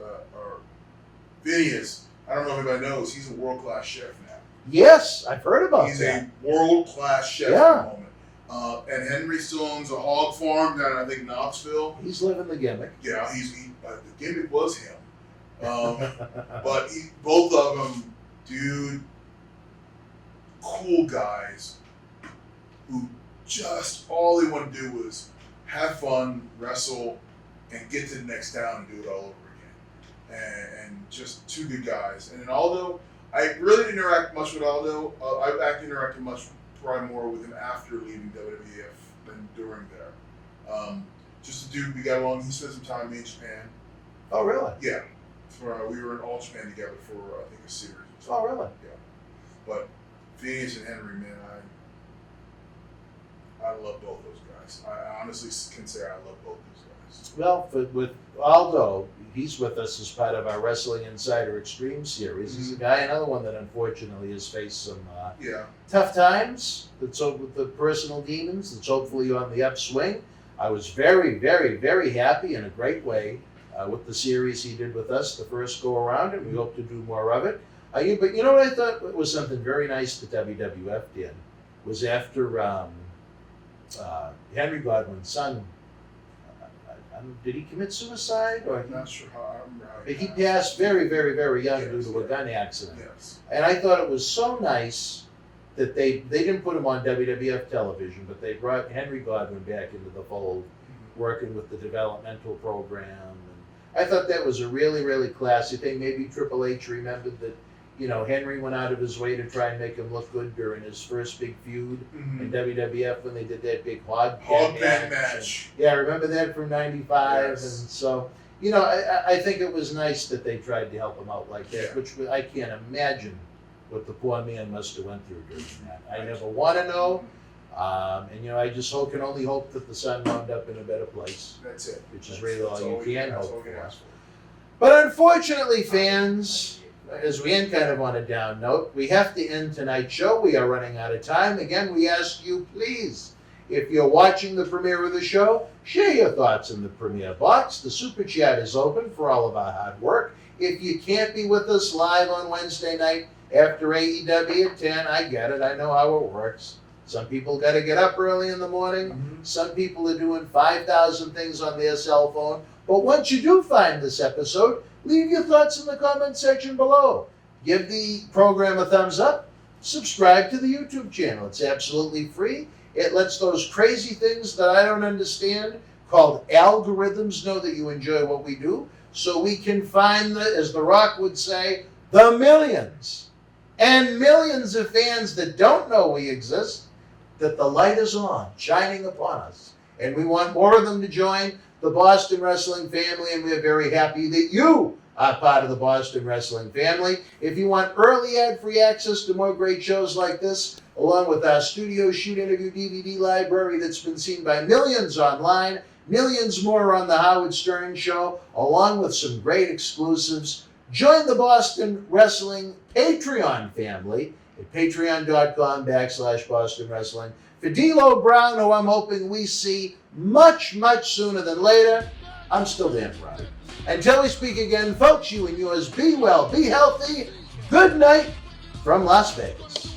Phineas, I don't know if anybody knows, he's a world-class chef now. Yes, I've heard about He's that. a world-class chef at the moment. And Henry still owns a hog farm down, I think, Knoxville. He's living the gimmick. Yeah, the gimmick was him. But both of them, dude, cool guys who just, all they want to do was have fun, wrestle, and get to the next town and do it all over again. And just two good guys. And then Aldo, I really didn't interact much with Aldo. I've actually interacted probably more with him after leaving WWF than during there. Just a dude, we got along. He spent some time in Japan. Oh, really? Yeah. We were in All Japan together for, I think, a series. Oh, really? Yeah. But Phineas and Henry, man, I love both those guys. I honestly can say I love both those guys. Well, with Aldo, he's with us as part of our Wrestling Insider Extreme series. He's a guy, another one that unfortunately has faced some tough times. That's with the personal demons. That's hopefully on the upswing. I was very, very, very happy in a great way with the series he did with us the first go around, and we hope to do more of it. But you know what I thought was something very nice that WWF did was after Henry Godwin's son. Did he commit suicide? Or I'm not sure how. I remember how he passed very, very, very young due to a gun accident. Yes. And I thought it was so nice that they didn't put him on WWF television, but they brought Henry Godwin back into the fold, working with the developmental program. And I thought that was a really, really classy thing. Maybe Triple H remembered that, Henry went out of his way to try and make him look good during his first big feud in WWF when they did that big hog pen match. Yeah, I remember that from '95. Yes. And so, I think it was nice that they tried to help him out like that, which I can't imagine what the poor man must have went through during that. I never want to know. And I just can only hope that the son wound up in a better place. That's it. Which is really all you can hope for. But unfortunately, fans, as we end kind of on a down note, we have to end tonight's show. We are running out of time. Again, we ask you, please, if you're watching the premiere of the show, share your thoughts in the premiere box. The Super Chat is open for all of our hard work. If you can't be with us live on Wednesday night after AEW at 10, I get it. I know how it works. Some people got to get up early in the morning. Mm-hmm. Some people are doing 5,000 things on their cell phone. But once you do find this episode, leave your thoughts in the comment section below. Give the program a thumbs up. Subscribe to the YouTube channel. It's absolutely free. It lets those crazy things that I don't understand, called algorithms, know that you enjoy what we do, so we can find, as The Rock would say, the millions and millions of fans that don't know we exist, that the light is on, shining upon us. And we want more of them to join the Boston Wrestling family, and we're very happy that you are part of the Boston Wrestling family. If you want early ad-free access to more great shows like this, along with our studio shoot interview DVD library that's been seen by millions online, millions more on the Howard Stern Show, along with some great exclusives, join the Boston Wrestling Patreon family at patreon.com/Boston Wrestling. For D'Lo Brown, who I'm hoping we see much, much sooner than later, I'm still Dan Brown. Until we speak again, folks, you and yours, be well, be healthy. Good night from Las Vegas.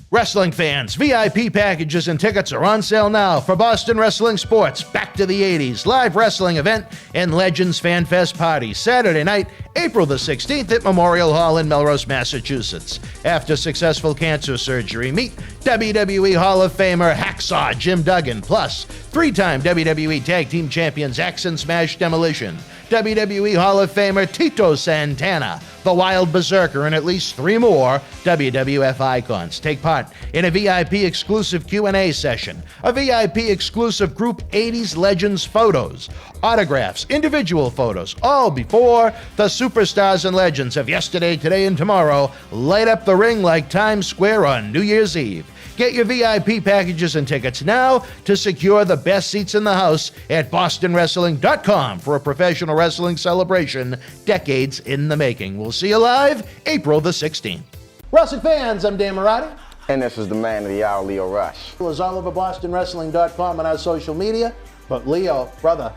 Wrestling fans, VIP packages and tickets are on sale now for Boston Wrestling Sports Back to the 80s live wrestling event and Legends Fan Fest party Saturday night, April the 16th at Memorial Hall in Melrose, Massachusetts. After successful cancer surgery, meet WWE Hall of Famer Hacksaw Jim Duggan, plus three-time WWE Tag Team Champions X and Smash Demolition, WWE Hall of Famer Tito Santana, the Wild Berzerker, and at least three more WWF icons. Take part in a VIP exclusive Q&A session, a VIP exclusive Group 80s Legends photos, autographs, individual photos, all before the superstars and legends of yesterday, today, and tomorrow light up the ring like Times Square on New Year's Eve. Get your VIP packages and tickets now to secure the best seats in the house at bostonwrestling.com for a professional wrestling celebration decades in the making. We'll see you live April the 16th. Wrestling fans, I'm Dan Marotti. And this is the man of the hour, Leo Rush. It's all over bostonwrestling.com and our social media. But Leo, brother,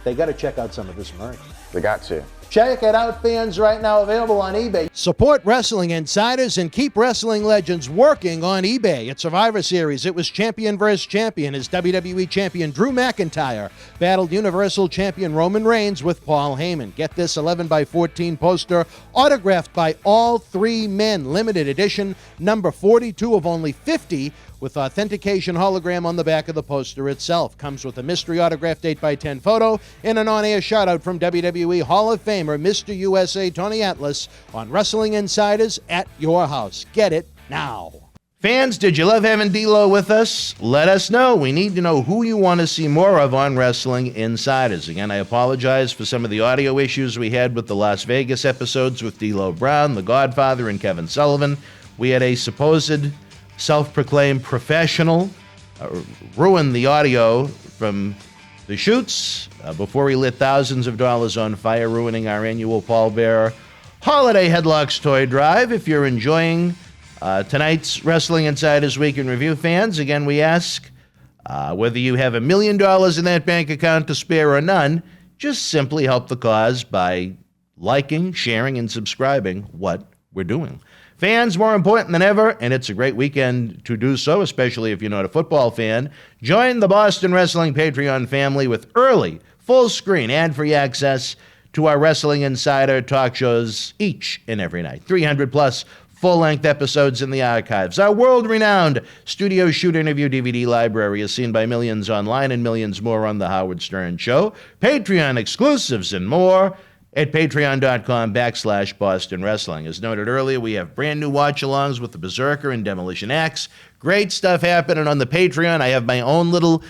they got to check out some of this merch. They got to. Check it out, fans, right now available on eBay. Support Wrestling Insiders and keep wrestling legends working on eBay. At Survivor Series, it was champion versus champion as WWE champion Drew McIntyre battled Universal champion Roman Reigns with Paul Heyman. Get this 11x14 poster autographed by all three men. Limited edition, number 42 of only 50, with authentication hologram on the back of the poster itself. Comes with a mystery autographed 8x10 photo and an on-air shout-out from WWE Hall of Famer Mr. USA Tony Atlas on Wrestling Insiders at your house. Get it now. Fans, did you love having D-Lo with us? Let us know. We need to know who you want to see more of on Wrestling Insiders. Again, I apologize for some of the audio issues we had with the Las Vegas episodes with D'Lo Brown, The Godfather, and Kevin Sullivan. We had a supposed self-proclaimed professional ruin the audio from the shoots before he lit thousands of dollars on fire, ruining our annual pallbearer holiday headlocks toy drive. If you're enjoying tonight's Wrestling Insiders Week in Review, fans, again, we ask whether you have $1 million in that bank account to spare or none, just simply help the cause by liking, sharing, and subscribing what we're doing. Fans, more important than ever, and it's a great weekend to do so, especially if you're not a football fan, join the Boston Wrestling Patreon family with early, full-screen, ad-free access to our Wrestling Insider talk shows each and every night. 300-plus full-length episodes in the archives. Our world-renowned studio shoot interview DVD library is seen by millions online and millions more on The Howard Stern Show. Patreon exclusives and more at patreon.com/Boston Wrestling. As noted earlier, we have brand new watch-alongs with the Berzerker and Demolition Axe. Great stuff happening on the Patreon. I have my own little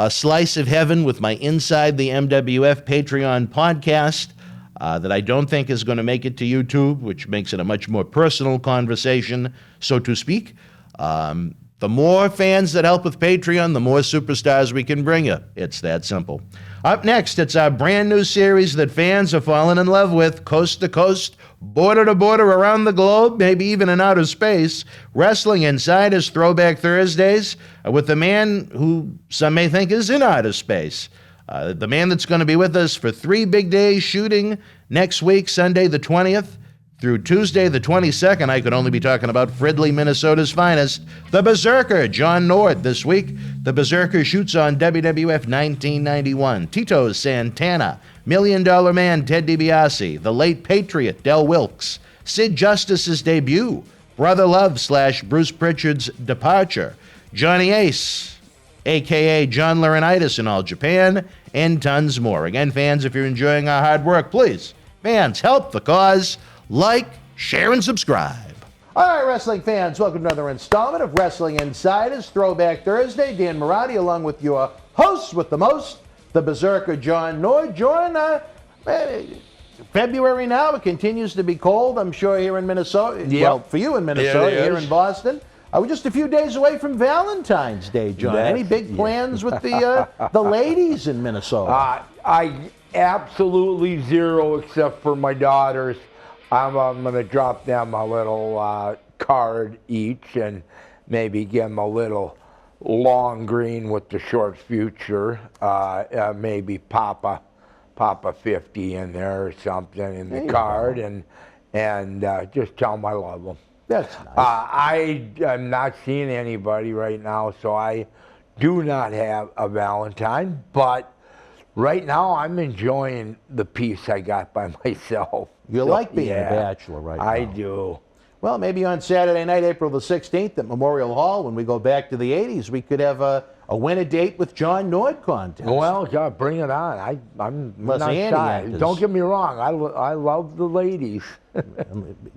slice of heaven with my Inside the MWF Patreon podcast that I don't think is going to make it to YouTube, which makes it a much more personal conversation, so to speak. The more fans that help with Patreon, the more superstars we can bring you. It's that simple. Up next, it's our brand new series that fans are falling in love with, coast to coast, border to border, around the globe, maybe even in outer space. Wrestling Insiders Throwback Thursdays with the man who some may think is in outer space. The man that's going to be with us for 3 big days shooting next week, Sunday the 20th, through Tuesday the 22nd. I could only be talking about Fridley, Minnesota's finest, the Berzerker, John Nord. This week, the Berzerker shoots on WWF 1991. Tito Santana, Million Dollar Man Ted DiBiase, the late Patriot Del Wilkes, Sid Justice's debut, Brother Love / Bruce Pritchard's departure, Johnny Ace, a.k.a. John Laurinaitis in All Japan, and tons more. Again, fans, if you're enjoying our hard work, please, fans, help the cause. Like, share, and subscribe. All right, wrestling fans, welcome to another installment of Wrestling Insiders Throwback Thursday. Dan Marotti, along with your hosts with the most, the Berzerker, John Nord. John, February now, it continues to be cold, I'm sure, here in Minnesota. Yep. Well, for you in Minnesota, Yeah, here in Boston. We're just a few days away from Valentine's Day, John. Any big plans with the ladies in Minnesota? I absolutely zero, except for my daughters. I'm going to drop them a little card each and maybe give them a little long green with the short future. Maybe pop a 50 in there or something in the card, and just tell them I love them. That's nice. I am not seeing anybody right now, so I do not have a Valentine, but right now I'm enjoying the peace I got by myself. You like being a bachelor right now. I do. Well, maybe on Saturday night, April the 16th at Memorial Hall, when we go back to the 80s, we could have a win-a-date with John Nord contest. Well, God, bring it on. I'm not shy. Don't get me wrong. I love the ladies.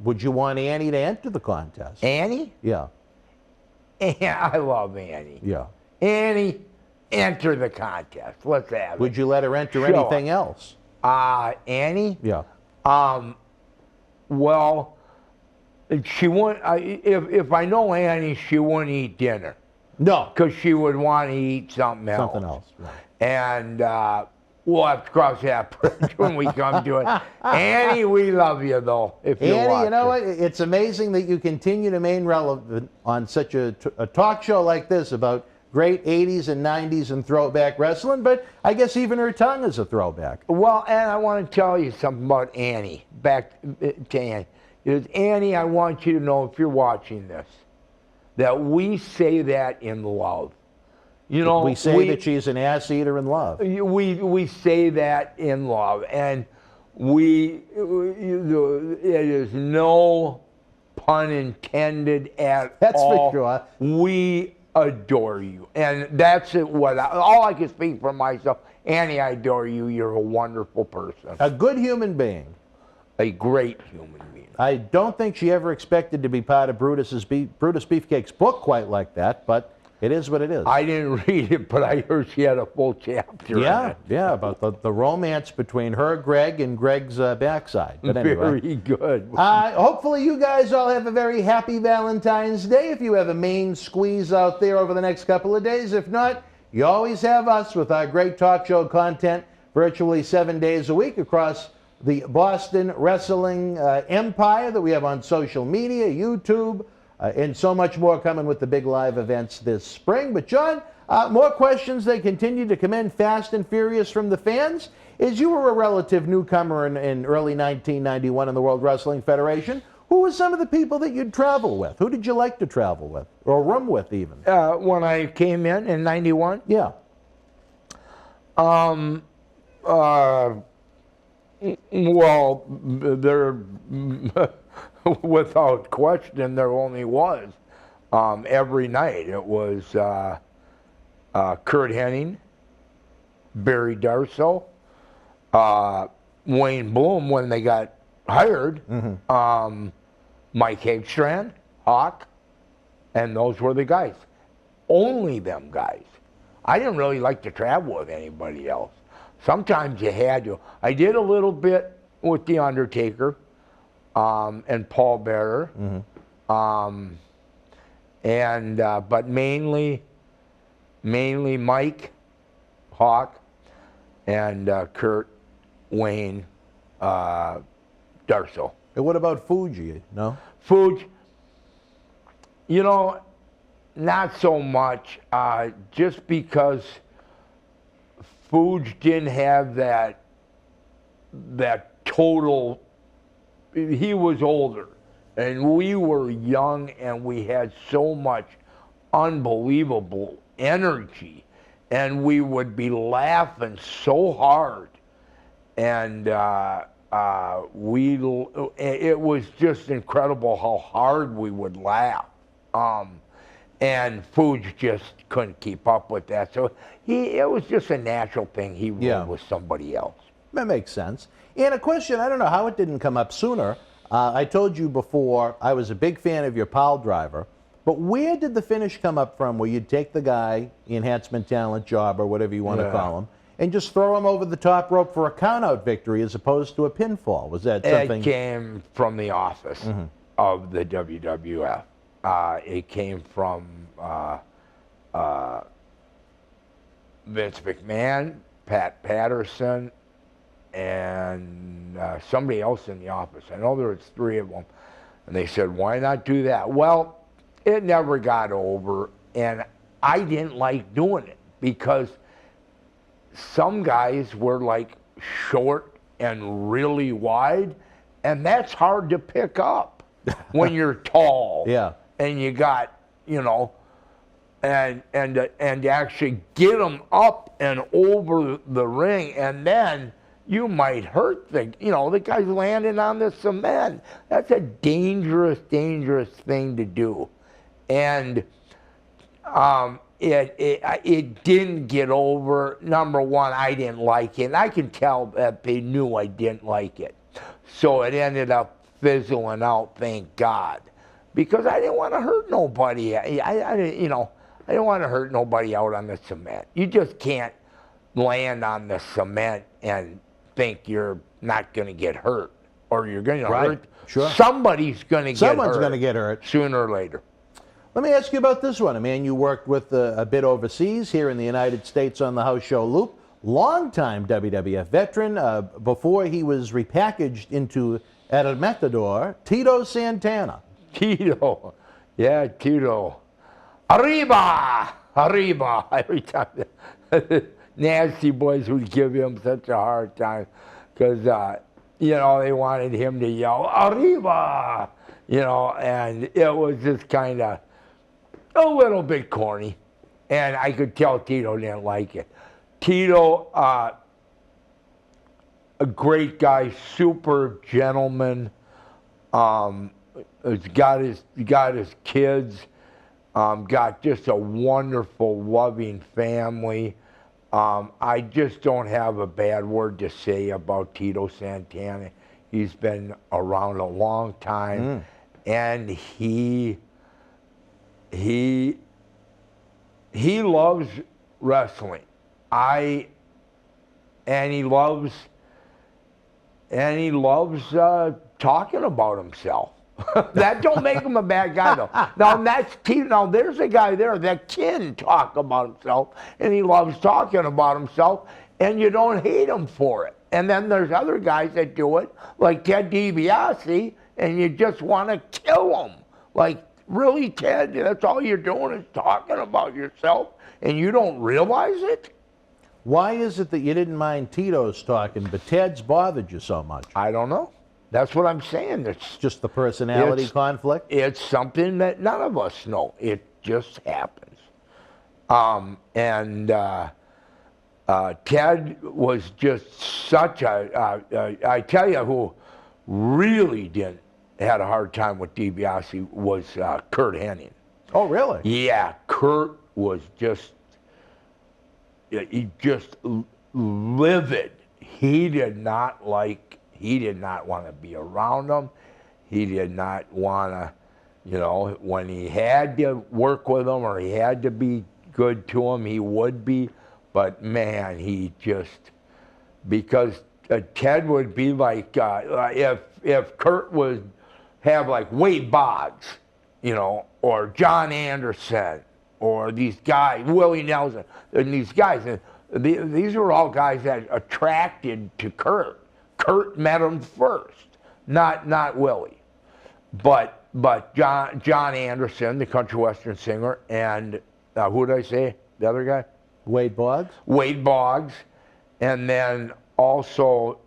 Would you want Annie to enter the contest? Annie? Yeah. I love Annie. Yeah. Annie, enter the contest. Let's have it. Would you let her enter anything else? Annie? Yeah. Well, she won't. If I know Annie, she won't eat dinner. No. Because she would want to eat something else. Something else, right. And we'll have to cross that bridge when we come to it. Annie, we love you, though, if you're Annie, watching. you know what? It's amazing that you continue to remain relevant on such a talk show like this about great 80s and 90s and throwback wrestling, but I guess even her tongue is a throwback. Well, and I want to tell you something about Annie. Back to Annie. Annie, I want you to know, if you're watching this, that we say that in love. You know, we say that she's an ass eater in love. We say that in love, and it is no pun intended at all. That's for sure. We adore you, and that's what all I can speak for myself. Annie, I adore you. You're a wonderful person. A good human being. A great human being. I don't think she ever expected to be part of Brutus Beefcake's book quite like that, but it is what it is. I didn't read it, but I heard she had a full chapter. Yeah, in it. yeah, about the romance between her, Greg, and Greg's backside. But anyway. Very good. Hopefully you guys all have a very happy Valentine's Day if you have a main squeeze out there over the next couple of days. If not, you always have us with our great talk show content virtually 7 days a week across the Boston wrestling empire that we have on social media, YouTube, and so much more coming with the big live events this spring. But John, more questions, they continue to come in fast and furious from the fans. As you were a relative newcomer in early 1991 in the World Wrestling Federation, who were some of the people that you'd travel with? Who did you like to travel with, or room with even? When I came in 91? Yeah. Well, there, without question, there only was. Every night it was Kurt Hennig, Barry Darsow, Wayne Bloom when they got hired, Mike Hagstrand, Hawk, and those were the guys. Only them guys. I didn't really like to travel with anybody else. Sometimes you had to. I did a little bit with The Undertaker and Paul Bearer, but mainly Mike, Hawk, and Kurt, Wayne, Darsow. And what about Fuji? No? Fuji, you know, not so much, just because Fuji didn't have that total, he was older, and we were young, and we had so much unbelievable energy, and we would be laughing so hard, and it was just incredible how hard we would laugh. And Fuji just couldn't keep up with that. So it was just a natural thing. He ruled with somebody else. That makes sense. And a question, I don't know how it didn't come up sooner. I told you before, I was a big fan of your pile driver. But where did the finish come up from where you'd take the guy, the enhancement talent job or whatever you want to call him, and just throw him over the top rope for a count-out victory as opposed to a pinfall? Was that something? It came from the office of the WWF. It came from Vince McMahon, Pat Patterson, and somebody else in the office. I know there was 3 of them. And they said, why not do that? Well, it never got over, and I didn't like doing it because some guys were like short and really wide, and that's hard to pick up when you're tall. Yeah. And you got, you know, and to actually get them up and over the ring, and then you might hurt the guy's landing on the cement. That's a dangerous, dangerous thing to do. And it didn't get over. Number one, I didn't like it. And I can tell that they knew I didn't like it. So it ended up fizzling out, thank God. Because I didn't want to hurt nobody. I didn't want to hurt nobody out on the cement. You just can't land on the cement and think you're not going to get hurt. Or you're going to hurt. Sure. Somebody's going to get hurt. Someone's going to get hurt. Sooner or later. Let me ask you about this one. A man you worked with a bit overseas, here in the United States on the house show Loop. Longtime WWF veteran, before he was repackaged into El Matador, Tito Santana. Tito. Yeah, Tito. Arriba! Arriba! Every time. Nasty boys would give him such a hard time because, you know, they wanted him to yell, Arriba! You know, and it was just kind of a little bit corny. And I could tell Tito didn't like it. Tito, a great guy, super gentleman. He's got his kids. Got just a wonderful, loving family. I just don't have a bad word to say about Tito Santana. He's been around a long time, and he loves wrestling. And he loves talking about himself. That don't make him a bad guy, though. Now that's Tito. Now there's a guy there that can talk about himself, and he loves talking about himself, and you don't hate him for it. And then there's other guys that do it, like Ted DiBiase, and you just want to kill him. Like, really, Ted? That's all you're doing is talking about yourself, and you don't realize it? Why is it that you didn't mind Tito's talking, but Ted's bothered you so much? I don't know. That's what I'm saying. It's just the personality conflict? It's something that none of us know. It just happens. Ted was just such I tell you who really had a hard time with DiBiase was Curt Hennig. Oh, really? Yeah, Curt was just livid. He did not want to be around him. He did not want to, you know, when he had to work with him or he had to be good to him, he would be. But man, he just, because Ted would be like, if Curt would have like Wade Boggs, you know, or John Anderson, or these guys, Willie Nelson, and these guys, and these were all guys that attracted to Curt. Curt met him first, not Willie, but John Anderson, the country western singer, and who did I say? The other guy? Wade Boggs. Wade Boggs, and then also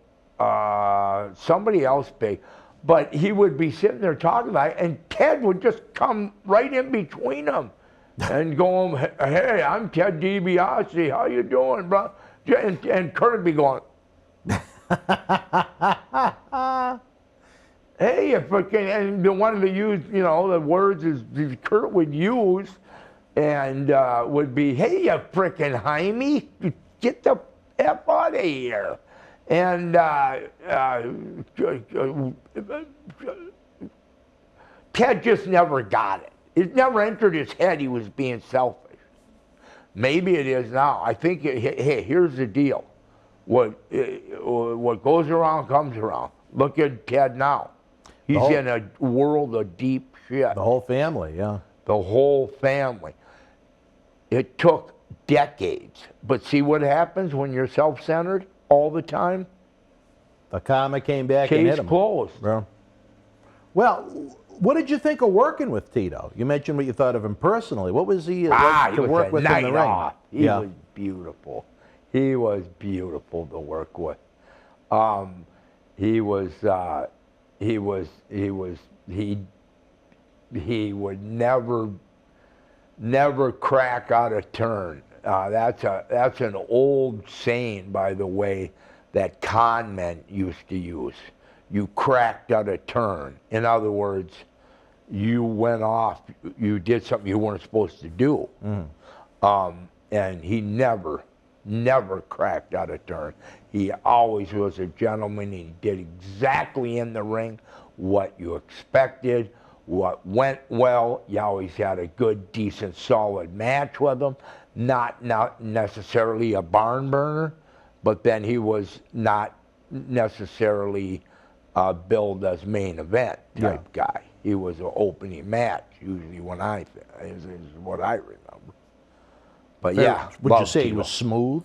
somebody else big. But he would be sitting there talking about it, and Ted would just come right in between them and go, "Hey, I'm Ted DiBiase. How you doing, bro?" And Curt would be going, "Hey, if I can," and the one of the use, you know, the words is Curt would use, and would be, "Hey, you frickin' Jaime, get the F out of here." And Ted just never got it. It never entered his head he was being selfish. Maybe it is now. I think, hey, here's the deal. What goes around comes around. Look at Ted now. He's in a world of deep shit. The whole family, yeah. The whole family. It took decades. But see what happens when you're self-centered all the time? The karma came back and hit him. Case closed. Bro. Well, what did you think of working with Tito? You mentioned what you thought of him personally. What was he like to work with in the ring? He was beautiful. He was beautiful to work with. He would never crack out a turn. That's an old saying, by the way, that con men used to use. You cracked out a turn. In other words, you went off, you did something you weren't supposed to do. And he never cracked out a turn. He always was a gentleman. He did exactly in the ring what you expected, what went well. You always had a good, decent, solid match with him. Not necessarily a barn burner, but then he was not necessarily billed as main event type guy. He was an opening match usually when is what I remember. But yeah, would you say he was smooth?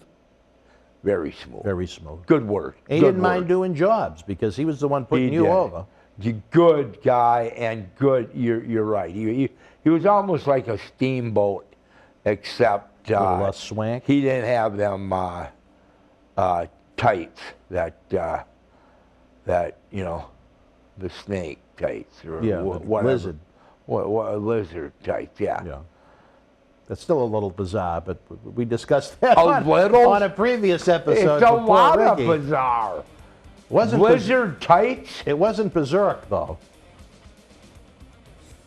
Very smooth. Very smooth. Good word. He didn't mind doing jobs because he was the one putting you over. Good guy and good. You're right. He was almost like a steamboat, except less swank. He didn't have them tights that the snake tights or whatever. Lizard. Lizard tights. Yeah. That's still a little bizarre, but we discussed that little on a previous episode. It's a lot of bizarre. Wasn't Blizzard tights? It wasn't Berzerk, though.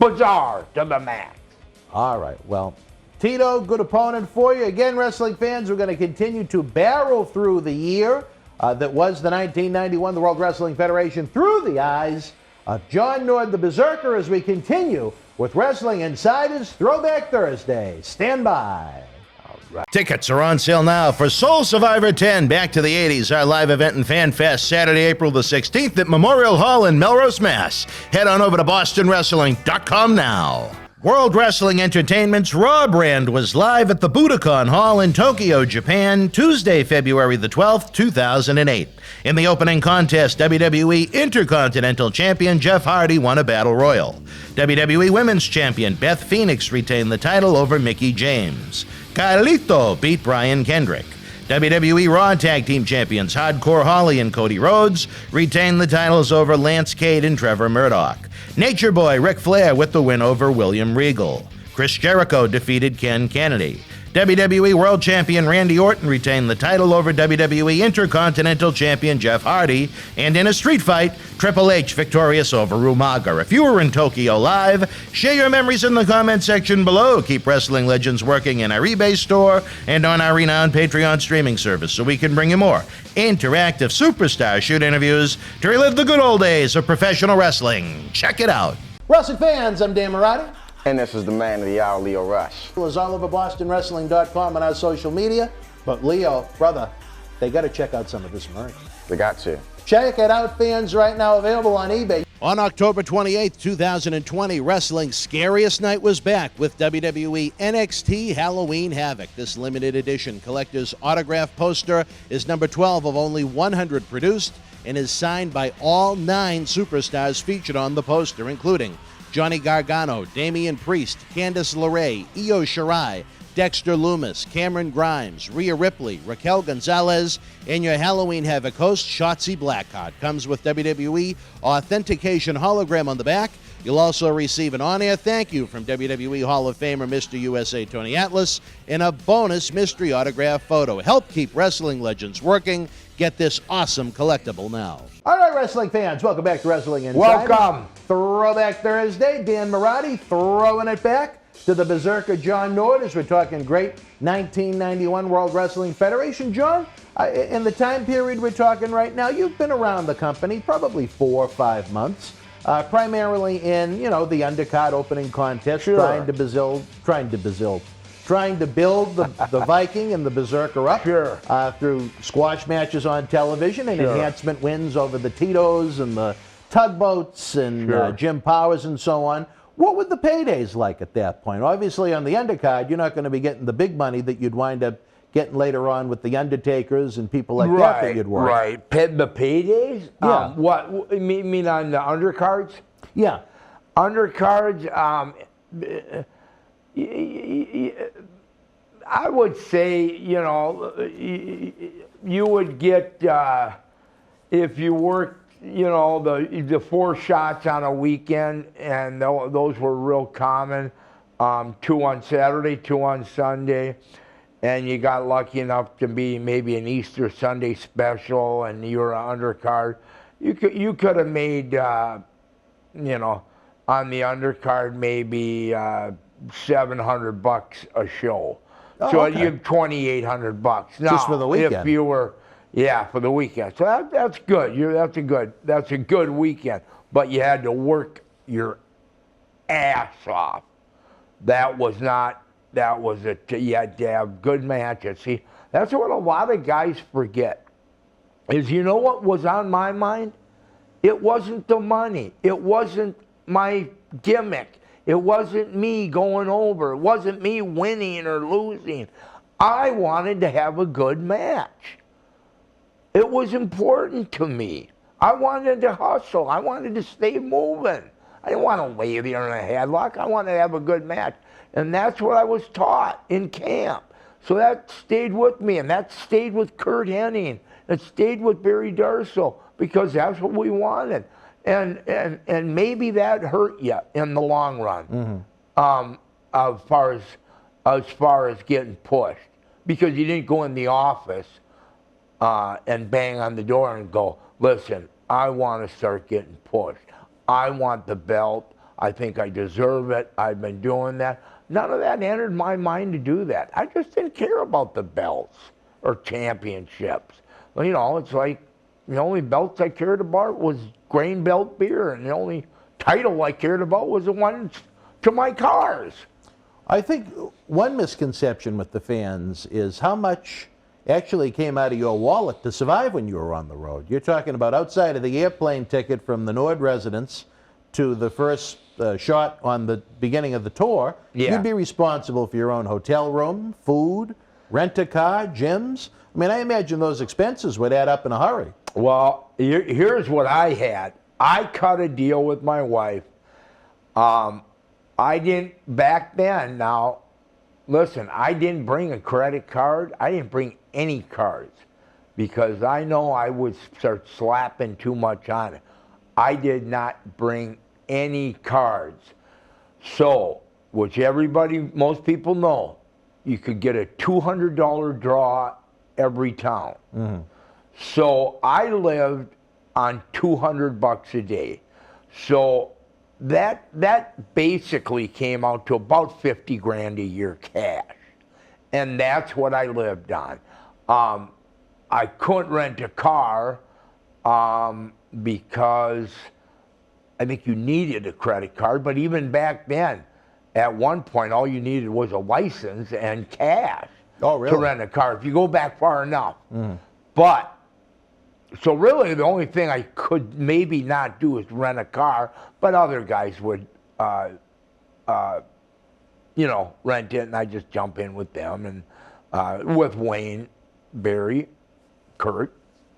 Bizarre to the max. All right, well, Tito, good opponent for you. Again, wrestling fans, we're going to continue to barrel through the year that was the 1991 the World Wrestling Federation through the eyes of John Nord, the Berzerker, as we continue with Wrestling Insider's Throwback Thursday. Stand by. Tickets are on sale now for Soul Survivor 10 Back to the 80s, our live event and fan fest Saturday, April the 16th at Memorial Hall in Melrose, Mass. Head on over to bostonwrestling.com now. World Wrestling Entertainment's Raw brand was live at the Budokan Hall in Tokyo, Japan, Tuesday, February the 12th, 2008. In the opening contest, WWE Intercontinental Champion Jeff Hardy won a Battle Royal. WWE Women's Champion Beth Phoenix retained the title over Mickie James. Carlito beat Brian Kendrick. WWE Raw Tag Team Champions Hardcore Holly and Cody Rhodes retained the titles over Lance Cade and Trevor Murdoch. Nature Boy Ric Flair with the win over William Regal. Chris Jericho defeated Ken Kennedy. WWE World Champion Randy Orton retained the title over WWE Intercontinental Champion Jeff Hardy, and in a street fight, Triple H victorious over Umaga. If you were in Tokyo live, share your memories in the comment section below. Keep Wrestling Legends working in our eBay store and on our renowned Patreon streaming service so we can bring you more interactive superstar shoot interviews to relive the good old days of professional wrestling. Check it out. Wrestling fans, I'm Dan Marotti. And this is the man of the hour, Leo Rush. It was all over BostonWrestling.com and our social media. But Leo, brother, they got to check out some of this merch. They got to. Check it out, fans, right now, available on eBay. On October 28th, 2020, Wrestling's Scariest Night was back with WWE NXT Halloween Havoc. This limited edition collector's autograph poster is number 12 of only 100 produced and is signed by all 9 superstars featured on the poster, including Johnny Gargano, Damian Priest, Candice LeRae, Io Shirai, Dexter Lumis, Cameron Grimes, Rhea Ripley, Raquel Gonzalez, and your Halloween Havoc host, Shotzi Blackheart. Comes with WWE authentication hologram on the back. You'll also receive an on-air thank you from WWE Hall of Famer Mr. USA Tony Atlas and a bonus mystery autograph photo. Help keep wrestling legends working. Get this awesome collectible now. All right, wrestling fans, welcome back to Wrestling Insider. Welcome. Throwback Thursday. Dan Marotti throwing it back to the Berzerker John Nord as we're talking great 1991 World Wrestling Federation. John, in the time period we're talking right now, you've been around the company probably 4 or 5 months, primarily in, the undercard opening contest, trying to build the Viking and the Berzerker up through squash matches on television and enhancement wins over the Titos and the Tugboats and Jim Powers and so on. What were the paydays like at that point? Obviously, on the undercard, you're not going to be getting the big money that you'd wind up getting later on with the Undertakers and people like that you'd work. Right. The paydays? Yeah. What? You mean on the undercards? Yeah. Undercards, I would say, you would get, if you worked, the 4 shots on a weekend, and those were real common, 2 on Saturday, 2 on Sunday, and you got lucky enough to be maybe an Easter Sunday special, and you were an undercard. You could have made, on the undercard, maybe $700 a show. Oh, so okay. you have $2,800. Now, just for the weekend. If you were, for the weekend. So that's good. That's a good weekend. But you had to work your ass off. You had to have good matches. See, that's what a lot of guys forget. Is what was on my mind It wasn't the money. It wasn't my gimmick. It wasn't me going over. It wasn't me winning or losing. I wanted to have a good match. It was important to me. I wanted to hustle. I wanted to stay moving. I didn't want to lay there in a headlock. I wanted to have a good match. And that's what I was taught in camp. So that stayed with me, and that stayed with Curt Hennig. It stayed with Barry Darsow, because that's what we wanted. And maybe that hurt you in the long run, as far as getting pushed, because you didn't go in the office and bang on the door and go, listen, I want to start getting pushed. I want the belt. I think I deserve it. I've been doing that. None of that entered my mind to do that. I just didn't care about the belts or championships. You know, it's like the only belts I cared about was grain belt beer, and the only title I cared about was the one to my cars. I think one misconception with the fans is how much actually came out of your wallet to survive when you were on the road. You're talking about outside of the airplane ticket from the Nord residence to the first shot on the beginning of the tour, you'd be responsible for your own hotel room, food, rent a car, gyms. I mean, I imagine those expenses would add up in a hurry. Well, here's what I had. I cut a deal with my wife. I didn't, back then, now, listen, I didn't bring a credit card. I didn't bring any cards, because I know I would start slapping too much on it. I did not bring any cards. So, which most people know, you could get a $200 draw every town. So I lived on $200 a day. So that basically came out to about 50 grand a year cash. And that's what I lived on. I couldn't rent a car because I think you needed a credit card, but even back then, at one point, all you needed was a license and cash to rent a car, if you go back far enough. But, so really the only thing I could maybe not do is rent a car, but other guys would, you know, rent it, and I just jump in with them, and with Wayne, Barry, Curt,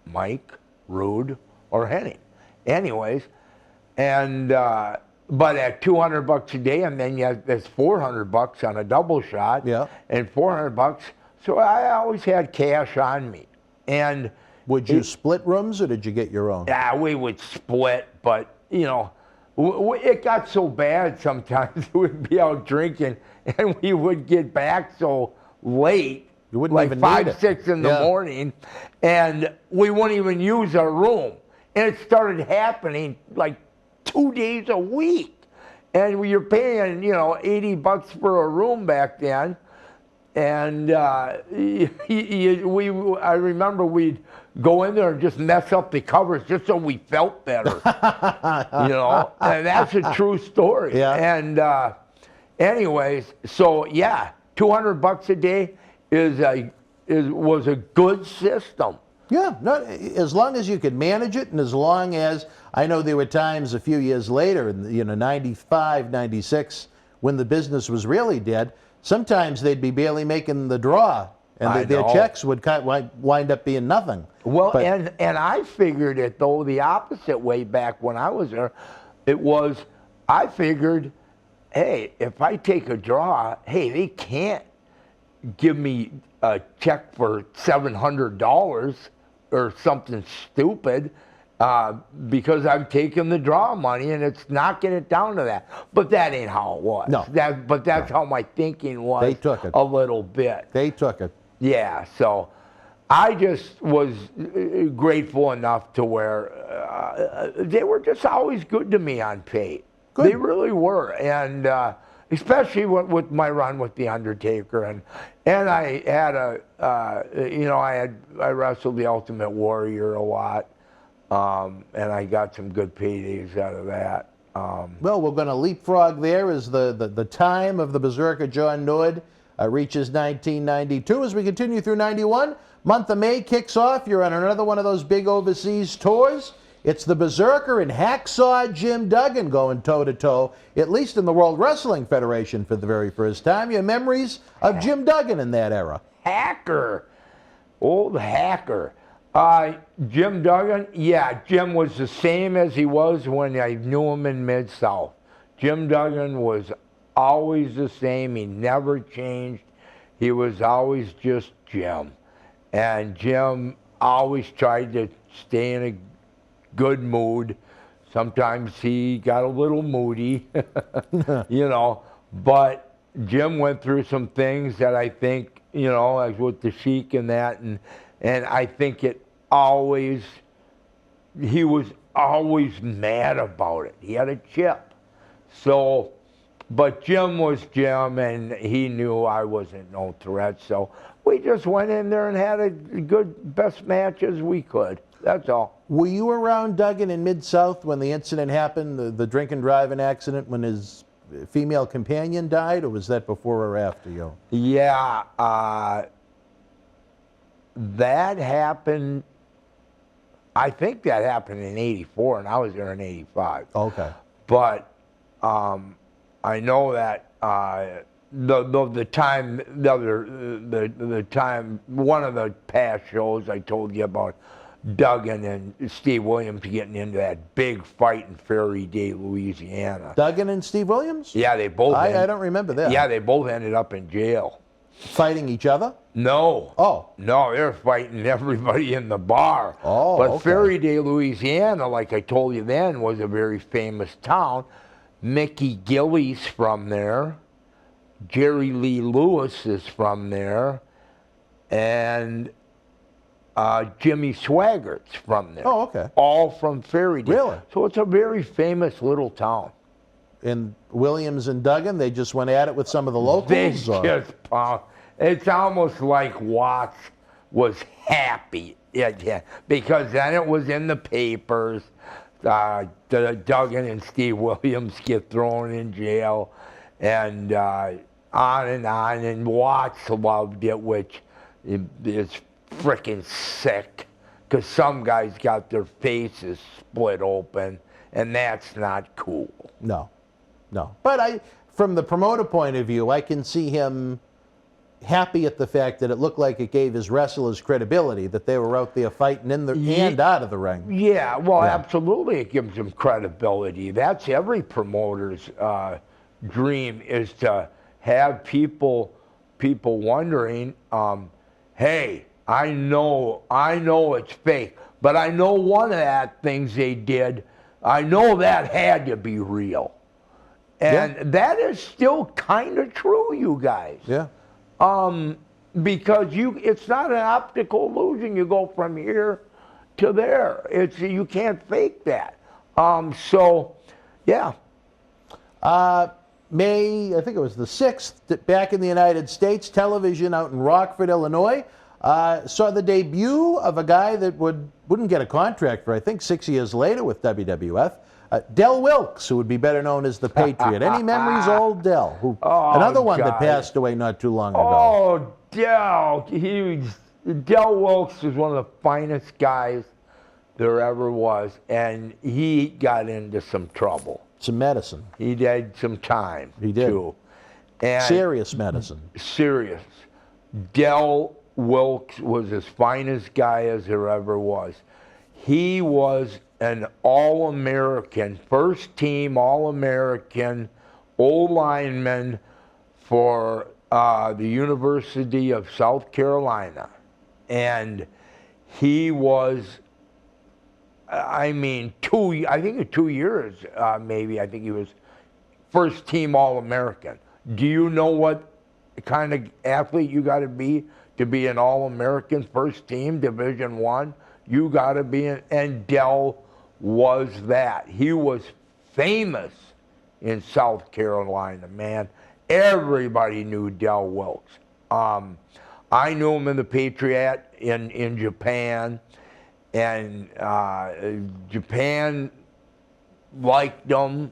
Mike, Rude, or Hennig. Anyways, and but at $200 a day, and then there's $400 on a double shot, and $400. So I always had cash on me. And would you split rooms, or did you get your own? Yeah, we would split, but you know, it got so bad sometimes we'd be out drinking, and we would get back so late, you wouldn't like even 5, 6 in the morning, and we wouldn't even use our room. And it started happening like 2 days a week. And you're paying, you know, $80 for a room back then. And I remember we'd go in there and just mess up the covers just so we felt better. You know, and that's a true story. And anyways, so yeah, $200 a day was a good system. Yeah, as long as you could manage it, and as long as, I know there were times a few years later, in you know, 95, 96, when the business was really dead, sometimes they'd be barely making the draw, and their checks would wind up being nothing. Well, and I figured it, though, the opposite way back when I was there. It was, I figured, hey, if I take a draw, hey, they can't give me a check for $700 or something stupid, because I'm taking the draw money and it's knocking it down to that. But that ain't how it was. No. But that's how my thinking was. They took it. A little bit. They took it. Yeah, so I just was grateful enough to where they were just always good to me on pay. Good. They really were. And especially with my run with The Undertaker. And I had I wrestled The Ultimate Warrior a lot. And I got some good paydays out of that. Well, we're going to leapfrog there as the time of the Berzerker John Nord reaches 1992. As we continue through 91, month of May kicks off. You're on another one of those big overseas tours. It's the Berzerker and Hacksaw Jim Duggan going toe-to-toe, at least in the World Wrestling Federation for the very first time. Your memories of Jim Duggan in that era? Hacker. Old Hacker. Jim Duggan, yeah, Jim was the same as he was when I knew him in Mid-South. Jim Duggan was always the same. He never changed. He was always just Jim. And Jim always tried to stay in a good mood. Sometimes he got a little moody, you know. But Jim went through some things that I think, you know, like with the Sheik and that, and I think he was always mad about it. He had a chip. So, but Jim was Jim, and he knew I wasn't no threat. So we just went in there and had a good, best match as we could. That's all. Were you around Duggan in Mid-South when the incident happened, the drink and driving accident when his female companion died, or was that before or after you? Yeah, that happened, I think that happened in '84, and I was there in '85. Okay. But I know that the time, one of the past shows I told you about Duggan and Steve Williams getting into that big fight in Fairy Day, Louisiana. Duggan and Steve Williams? Yeah, they both. I don't remember that. Yeah, they both ended up in jail. Fighting each other? No. Oh. No, they're fighting everybody in the bar. Oh, but okay. Fairy Day, Louisiana, like I told you then, was a very famous town. Mickey Gillies from there. Jerry Lee Lewis is from there. And Jimmy Swaggart's from there. Oh, okay. All from Fairy Day. Really? So it's a very famous little town. And Williams and Duggan, they just went at it with some of the locals? They or? just, it's almost like Watts was happy. Yeah, because then it was in the papers. Duggan and Steve Williams get thrown in jail, and on, and Watts loved it, which is freaking sick, because some guys got their faces split open, and that's not cool. No. But from the promoter point of view, I can see him happy at the fact that it looked like it gave his wrestlers credibility, that they were out there fighting in the and out of the ring. Yeah, well, absolutely, it gives them credibility. That's every promoter's dream, is to have people wondering, hey, I know it's fake, but I know one of that things they did, I know that had to be real. And that is still kind of true, you guys. Yeah. Because it's not an optical illusion. You go from here to there. You can't fake that. So, yeah. May, I think it was the 6th, back in the United States, television out in Rockford, Illinois, saw the debut of a guy that wouldn't get a contract for, I think, 6 years later with WWF. Del Wilkes, who would be better known as the Patriot. Any memories, old Del? Another one that passed away not too long ago. Oh, Del. Del Wilkes was one of the finest guys there ever was, and he got into some trouble. Some medicine. He did some time. He did. Too. And serious medicine. Serious. Del Wilkes was as finest guy as there ever was. He was an All-American, first team All-American O-lineman for the University of South Carolina. And he was, I think 2 years, maybe, I think he was first team All-American. Do you know what kind of athlete you got to be an All-American first team, Division I? You got to be and Del was that. He was famous in South Carolina, man. Everybody knew Del Wilkes. I knew him in the Patriot in Japan, and Japan liked him.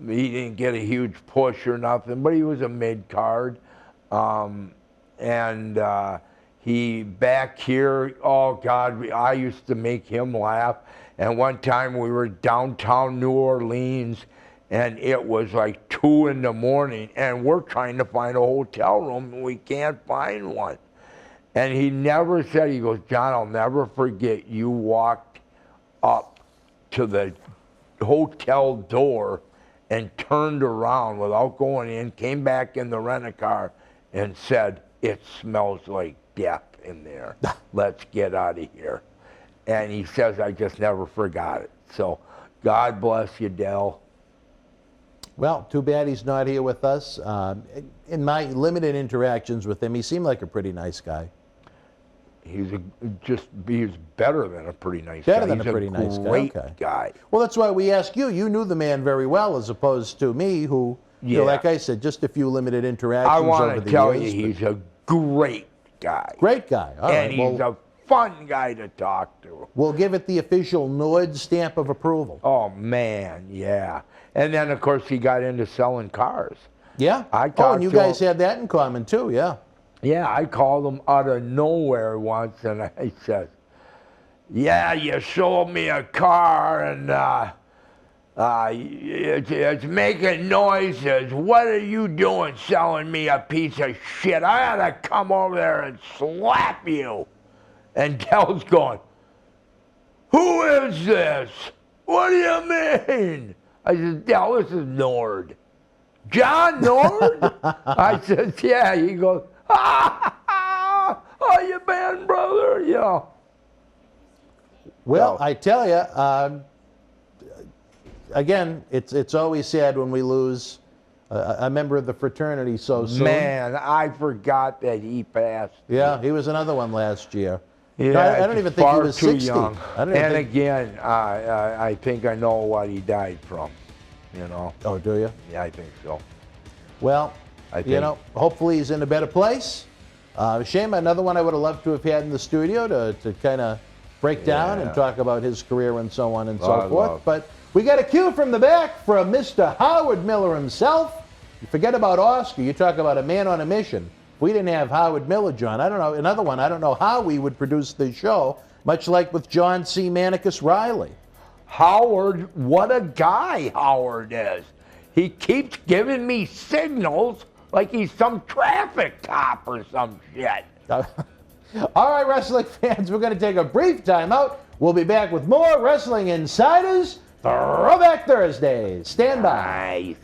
He didn't get a huge push or nothing, but he was a mid-card. And He back here, oh God, I used to make him laugh. And one time we were downtown New Orleans, and it was like 2 in the morning, and we're trying to find a hotel room, and we can't find one. And he never said, he goes, John, I'll never forget, you walked up to the hotel door and turned around without going in, came back in the rent-a-car and said, it smells like death in there. Let's get out of here. And he says, I just never forgot it. So God bless you, Del. Well, too bad he's not here with us. In my limited interactions with him, he seemed like a pretty nice guy. He's better than a pretty nice guy. Better than a pretty nice guy. Great Okay. guy. Well, that's why we ask you. You knew the man very well, as opposed to me, who, you know, like I said, just a few limited interactions I over want the to tell years, you, he's a great guy. Great guy. All and right, he's a fun guy to talk to. We'll give it the official Nord stamp of approval. Oh, man, yeah. And then, of course, he got into selling cars. Yeah? And you guys had that in common, too, yeah. Yeah, I called him out of nowhere once, and I said, yeah, you sold me a car, and it's making noises. What are you doing selling me a piece of shit? I ought to come over there and slap you. And Del's going, who is this? What do you mean? I said, Del, this is Nord. John Nord? I said, yeah. He goes, how you been, brother? You know. Well, I tell you, again, it's always sad when we lose a member of the fraternity so soon. Man, I forgot that he passed. Yeah, he was another one last year. Yeah, no, I don't even think he was too 60. young. I think I know what he died from. You know. Oh, do you? Yeah, I think so. Well, you know, hopefully he's in a better place. Shame, another one I would have loved to have had in the studio to kind of break down and talk about his career and so on and so forth. But we got a cue from the back from Mr. Howard Miller himself. You forget about Oscar. You talk about a man on a mission. If we didn't have Howard Miller, John, I don't know, another one, I don't know how we would produce this show, much like with John C. Manicus Riley. Howard, what a guy Howard is. He keeps giving me signals like he's some traffic cop or some shit. All right, wrestling fans, we're going to take a brief time out. We'll be back with more Wrestling Insiders Throwback Thursdays. Stand by.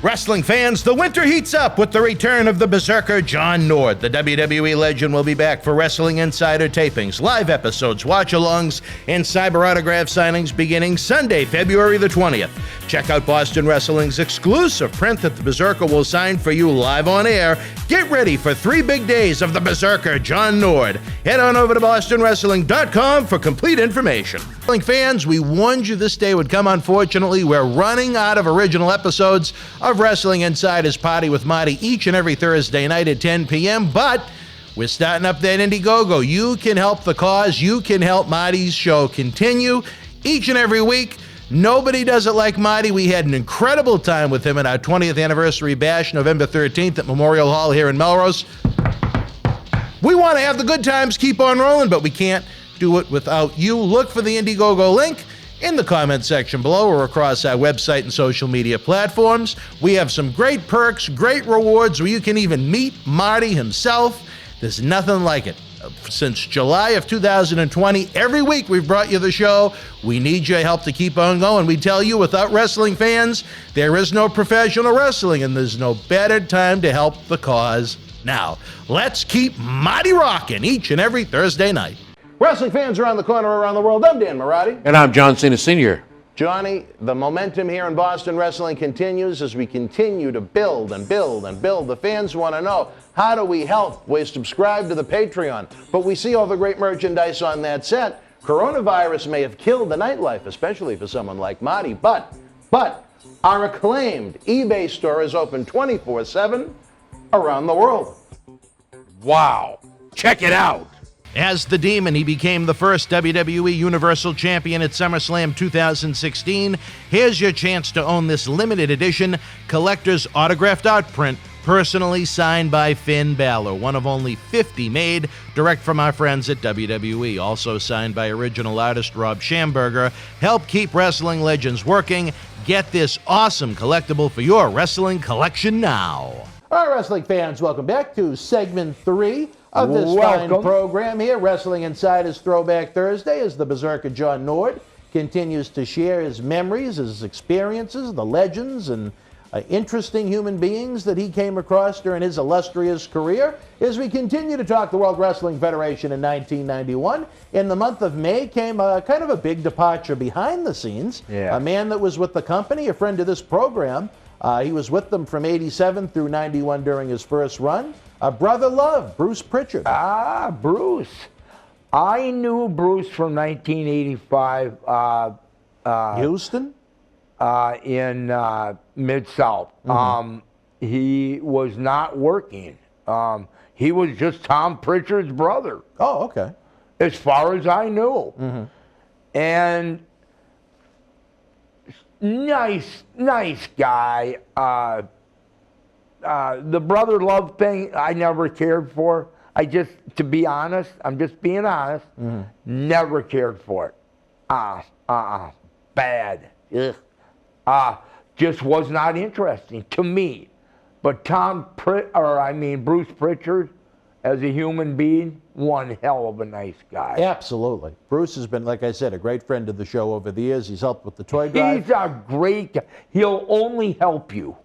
Wrestling fans, the winter heats up with the return of the Berzerker John Nord. The WWE legend will be back for Wrestling Insider tapings, live episodes, watch-alongs, and cyber autograph signings beginning Sunday, February the 20th. Check out Boston Wrestling's exclusive print that the Berzerker will sign for you live on air. Get ready for 3 big days of the Berzerker John Nord. Head on over to bostonwrestling.com for complete information. Wrestling fans, we warned you this day would come. Unfortunately, we're running out of original episodes of Wrestling Insiders Party with Marty each and every Thursday night at 10 p.m., but we're starting up that Indiegogo. You can help the cause. You can help Marty's show continue each and every week. Nobody does it like Marty. We had an incredible time with him at our 20th anniversary bash, November 13th at Memorial Hall here in Melrose. We want to have the good times keep on rolling, but we can't do it without you. Look for the Indiegogo link in the comment section below or across our website and social media platforms. We have some great perks, great rewards where you can even meet Marty himself. There's nothing like it. Since July of 2020, every week we've brought you the show. We need your help to keep on going. We tell you, without wrestling fans, there is no professional wrestling, and there's no better time to help the cause now. Let's keep Marty rocking each and every Thursday night. Wrestling fans around the corner, around the world, I'm Dan Marotti. And I'm John Cena Sr. Johnny, the momentum here in Boston Wrestling continues as we continue to build and build and build. The fans want to know, how do we help? We subscribe to the Patreon, but we see all the great merchandise on that set. Coronavirus may have killed the nightlife, especially for someone like Marty, but our acclaimed eBay store is open 24/7 around the world. Wow. Check it out. As the Demon, he became the first WWE Universal Champion at SummerSlam 2016. Here's your chance to own this limited edition collector's autographed art print personally signed by Finn Balor, one of only 50 made direct from our friends at WWE. Also signed by original artist Rob Schamberger. Help keep wrestling legends working. Get this awesome collectible for your wrestling collection now. All right, wrestling fans, welcome back to segment 3 of this fine program here. Wrestling Insider's Throwback Thursday, as the Berzerker John Nord continues to share his memories, his experiences, the legends, and interesting human beings that he came across during his illustrious career. As we continue to talk the World Wrestling Federation in 1991, in the month of May came kind of a big departure behind the scenes. Yeah. A man that was with the company, a friend of this program. He was with them from 87 through 91 during his first run. Brother Love, Bruce Pritchard. Ah, Bruce. I knew Bruce from 1985. Houston? In Mid-South. He was not working. He was just Tom Pritchard's brother. Oh, okay. As far as I knew. And nice guy. The brother love thing, I never cared for. To be honest, I'm just being honest, never cared for it. Bad. Ugh. Just was not interesting to me. But Bruce Pritchard, as a human being, one hell of a nice guy. Absolutely. Bruce has been, like I said, a great friend of the show over the years. He's helped with the toy drive. He's a great guy. He'll only help you.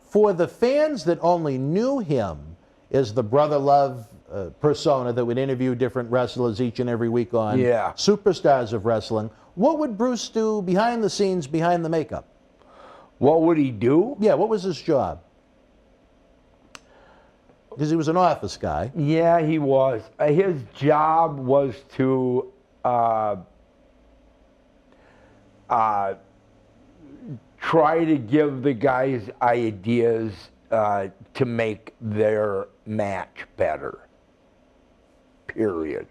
For the fans that only knew him as the Brother Love persona that would interview different wrestlers each and every week on Superstars of Wrestling, what would Bruce do behind the scenes, behind the makeup? What would he do? Yeah, what was his job? Because he was an office guy. Yeah, he was. His job was to try to give the guys ideas to make their match better. Period.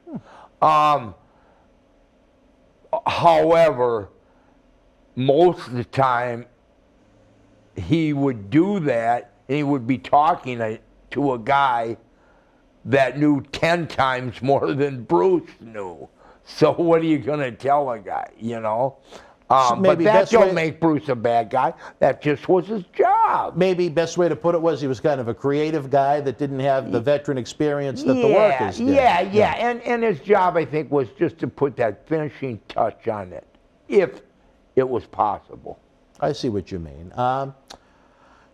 However, most of the time, he would do that, and he would be talking to a guy that knew 10 times more than Bruce knew. So what are you going to tell a guy, you know? But that don't make Bruce a bad guy. That just was his job. Maybe best way to put it was he was kind of a creative guy that didn't have the veteran experience that the workers did. Yeah. And his job, I think, was just to put that finishing touch on it, if it was possible. I see what you mean.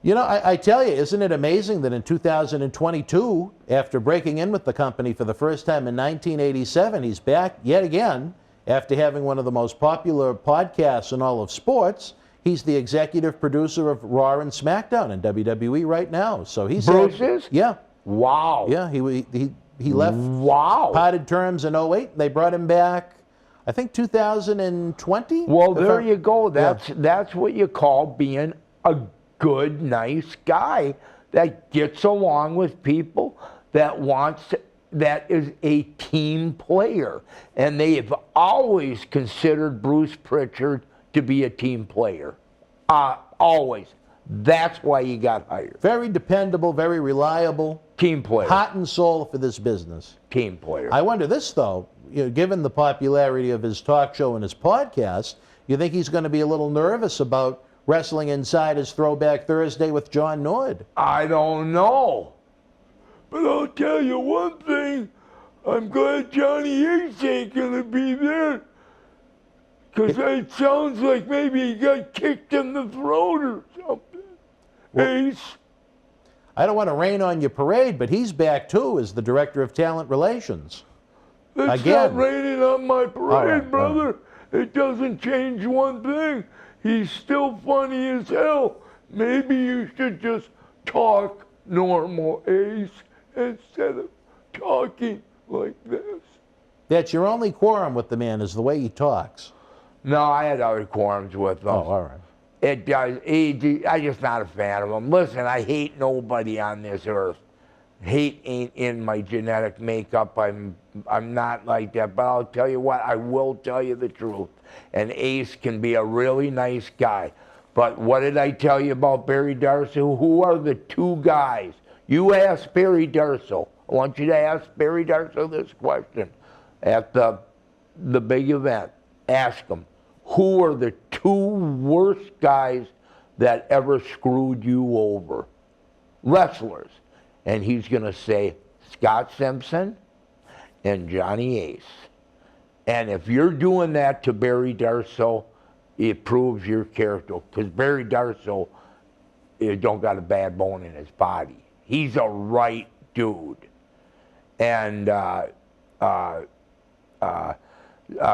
You know, I tell you, isn't it amazing that in 2022, after breaking in with the company for the first time in 1987, he's back yet again after having one of the most popular podcasts in all of sports. He's the executive producer of Raw and Smackdown in WWE right now. So he's Bruce is? Yeah. Wow. Yeah, he left. Wow. Parted terms in 08. They brought him back, I think 2020. Well, there you go. That's what you call being a good, nice guy that gets along with people, that is a team player. And they have always considered Bruce Pritchard to be a team player. Always. That's why he got hired. Very dependable, very reliable. Team player. Heart and soul for this business. Team player. I wonder this, though, given the popularity of his talk show and his podcast, you think he's going to be a little nervous about Wrestling Insider's Throwback Thursday with John Nord? I don't know. But I'll tell you one thing. I'm glad Johnny Ace ain't going to be there. Because it sounds like maybe he got kicked in the throat or something. Ace. I don't want to rain on your parade, but he's back, too, as the Director of Talent Relations. It's not raining on my parade, brother. It doesn't change one thing. He's still funny as hell. Maybe you should just talk normal, Ace, instead of talking like this. That's your only quorum with the man, is the way he talks. No, I had other quorums with him. Oh, all right. It does. I'm just not a fan of him. Listen, I hate nobody on this earth. Hate ain't in my genetic makeup. I'm not like that. But I'll tell you what, I will tell you the truth. And Ace can be a really nice guy. But what did I tell you about Barry Darsow? Who are the two guys? You ask Barry Darsow. I want you to ask Barry Darsow this question at the big event. Ask him, who are the two worst guys that ever screwed you over? Wrestlers. And he's going to say Scott Simpson and Johnny Ace. And if you're doing that to Barry Darsow, it proves your character. Because Barry Darsow don't got a bad bone in his body. He's a right dude. And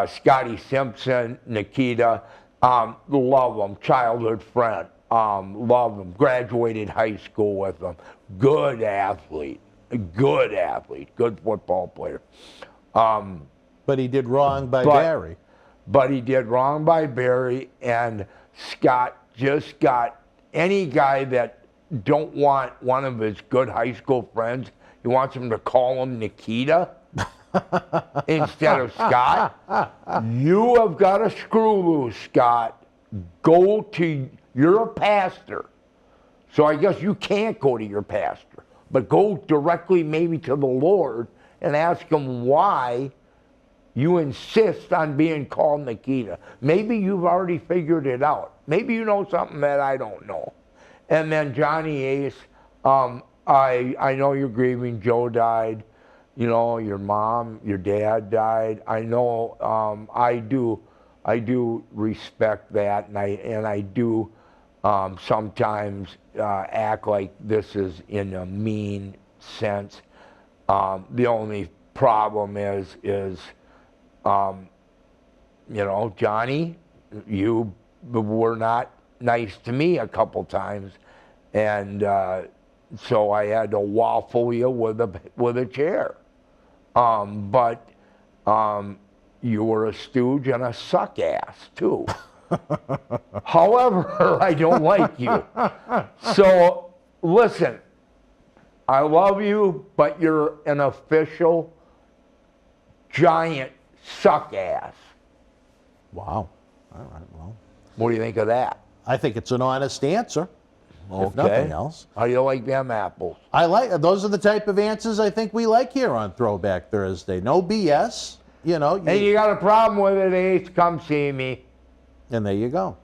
Scotty Simpson, Nikita, love him, childhood friend, love him, graduated high school with him, good athlete, good football player. But he did wrong by Barry. But he did wrong by Barry, and Scott just got any guy that don't want one of his good high school friends, he wants him to call him Nikita instead of Scott. You have got a screw loose, Scott. You're a pastor. So I guess you can't go to your pastor, but go directly maybe to the Lord and ask him why you insist on being called Nikita. Maybe you've already figured it out. Maybe you know something that I don't know. And then Johnny Ace, I know you're grieving. Joe died. You know, your mom, your dad died. I know. I do respect that, and I do sometimes act like this is in a mean sense. The only problem is you know, Johnny, you were not nice to me a couple times, and so I had to waffle you with a chair. But you were a stooge and a suck ass too. However, I don't like you. So listen, I love you, but you're an official giant suck ass. Wow. All right, well. What do you think of that? I think it's an honest answer, if nothing else. How do you like them apples? Those are the type of answers I think we like here on Throwback Thursday. No BS, you know. And you got a problem with it, Ace, come see me. And there you go.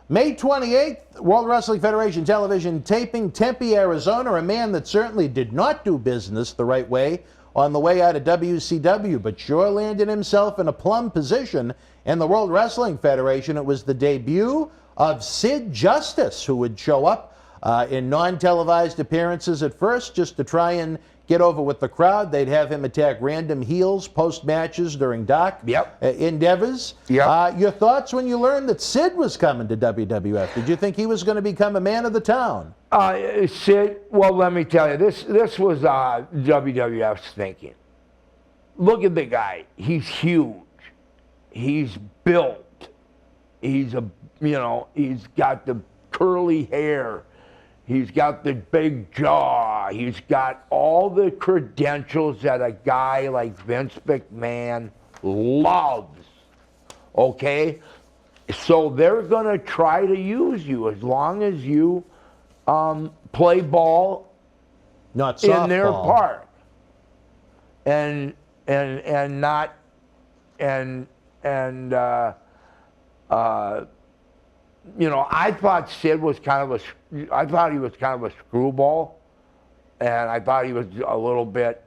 May 28th, World Wrestling Federation television taping, Tempe, Arizona. A man that certainly did not do business the right way on the way out of WCW, but sure landed himself in a plum position in the World Wrestling Federation. It was the debut of Sid Justice, who would show up in non-televised appearances at first just to try and get over with the crowd. They'd have him attack random heels post-matches during dark endeavors. Your thoughts when you learned that Sid was coming to WWF? Did you think he was going to become a man of the town? Sid, well, let me tell you, this was WWF's thinking. Look at the guy. He's huge. He's built. He's he's got the curly hair. He's got the big jaw. He's got all the credentials that a guy like Vince McMahon loves. Okay? So they're going to try to use you as long as you play ball not softball. In their park. And not you know, I thought Sid was kind of I thought he was kind of a screwball, and I thought he was a little bit,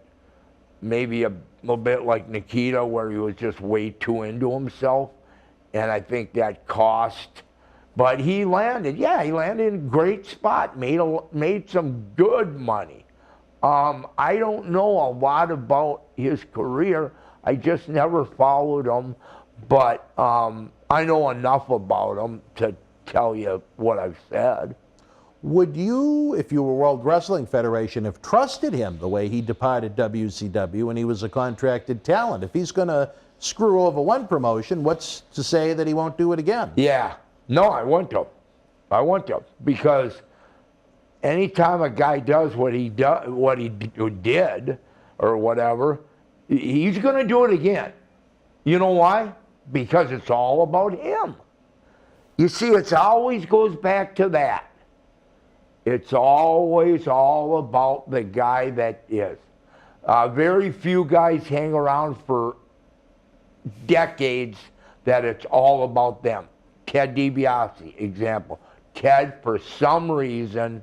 maybe a little bit like Nikita, where he was just way too into himself, and I think that cost. But he landed, he landed in a great spot, made some good money. I don't know a lot about his career. I just never followed him, but I know enough about him to tell you what I've said. Would you, if you were World Wrestling Federation, have trusted him the way he departed WCW when he was a contracted talent? If he's going to screw over one promotion, what's to say that he won't do it again? Yeah. No, I want to. Because anytime a guy does what he did or whatever, he's going to do it again. You know why? Because it's all about him. You see, it always goes back to that. It's always all about the guy that is. Very few guys hang around for decades that it's all about them. Ted DiBiase, example. Ted, for some reason,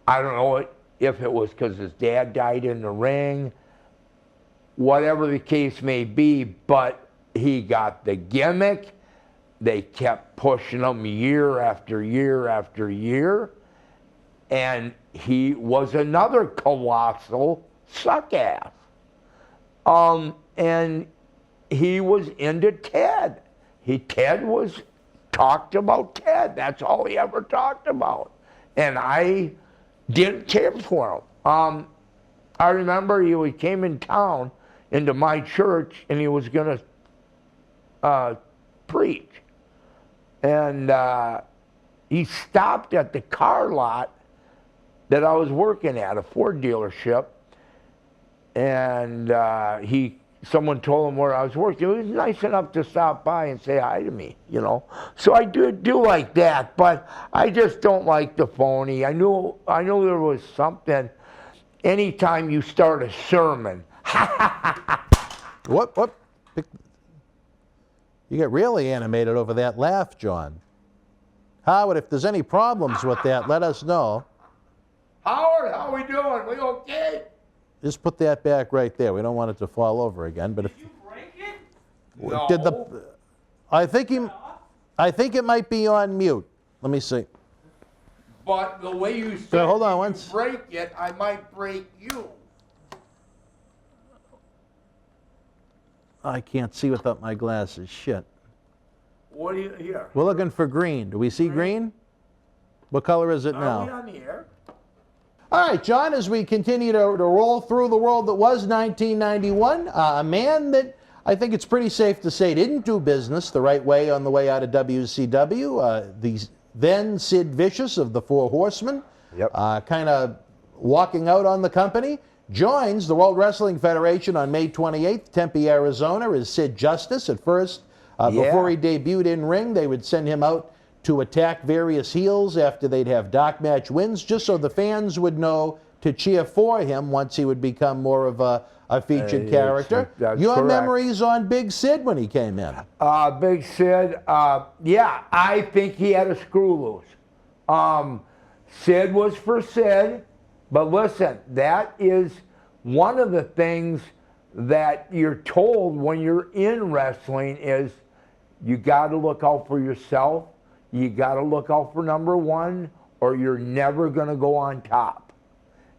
I don't know if it was because his dad died in the ring, whatever the case may be, but he got the gimmick. They kept pushing him year after year after year, and he was another colossal suck-ass. And he was into Ted. Ted was talked about Ted. That's all he ever talked about. And I didn't care for him. I remember he came in town into my church and he was going to preach. And he stopped at the car lot that I was working at, a Ford dealership. And someone told him where I was working. He was nice enough to stop by and say hi to me, you know. So I do like that, but I just don't like the phony. I knew there was something. Anytime you start a sermon, What? You get really animated over that laugh, John. Howard, if there's any problems with that, let us know. Howard, how we doing? We okay? Just put that back right there. We don't want it to fall over again. But if you break it? No. I think it might be on mute. Let me see. But the way you said hold on once. Break it, I might break you. I can't see without my glasses. Shit. What do you hear? We're looking for green. Do we see green? What color is it now? Are we on the air? All right, John, as we continue to roll through the world that was 1991, a man that I think it's pretty safe to say didn't do business the right way on the way out of WCW, the then Sid Vicious of the Four Horsemen, kind of walking out on the company, joins the World Wrestling Federation on May 28th, Tempe, Arizona, as Sid Justice. At first, before he debuted in ring, they would send him out to attack various heels after they'd have dark match wins, just so the fans would know to cheer for him once he would become more of a featured character. Your correct. memories on Big Sid when he came in? Big Sid, yeah, I think he had a screw loose. Sid was for Sid, but listen, that is one of the things that you're told when you're in wrestling is you got to look out for yourself. You got to look out for number one, or you're never going to go on top.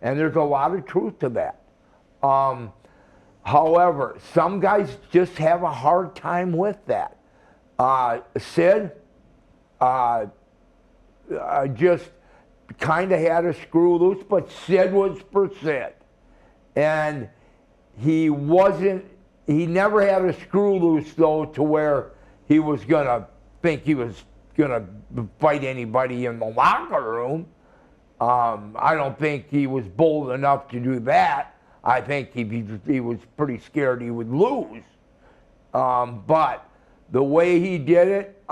And there's a lot of truth to that. However, some guys just have a hard time with that. Sid just kind of had a screw loose, but Sid was for Sid. And he never had a screw loose, though, to where he was going to think he was going to fight anybody in the locker room. I don't think he was bold enough to do that. I think he was pretty scared he would lose. But the way he did it,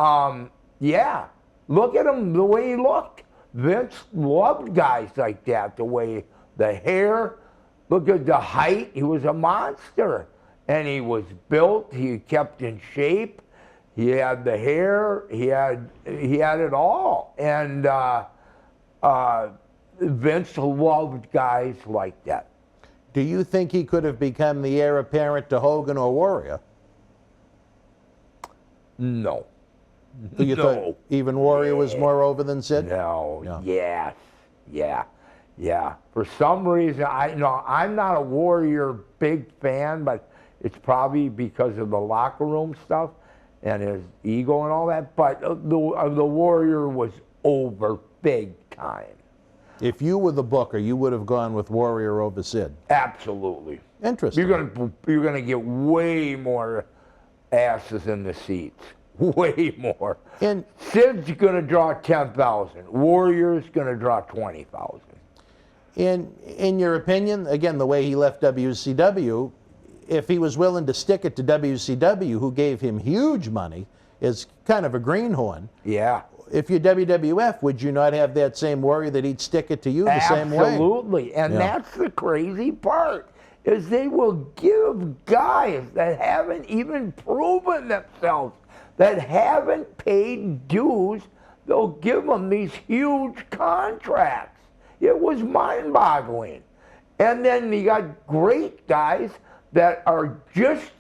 yeah, look at him, the way he looked. Vince loved guys like that, the hair, look at the height. He was a monster. And he was built, he kept in shape. He had the hair, he had it all. And Vince loved guys like that. Do you think he could have become the heir apparent to Hogan or Warrior? No. You thought even Warrior was more over than Sid? No. Yes. Yeah. For some reason, I'm not a Warrior big fan, but it's probably because of the locker room stuff and his ego and all that. But the Warrior was over big time. If you were the booker, you would have gone with Warrior over Sid. Absolutely. Interesting. You're gonna get way more asses in the seats. Way more. And Sid's gonna draw 10,000. Warrior's gonna draw 20,000. In your opinion, again, the way he left WCW, if he was willing to stick it to WCW, who gave him huge money, is kind of a greenhorn. Yeah. If you're WWF, would you not have that same worry that he'd stick it to you the same way? Absolutely. And that's the crazy part, is they will give guys that haven't even proven themselves, that haven't paid dues, they'll give them these huge contracts. It was mind-boggling. And then you got great guys that are just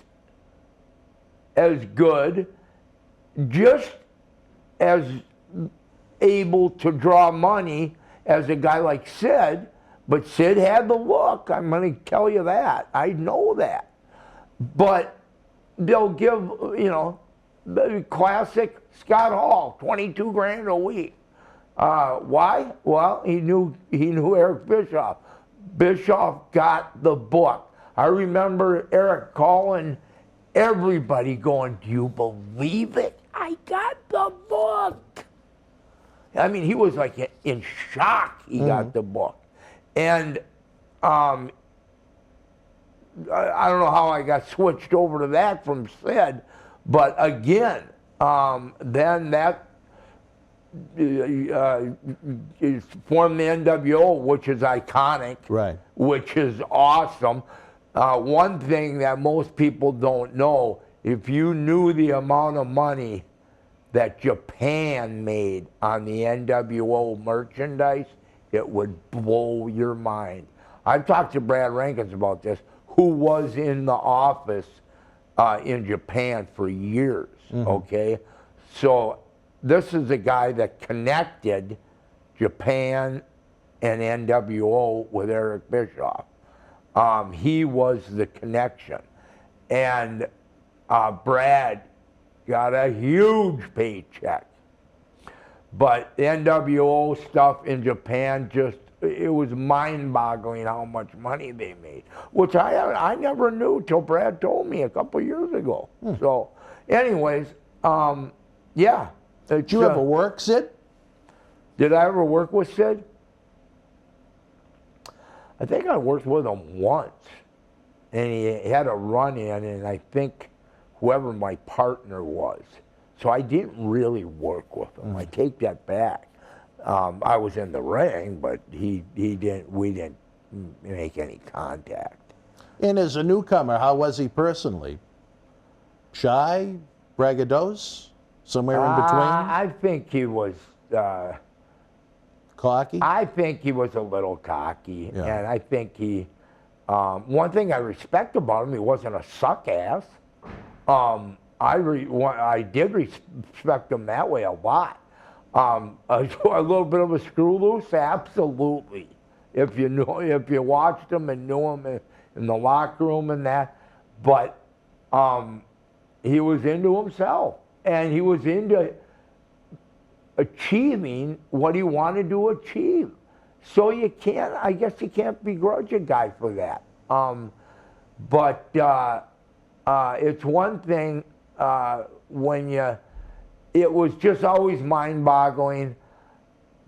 as good, just as able to draw money as a guy like Sid, but Sid had the look. I'm going to tell you that. I know that. But they'll give, the classic Scott Hall, 22 grand a week. Why? Well, he knew Eric Bischoff. Bischoff got the book. I remember Eric calling everybody going, "Do you believe it? I got the book." I mean, he was like in shock he got the book. And I don't know how I got switched over to that from Sid, but again, then that is formed the NWO, which is iconic, right? Which is awesome. One thing that most people don't know, if you knew the amount of money that Japan made on the NWO merchandise, it would blow your mind. I've talked to Brad Rankins about this, who was in the office in Japan for years, okay? So this is a guy that connected Japan and NWO with Eric Bischoff. He was the connection. And Brad got a huge paycheck. But the NWO stuff in Japan it was mind-boggling how much money they made, which I never knew till Brad told me a couple years ago. So anyways, yeah. Did you ever work, Sid? Did I ever work with Sid? I think I worked with him once, and he had a run-in, and I think whoever my partner was. So I didn't really work with him. I take that back. I was in the ring, but we didn't make any contact. And as a newcomer, how was he personally? Shy, braggadocious, somewhere in between? I think he was cocky. I think he was a little cocky, and I think he. One thing I respect about him, he wasn't a suck ass. I did respect him that way a lot. A little bit of a screw loose, absolutely. If you watched him and knew him in the locker room and that, but he was into himself, and he was into achieving what he wanted to achieve. So I guess you can't begrudge a guy for that. But it's one thing when it was just always mind-boggling.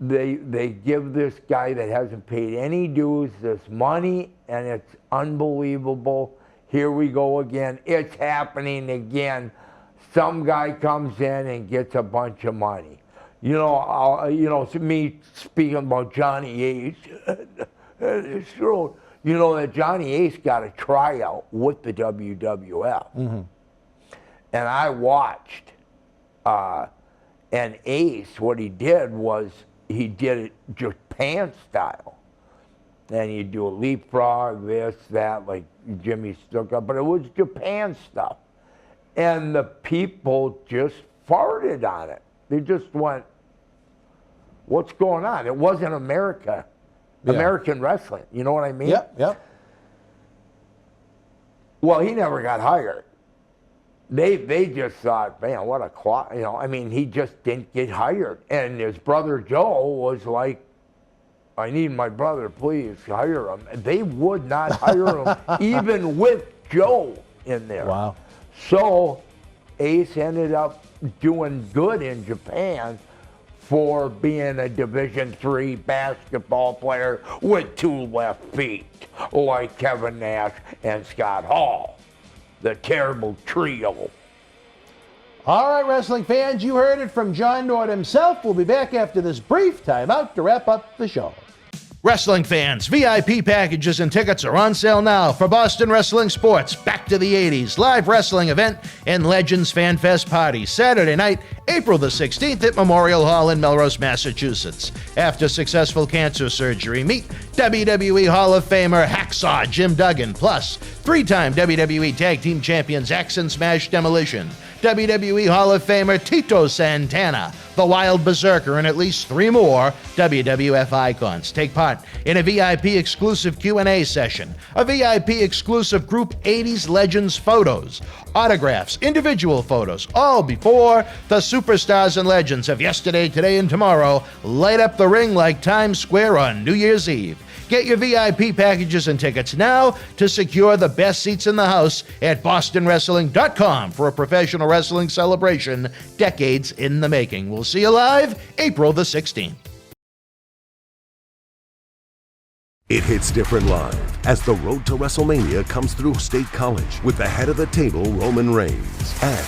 They give this guy that hasn't paid any dues this money, and it's unbelievable. Here we go again. It's happening again. Some guy comes in and gets a bunch of money. Me speaking about Johnny Ace, it's true. You know that Johnny Ace got a tryout with the WWF. And I watched. And Ace, what he did was, he did it Japan style. And he'd do a leapfrog, this, that, like Jimmy Snuka, but it was Japan stuff. And the people just farted on it. They just went, what's going on? It wasn't America, American wrestling. You know what I mean? Yep. Well, he never got hired. They just thought, man, what a clock. He just didn't get hired. And his brother Joe was like, I need my brother, please hire him. And they would not hire him, even with Joe in there. Wow. So Ace ended up doing good in Japan for being a Division III basketball player with 2 left feet, like Kevin Nash and Scott Hall, the terrible trio. All right, wrestling fans, you heard it from John Nord himself. We'll be back after this brief timeout to wrap up the show. Wrestling fans, VIP packages and tickets are on sale now for Boston Wrestling Sports Back to the 80s live wrestling event and Legends Fan Fest party Saturday night, April the 16th at Memorial Hall in Melrose, Massachusetts. After successful cancer surgery, meet WWE Hall of Famer Hacksaw Jim Duggan, plus three-time WWE Tag Team Champions X and Smash Demolition, WWE Hall of Famer Tito Santana, the Wild Berzerker, and at least three more WWF icons. Take part in a VIP exclusive Q&A session, a VIP exclusive Group 80s Legends photos, autographs, individual photos, all before the superstars and legends of yesterday, today, and tomorrow light up the ring like Times Square on New Year's Eve. Get your VIP packages and tickets now to secure the best seats in the house at bostonwrestling.com for a professional wrestling celebration decades in the making. We'll see you live April the 16th. It hits different live as the road to WrestleMania comes through State College with the head of the table, Roman Reigns. And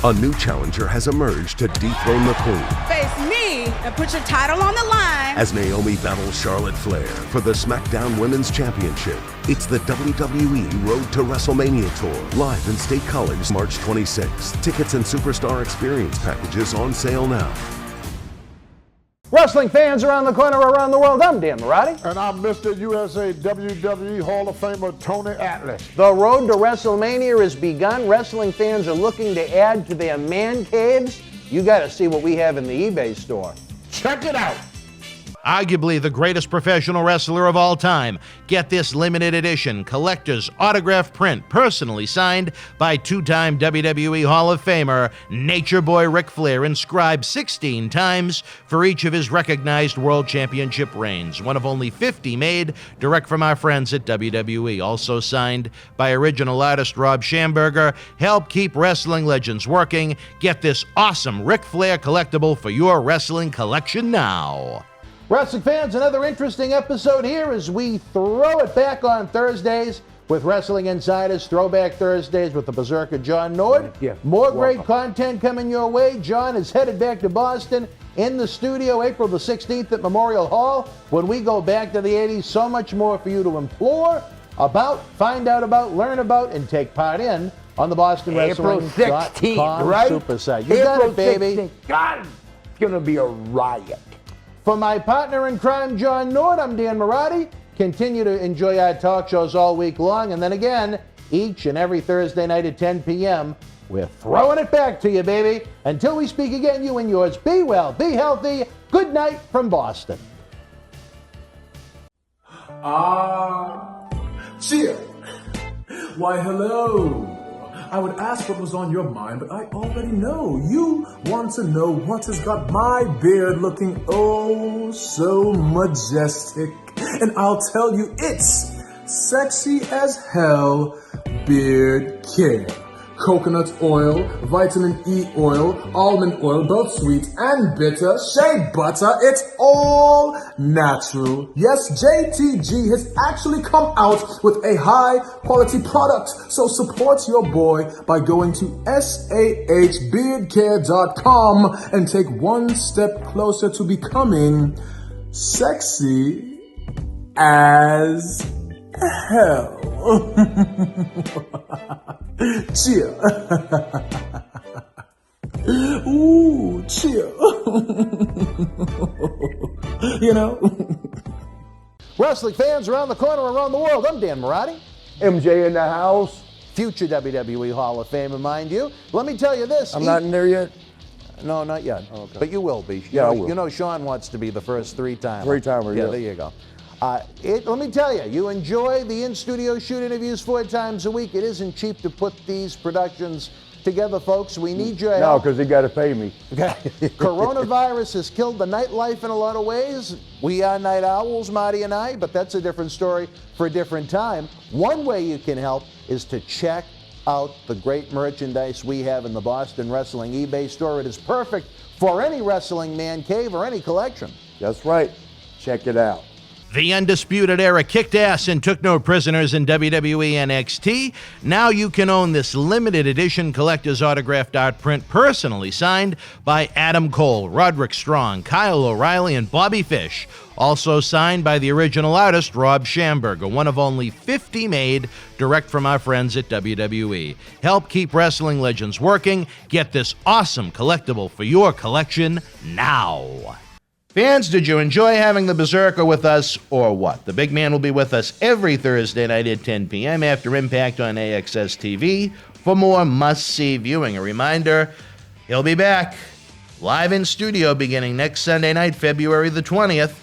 a new challenger has emerged to dethrone the Queen. Face me and put your title on the line. As Naomi battles Charlotte Flair for the Smackdown Women's Championship. It's the WWE Road to WrestleMania Tour, live in State College, March 26th. Tickets and Superstar Experience packages on sale now. Wrestling fans around the corner, around the world, I'm Dan Marotti. And I'm Mr. USA WWE Hall of Famer Tony Atlas. The road to WrestleMania has begun. Wrestling fans are looking to add to their man caves. You got to see what we have in the eBay store. Check it out. Arguably the greatest professional wrestler of all time. Get this limited edition collector's autograph print personally signed by two-time WWE Hall of Famer Nature Boy Ric Flair, inscribed 16 times for each of his recognized World Championship reigns. One of only 50 made direct from our friends at WWE. Also signed by original artist Rob Schamberger. Help keep wrestling legends working. Get this awesome Ric Flair collectible for your wrestling collection now. Wrestling fans, another interesting episode here as we throw it back on Thursdays with Wrestling Insiders, Throwback Thursdays with the Berzerker John Nord. Yeah, More great content coming your way. John is headed back to Boston in the studio April the 16th at Memorial Hall. When we go back to the 80s, so much more for you to implore about, find out about, learn about, and take part in on the Boston April 16th, right? Super site. You got it, baby. 16th. God, it's going to be a riot. For my partner in crime, John Nord, I'm Dan Marotti. Continue to enjoy our talk shows all week long. And then again, each and every Thursday night at 10 p.m., we're throwing it back to you, baby. Until we speak again, you and yours, be well, be healthy. Good night from Boston. Cheer. Why, hello. I would ask what was on your mind, but I already know. You want to know what has got my beard looking oh so majestic. And I'll tell you, it's sexy as hell beard care. Coconut oil, vitamin E oil, almond oil, both sweet and bitter, shea butter, it's all natural. Yes, JTG has actually come out with a high quality product. So support your boy by going to sahbeardcare.com and take one step closer to becoming sexy as hell. Cheer. Ooh, cheer. You know? Wrestling fans around the corner, around the world, I'm Dan Marotti. MJ in the house. Future WWE Hall of Famer, mind you. Let me tell you this. I'm not in there yet? No, not yet. Oh, okay. But you will be. Yeah, I will. You know Sean wants to be the first three-timer. Three-timer, yeah. There you go. Let me tell you, you enjoy the in-studio shoot interviews 4 times a week. It isn't cheap to put these productions together, folks. We need your help. No, because they got to pay me. Coronavirus has killed the nightlife in a lot of ways. We are night owls, Marty and I, but that's a different story for a different time. One way you can help is to check out the great merchandise we have in the Boston Wrestling eBay store. It is perfect for any wrestling man cave or any collection. That's right. Check it out. The Undisputed Era kicked ass and took no prisoners in WWE NXT. Now you can own this limited edition collector's autographed art print personally signed by Adam Cole, Roderick Strong, Kyle O'Reilly, and Bobby Fish. Also signed by the original artist, Rob Schamberger, one of only 50 made direct from our friends at WWE. Help keep wrestling legends working. Get this awesome collectible for your collection now. Fans, did you enjoy having the Berzerker with us or what? The big man will be with us every Thursday night at 10 p.m. after Impact on AXS TV for more must-see viewing. A reminder, he'll be back live in studio beginning next Sunday night, February the 20th,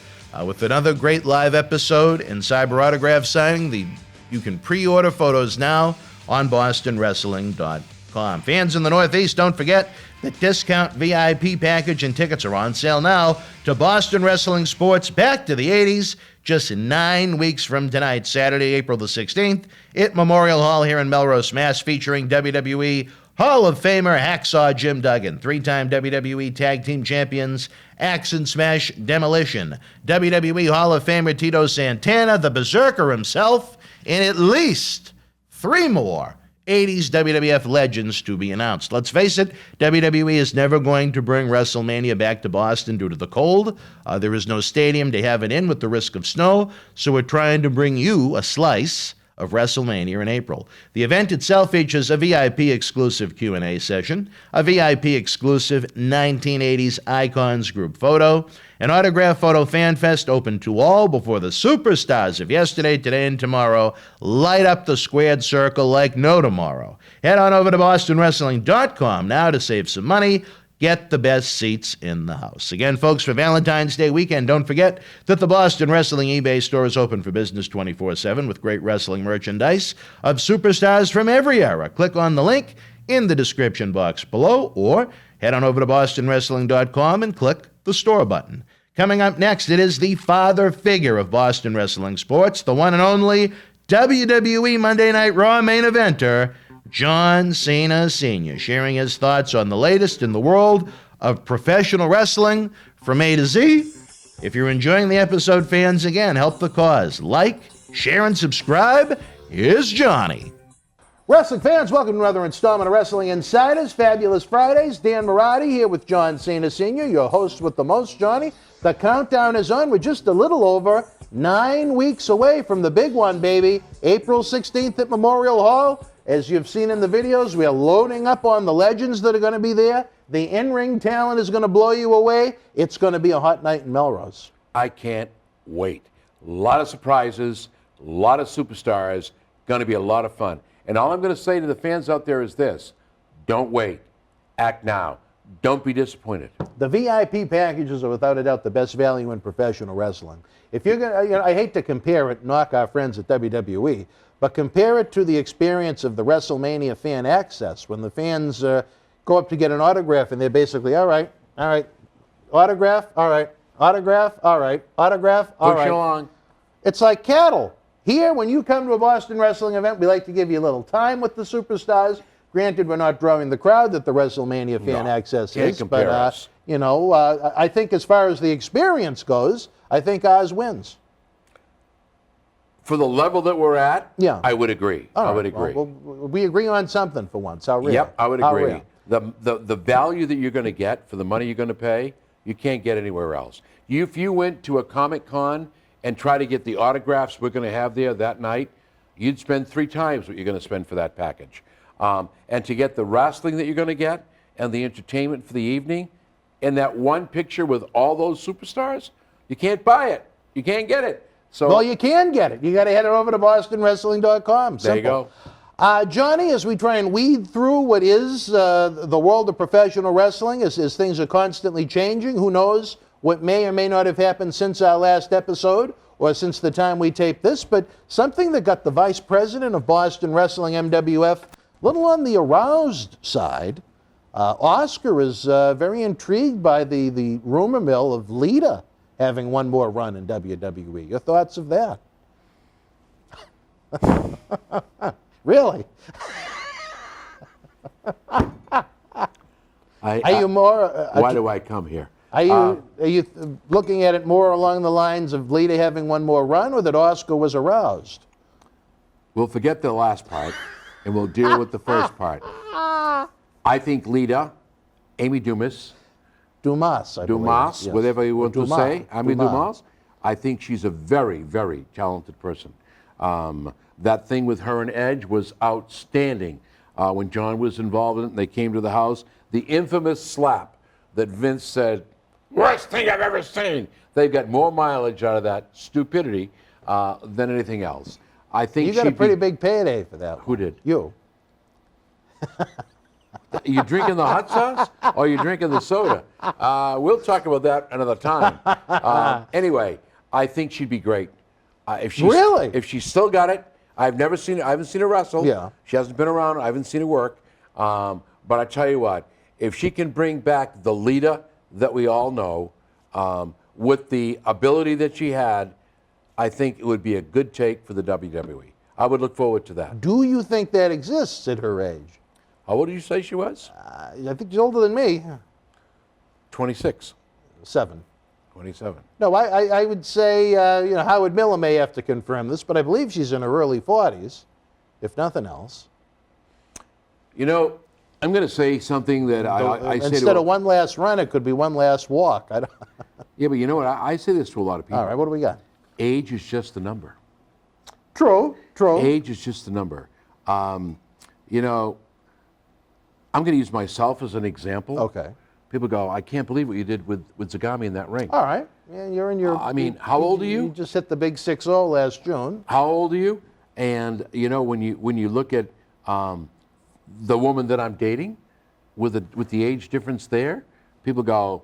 with another great live episode and cyber autograph signing. You can pre-order photos now on BostonWrestling.com. Fans in the Northeast, don't forget the discount VIP package and tickets are on sale now to Boston Wrestling Sports Back to the 80s, just 9 weeks from tonight, Saturday, April the 16th, at Memorial Hall here in Melrose, Mass, featuring WWE Hall of Famer Hacksaw Jim Duggan, three-time WWE Tag Team Champions Axe and Smash Demolition, WWE Hall of Famer Tito Santana, the Berzerker himself, and at least 3 more 80s WWF legends to be announced. Let's face it, WWE is never going to bring WrestleMania back to Boston due to the cold. There is no stadium to have it in with the risk of snow, so we're trying to bring you a slice of WrestleMania in April. The event itself features a VIP-exclusive Q&A session, a VIP-exclusive 1980s Icons group photo, an autograph photo fan fest open to all before the superstars of yesterday, today, and tomorrow light up the squared circle like no tomorrow. Head on over to BostonWrestling.com now to save some money. Get the best seats in the house. Again, folks, for Valentine's Day weekend, don't forget that the Boston Wrestling eBay store is open for business 24/7 with great wrestling merchandise of superstars from every era. Click on the link in the description box below or head on over to BostonWrestling.com and click the store button. Coming up next, it is the father figure of Boston Wrestling Sports, the one and only WWE Monday Night Raw main eventer, John Cena Sr., sharing his thoughts on the latest in the world of professional wrestling from A to Z. If you're enjoying the episode, fans, again, help the cause. Like, share, and subscribe. Here's Johnny. Wrestling fans, welcome to another installment of Wrestling Insiders, Fabulous Fridays. Dan Marotti here with John Cena Sr., your host with the most, Johnny. The countdown is on. We're just a little over 9 weeks away from the big one, baby. April 16th at Memorial Hall. As you've seen in the videos, we are loading up on the legends that are going to be there. The in-ring talent is going to blow you away. It's going to be a hot night in Melrose. I can't wait. A lot of surprises, a lot of superstars. Going to be a lot of fun. And all I'm going to say to the fans out there is this. Don't wait. Act now. Don't be disappointed. The VIP packages are without a doubt the best value in professional wrestling. If you're going to, I hate to compare it, knock our friends at WWE, but compare it to the experience of the WrestleMania fan access when the fans go up to get an autograph and they're basically, all right, autograph, all right, autograph, all right, autograph, all right. Push along. It's like cattle. Here, when you come to a Boston wrestling event, we like to give you a little time with the superstars. Granted, we're not drawing the crowd that the WrestleMania fan access is, but I think as far as the experience goes, I think ours wins. For the level that we're at, yeah, I would agree. I would agree. Well, we agree on something for once. How real? Yep, I would agree. Real? The value that you're going to get for the money you're going to pay, you can't get anywhere else. If you went to a Comic-Con and try to get the autographs we're going to have there that night, you'd spend 3 times what you're going to spend for that package. And to get the wrestling that you're going to get and the entertainment for the evening, and that one picture with all those superstars, you can't buy it. You can't get it. So, well, you can get it. You got to head over to BostonWrestling.com. There you go. Johnny, as we try and weed through what is the world of professional wrestling, as things are constantly changing, who knows what may or may not have happened since our last episode or since the time we taped this, but something that got the vice president of Boston Wrestling, MWF, a little on the aroused side. Oscar is very intrigued by the rumor mill of Lita having one more run in WWE. Your thoughts of that? Really? Are you more... why do I come here? Are you looking at it more along the lines of Lita having one more run, or that Oscar was aroused? We'll forget the last part, and we'll deal with the first part. I think Lita, Amy Dumas, Dumas, Dumas, yes. whatever you want to Dumas. say, Amy Dumas. Dumas. I think she's a very, very talented person. That thing with her and Edge was outstanding. When John was involved in it and they came to the house, the infamous slap that Vince said, worst thing I've ever seen. They've got more mileage out of that stupidity than anything else. I think You got a pretty big payday for that. Who did? You. You drinking the hot sauce or you drinking the soda? We'll talk about that another time. Anyway, I think she'd be great. Really? If she's still got it, I haven't seen her wrestle. Yeah. She hasn't been around. I haven't seen her work. But I tell you what, if she can bring back the Lita that we all know, with the ability that she had, I think it would be a good take for the WWE. I would look forward to that. Do you think that exists at her age? How old did you say she was? I think she's older than me. 26. 7. 27. No, I would say, Howard Miller may have to confirm this, but I believe she's in her early 40s, if nothing else. You know, I'm going to say something that I say Instead of one last run, it could be one last walk. Yeah, but you know what? I say this to a lot of people. All right, what do we got? Age is just a number. True. Age is just a number. You know, I'm going to use myself as an example. Okay. People go, I can't believe what you did with Zagami in that ring. All right. Yeah, you're in your... I mean, how old are you? You just hit the big 6-0 last June. How old are you? And, you know, when you look at the woman that I'm dating, with the age difference there, people go,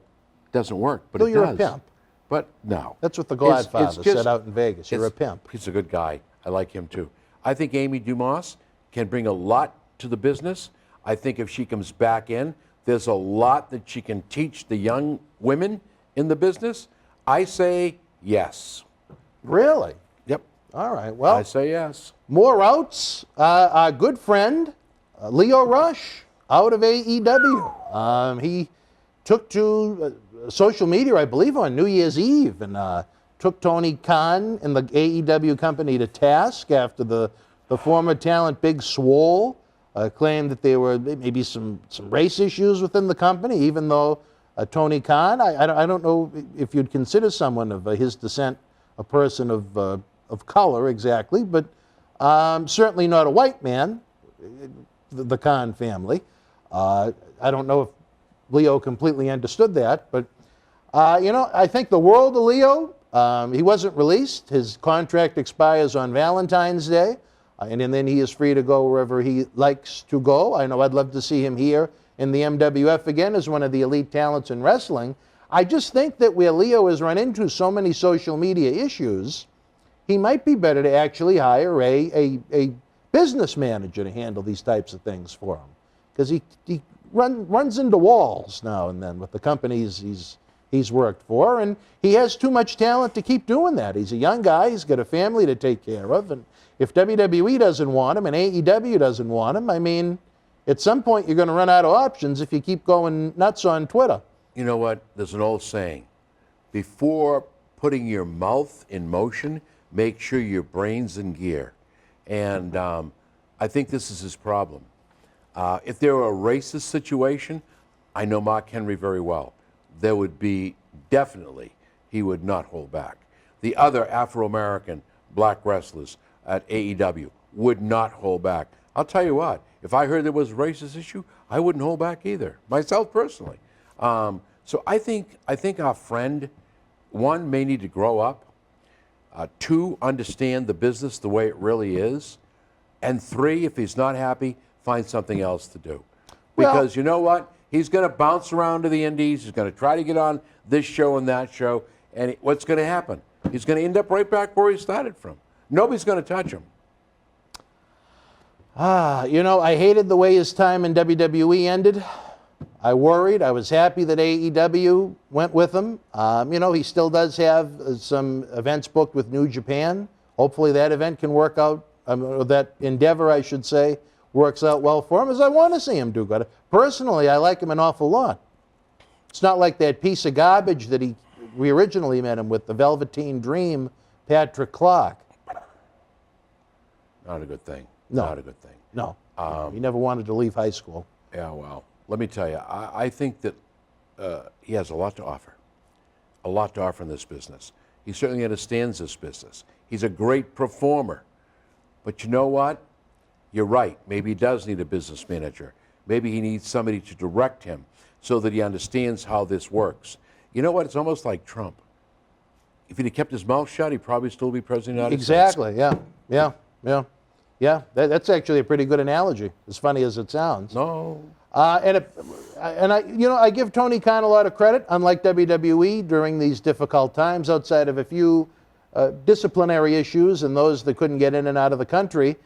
doesn't work, but it does. You're a pimp. But no. That's what the Godfather it's said out in Vegas. You're a pimp. He's a good guy. I like him too. I think Amy Dumas can bring a lot to the business. I think if she comes back in, there's a lot that she can teach the young women in the business. I say yes. Really? Yep. All right. Well, I say yes. More outs. Our good friend, Lio Rush, out of AEW. He took to social media, I believe, on New Year's Eve and took Tony Khan and the AEW company to task after the former talent Big Swole claimed that there were maybe some race issues within the company, even though Tony Khan, I don't know if you'd consider someone of his descent a person of color exactly, but certainly not a white man, the Khan family. I don't know if Leo completely understood that, but I think the world of Leo, he wasn't released. His contract expires on Valentine's Day, and then he is free to go wherever he likes to go. I know I'd love to see him here in the MWF again as one of the elite talents in wrestling. I just think that where Leo has run into so many social media issues, he might be better to actually hire a business manager to handle these types of things for him, because he runs into walls now and then with the companies he's worked for, and he has too much talent to keep doing that. He's a young guy, he's got a family to take care of, and if WWE doesn't want him and AEW doesn't want him, I mean, at some point you're going to run out of options if you keep going nuts on Twitter. You know what? There's an old saying, before putting your mouth in motion, make sure your brain's in gear. And I think this is his problem. If there were a racist situation, I know Mark Henry very well. There would be definitely, he would not hold back. The other Afro-American black wrestlers at AEW would not hold back. I'll tell you what, if I heard there was a racist issue, I wouldn't hold back either, myself personally. So I think our friend, one, may need to grow up. Two, understand the business the way it really is. And three, if he's not happy, find something else to do. Because you know what? He's going to bounce around to the indies. He's going to try to get on this show and that show. And what's going to happen? He's going to end up right back where he started from. Nobody's going to touch him. I hated the way his time in WWE ended. I worried. I was happy that AEW went with him. He still does have some events booked with New Japan. Hopefully that event can work out, or that endeavor, I should say, works out well for him, as I want to see him do good. Personally, I like him an awful lot. It's not like that piece of garbage that we originally met him with, the Velveteen Dream, Patrick Clark. Not a good thing. No. Not a good thing. No. He never wanted to leave high school. Yeah, well, let me tell you, I think that he has a lot to offer. A lot to offer in this business. He certainly understands this business. He's a great performer. But you know what? You're right. Maybe he does need a business manager. Maybe he needs somebody to direct him so that he understands how this works. You know what? It's almost like Trump. If he'd have kept his mouth shut, he'd probably still be president of the United States. Exactly, yeah. That's actually a pretty good analogy, as funny as it sounds. No. I give Tony Khan a lot of credit. Unlike WWE, during these difficult times, outside of a few disciplinary issues and those that couldn't get in and out of the country,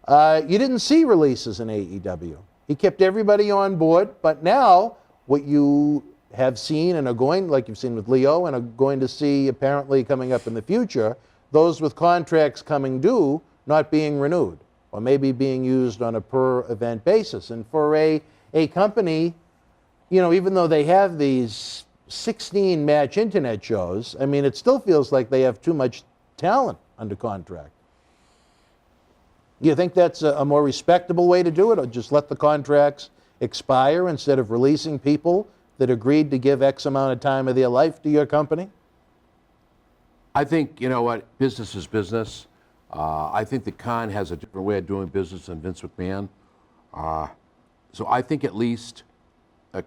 you didn't see releases in AEW. He kept everybody on board, but now what you have seen and are going, like you've seen with Leo, and are going to see apparently coming up in the future, those with contracts coming due not being renewed, or maybe being used on a per event basis. And for a company, even though they have these 16 match internet shows, I mean, it still feels like they have too much talent under contract. Do you think that's a more respectable way to do it, or just let the contracts expire instead of releasing people that agreed to give X amount of time of their life to your company? I think, you know what, business is business. I think that Khan has a different way of doing business than Vince McMahon. So I think at least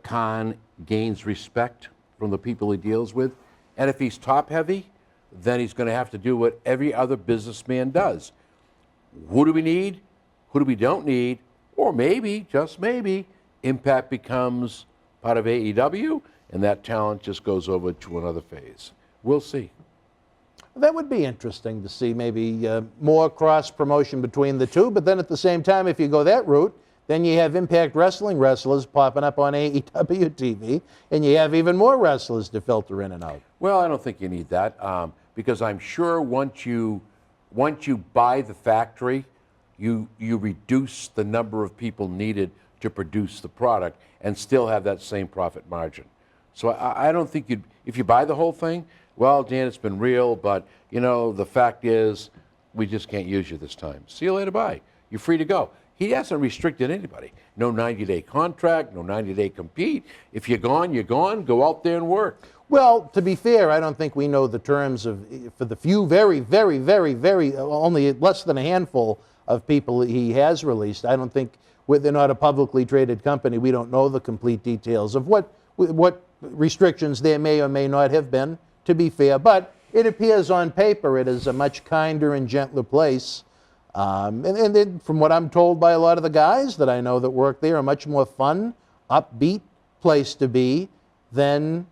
Khan gains respect from the people he deals with. And if he's top heavy, then he's going to have to do what every other businessman does. Who do we need? Who do we don't need? Or maybe, just maybe, Impact becomes part of AEW and that talent just goes over to another phase. We'll see. That would be interesting to see, maybe more cross-promotion between the two, but then at the same time, if you go that route, then you have Impact Wrestling wrestlers popping up on AEW TV, and you have even more wrestlers to filter in and out. Well, I don't think you need that, because I'm sure once you buy the factory, you reduce the number of people needed to produce the product and still have that same profit margin. So I don't think if you buy the whole thing, well, Dan, it's been real, but, the fact is we just can't use you this time. See you later, bye. You're free to go. He hasn't restricted anybody. No 90-day contract, no 90-day compete. If you're gone, you're gone. Go out there and work. Well, to be fair, I don't think we know the terms for the few very, very, very, very, only less than a handful of people he has released. I don't think, they're not a publicly traded company, we don't know the complete details of what restrictions there may or may not have been, to be fair. But it appears on paper it is a much kinder and gentler place. And from what I'm told by a lot of the guys that I know that work there, a much more fun, upbeat place to be than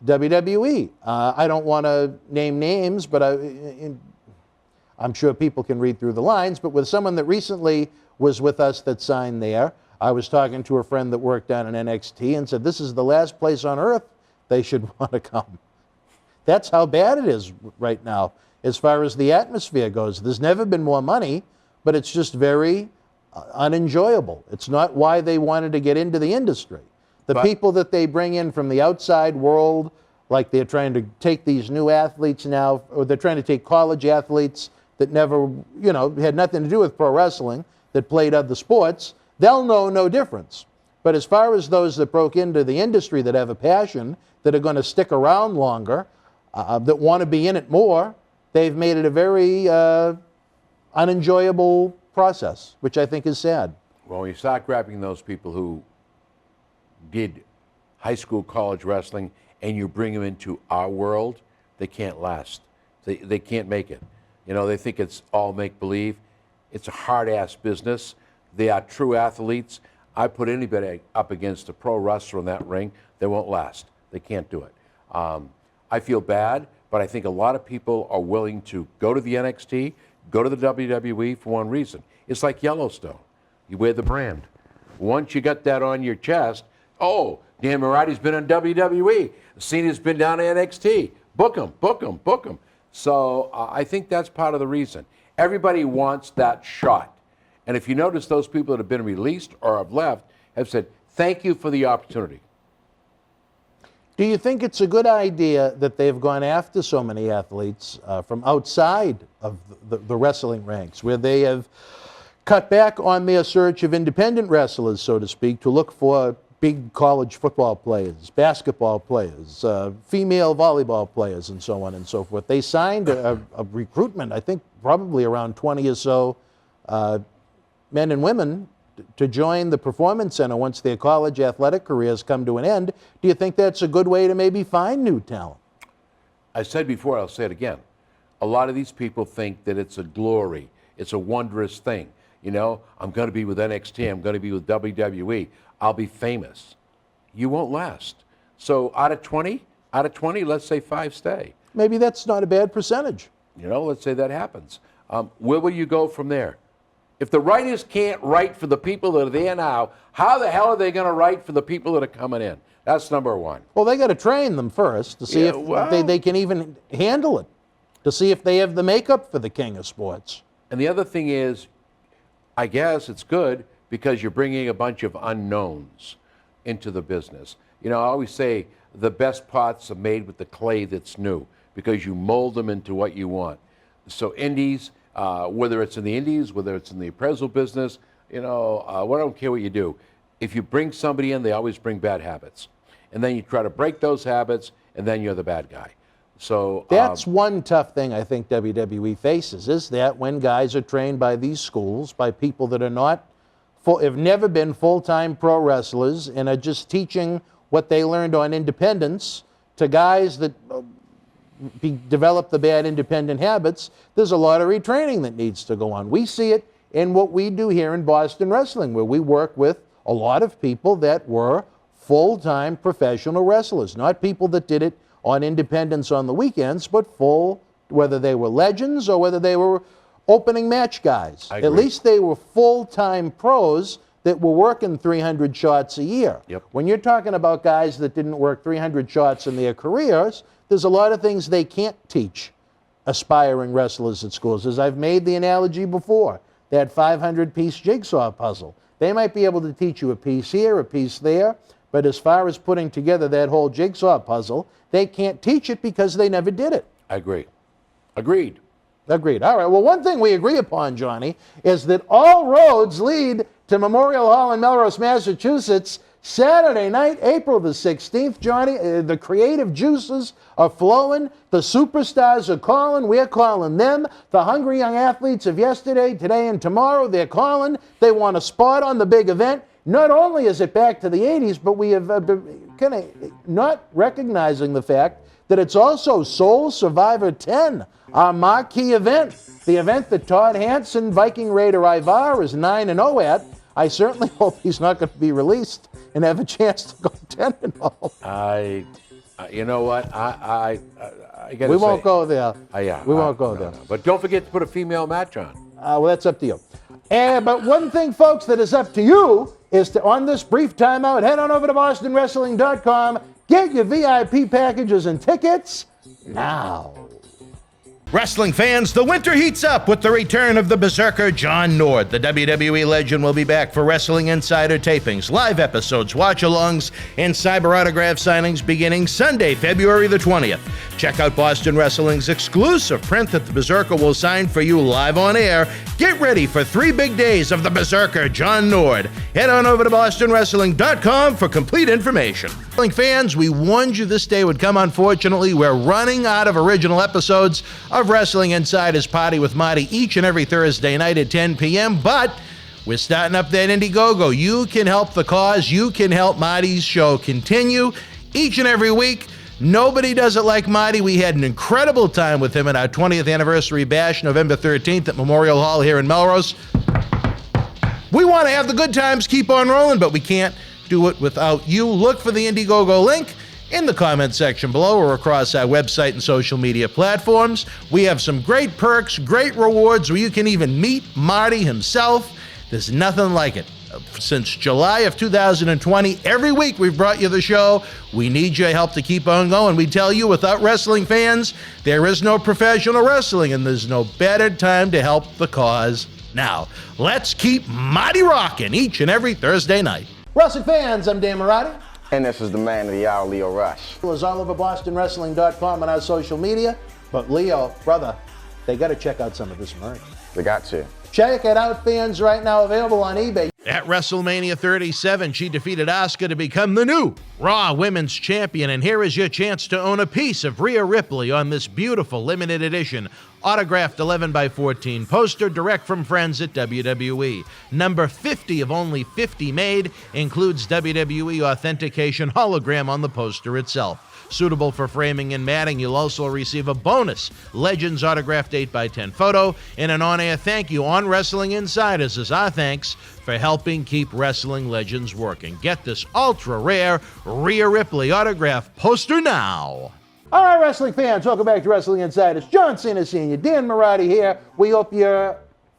WWE. I don't want to name names, but I'm sure people can read through the lines. But with someone that recently was with us that signed there, I was talking to a friend that worked down in NXT and said, this is the last place on earth they should want to come. That's how bad it is right now as far as the atmosphere goes. There's never been more money, but it's just very unenjoyable. It's not why they wanted to get into the industry. The people that they bring in from the outside world, like they're trying to take these new athletes now, or they're trying to take college athletes that never, had nothing to do with pro wrestling, that played other sports, they'll know no difference. But as far as those that broke into the industry that have a passion, that are going to stick around longer, that want to be in it more, they've made it a very unenjoyable process, which I think is sad. Well, when you start grabbing those people who did high school, college wrestling, and you bring them into our world, they can't last. They can't make it. They think it's all make-believe. It's a hard-ass business. They are true athletes. I put anybody up against a pro wrestler in that ring, they won't last. They can't do it. I feel bad, but I think a lot of people are willing to go to the NXT, go to the WWE for one reason. It's like Yellowstone. You wear the brand. Once you got that on your chest, oh, Dan Marati's been on WWE. Cena's been down to NXT. Book him, book him, book him. So I think that's part of the reason. Everybody wants that shot. And if you notice, those people that have been released or have left have said, thank you for the opportunity. Do you think it's a good idea that they've gone after so many athletes from outside of the wrestling ranks, where they have cut back on their search of independent wrestlers, so to speak, to look for big college football players, basketball players, female volleyball players, and so on and so forth? They signed a recruitment, I think probably around 20 or so men and women to join the Performance Center once their college athletic careers come to an end. Do you think that's a good way to maybe find new talent? I said before, I'll say it again. A lot of these people think that it's a glory, it's a wondrous thing. You know, I'm going to be with NXT, I'm going to be with WWE, I'll be famous. You won't last. So out of 20, let's say 5 stay. Maybe that's not a bad percentage. You know, let's say that happens. Where will you go from there? If the writers can't write for the people that are there now, how the hell are they going to write for the people that are coming in? That's number one. Well, they got to train them first to see if they can even handle it, to see if they have the makeup for the king of sports. And the other thing is, I guess it's good because you're bringing a bunch of unknowns into the business. You know, I always say the best pots are made with the clay that's new because you mold them into what you want. So indies, whether it's in the indies, whether it's in the appraisal business, you know, I don't care what you do. If you bring somebody in, they always bring bad habits. And then you try to break those habits, and then you're the bad guy. So that's one tough thing I think WWE faces, is that when guys are trained by these schools, by people that are not, have never been full-time pro wrestlers and are just teaching what they learned on independence to guys that develop the bad independent habits, there's a lot of retraining that needs to go on. We see it in what we do here in Boston Wrestling, where we work with a lot of people that were full-time professional wrestlers, not people that did it on independence on the weekends, but full, whether they were legends or whether they were opening match guys. At least they were full-time pros that were working 300 shots a year. Yep. When you're talking about guys that didn't work 300 shots in their careers, there's a lot of things they can't teach aspiring wrestlers at schools. As I've made the analogy before, that 500-piece jigsaw puzzle. They might be able to teach you a piece here, a piece there, but as far as putting together that whole jigsaw puzzle, they can't teach it because they never did it. I agree. Agreed. Agreed. All right. Well, one thing we agree upon, Johnny, is that all roads lead to Memorial Hall in Melrose, Massachusetts, Saturday night, April the 16th, Johnny. The creative juices are flowing. The superstars are calling. We're calling them. The hungry young athletes of yesterday, today, and tomorrow, they're calling. They want a spot on the big event. Not only is it back to the 80s, but we have kind of not recognizing the fact that it's also Soul Survivor 10, our marquee event. The event that Todd Hansen, Viking Raider Ivar, is 9-0 at. I certainly hope he's not going to be released and have a chance to go 10-0. You know what? I got to say. We won't go there. We won't go there. No. But don't forget to put a female match on. Well, that's up to you. But one thing, folks, that is up to you is to, on this brief timeout, head on over to BostonWrestling.com, get your VIP packages and tickets now. Wrestling fans, the winter heats up with the return of the Berzerker John Nord. The WWE legend will be back for Wrestling Insider tapings, live episodes, watch-alongs, and cyber autograph signings beginning Sunday, February the 20th. Check out Boston Wrestling's exclusive print that the Berzerker will sign for you live on air. Get ready for 3 big days of the Berzerker John Nord. Head on over to BostonWrestling.com for complete information. Wrestling fans, we warned you this day would come. Unfortunately, we're running out of original episodes of Wrestling Insider's Party with Marty each and every Thursday night at 10 p.m., but we're starting up that Indiegogo. You can help the cause. You can help Marty's show continue each and every week. Nobody does it like Marty. We had an incredible time with him at our 20th anniversary bash, November 13th at Memorial Hall here in Melrose. We want to have the good times keep on rolling, but we can't do it without you. Look for the Indiegogo link in the comment section below or across our website and social media platforms. We have some great perks, great rewards where you can even meet Marty himself. There's nothing like it. Since July of 2020, every week we've brought you the show. We need your help to keep on going. We tell you, without wrestling fans, there is no professional wrestling, and there's no better time to help the cause now. Let's keep Marty rocking each and every Thursday night. Wrestling fans, I'm Dan Marotti. And this is the man of the hour, Leo Rush. It's all over BostonWrestling.com and our social media. But Leo, brother, they got to check out some of this merch. They got to. Check it out, fans, right now available on eBay. At WrestleMania 37, she defeated Asuka to become the new Raw Women's Champion. And here is your chance to own a piece of Rhea Ripley on this beautiful limited edition autographed 11x14 poster direct from friends at WWE. Number 50 of only 50 made, includes WWE authentication hologram on the poster itself. Suitable for framing and matting, you'll also receive a bonus Legends autographed 8x10 photo and an on-air thank you on Wrestling Insiders as our thanks for helping keep Wrestling Legends working. Get this ultra-rare Rhea Ripley autograph poster now. All right, wrestling fans, welcome back to Wrestling Insiders. John Cena Sr., Dan Marotti here. We hope your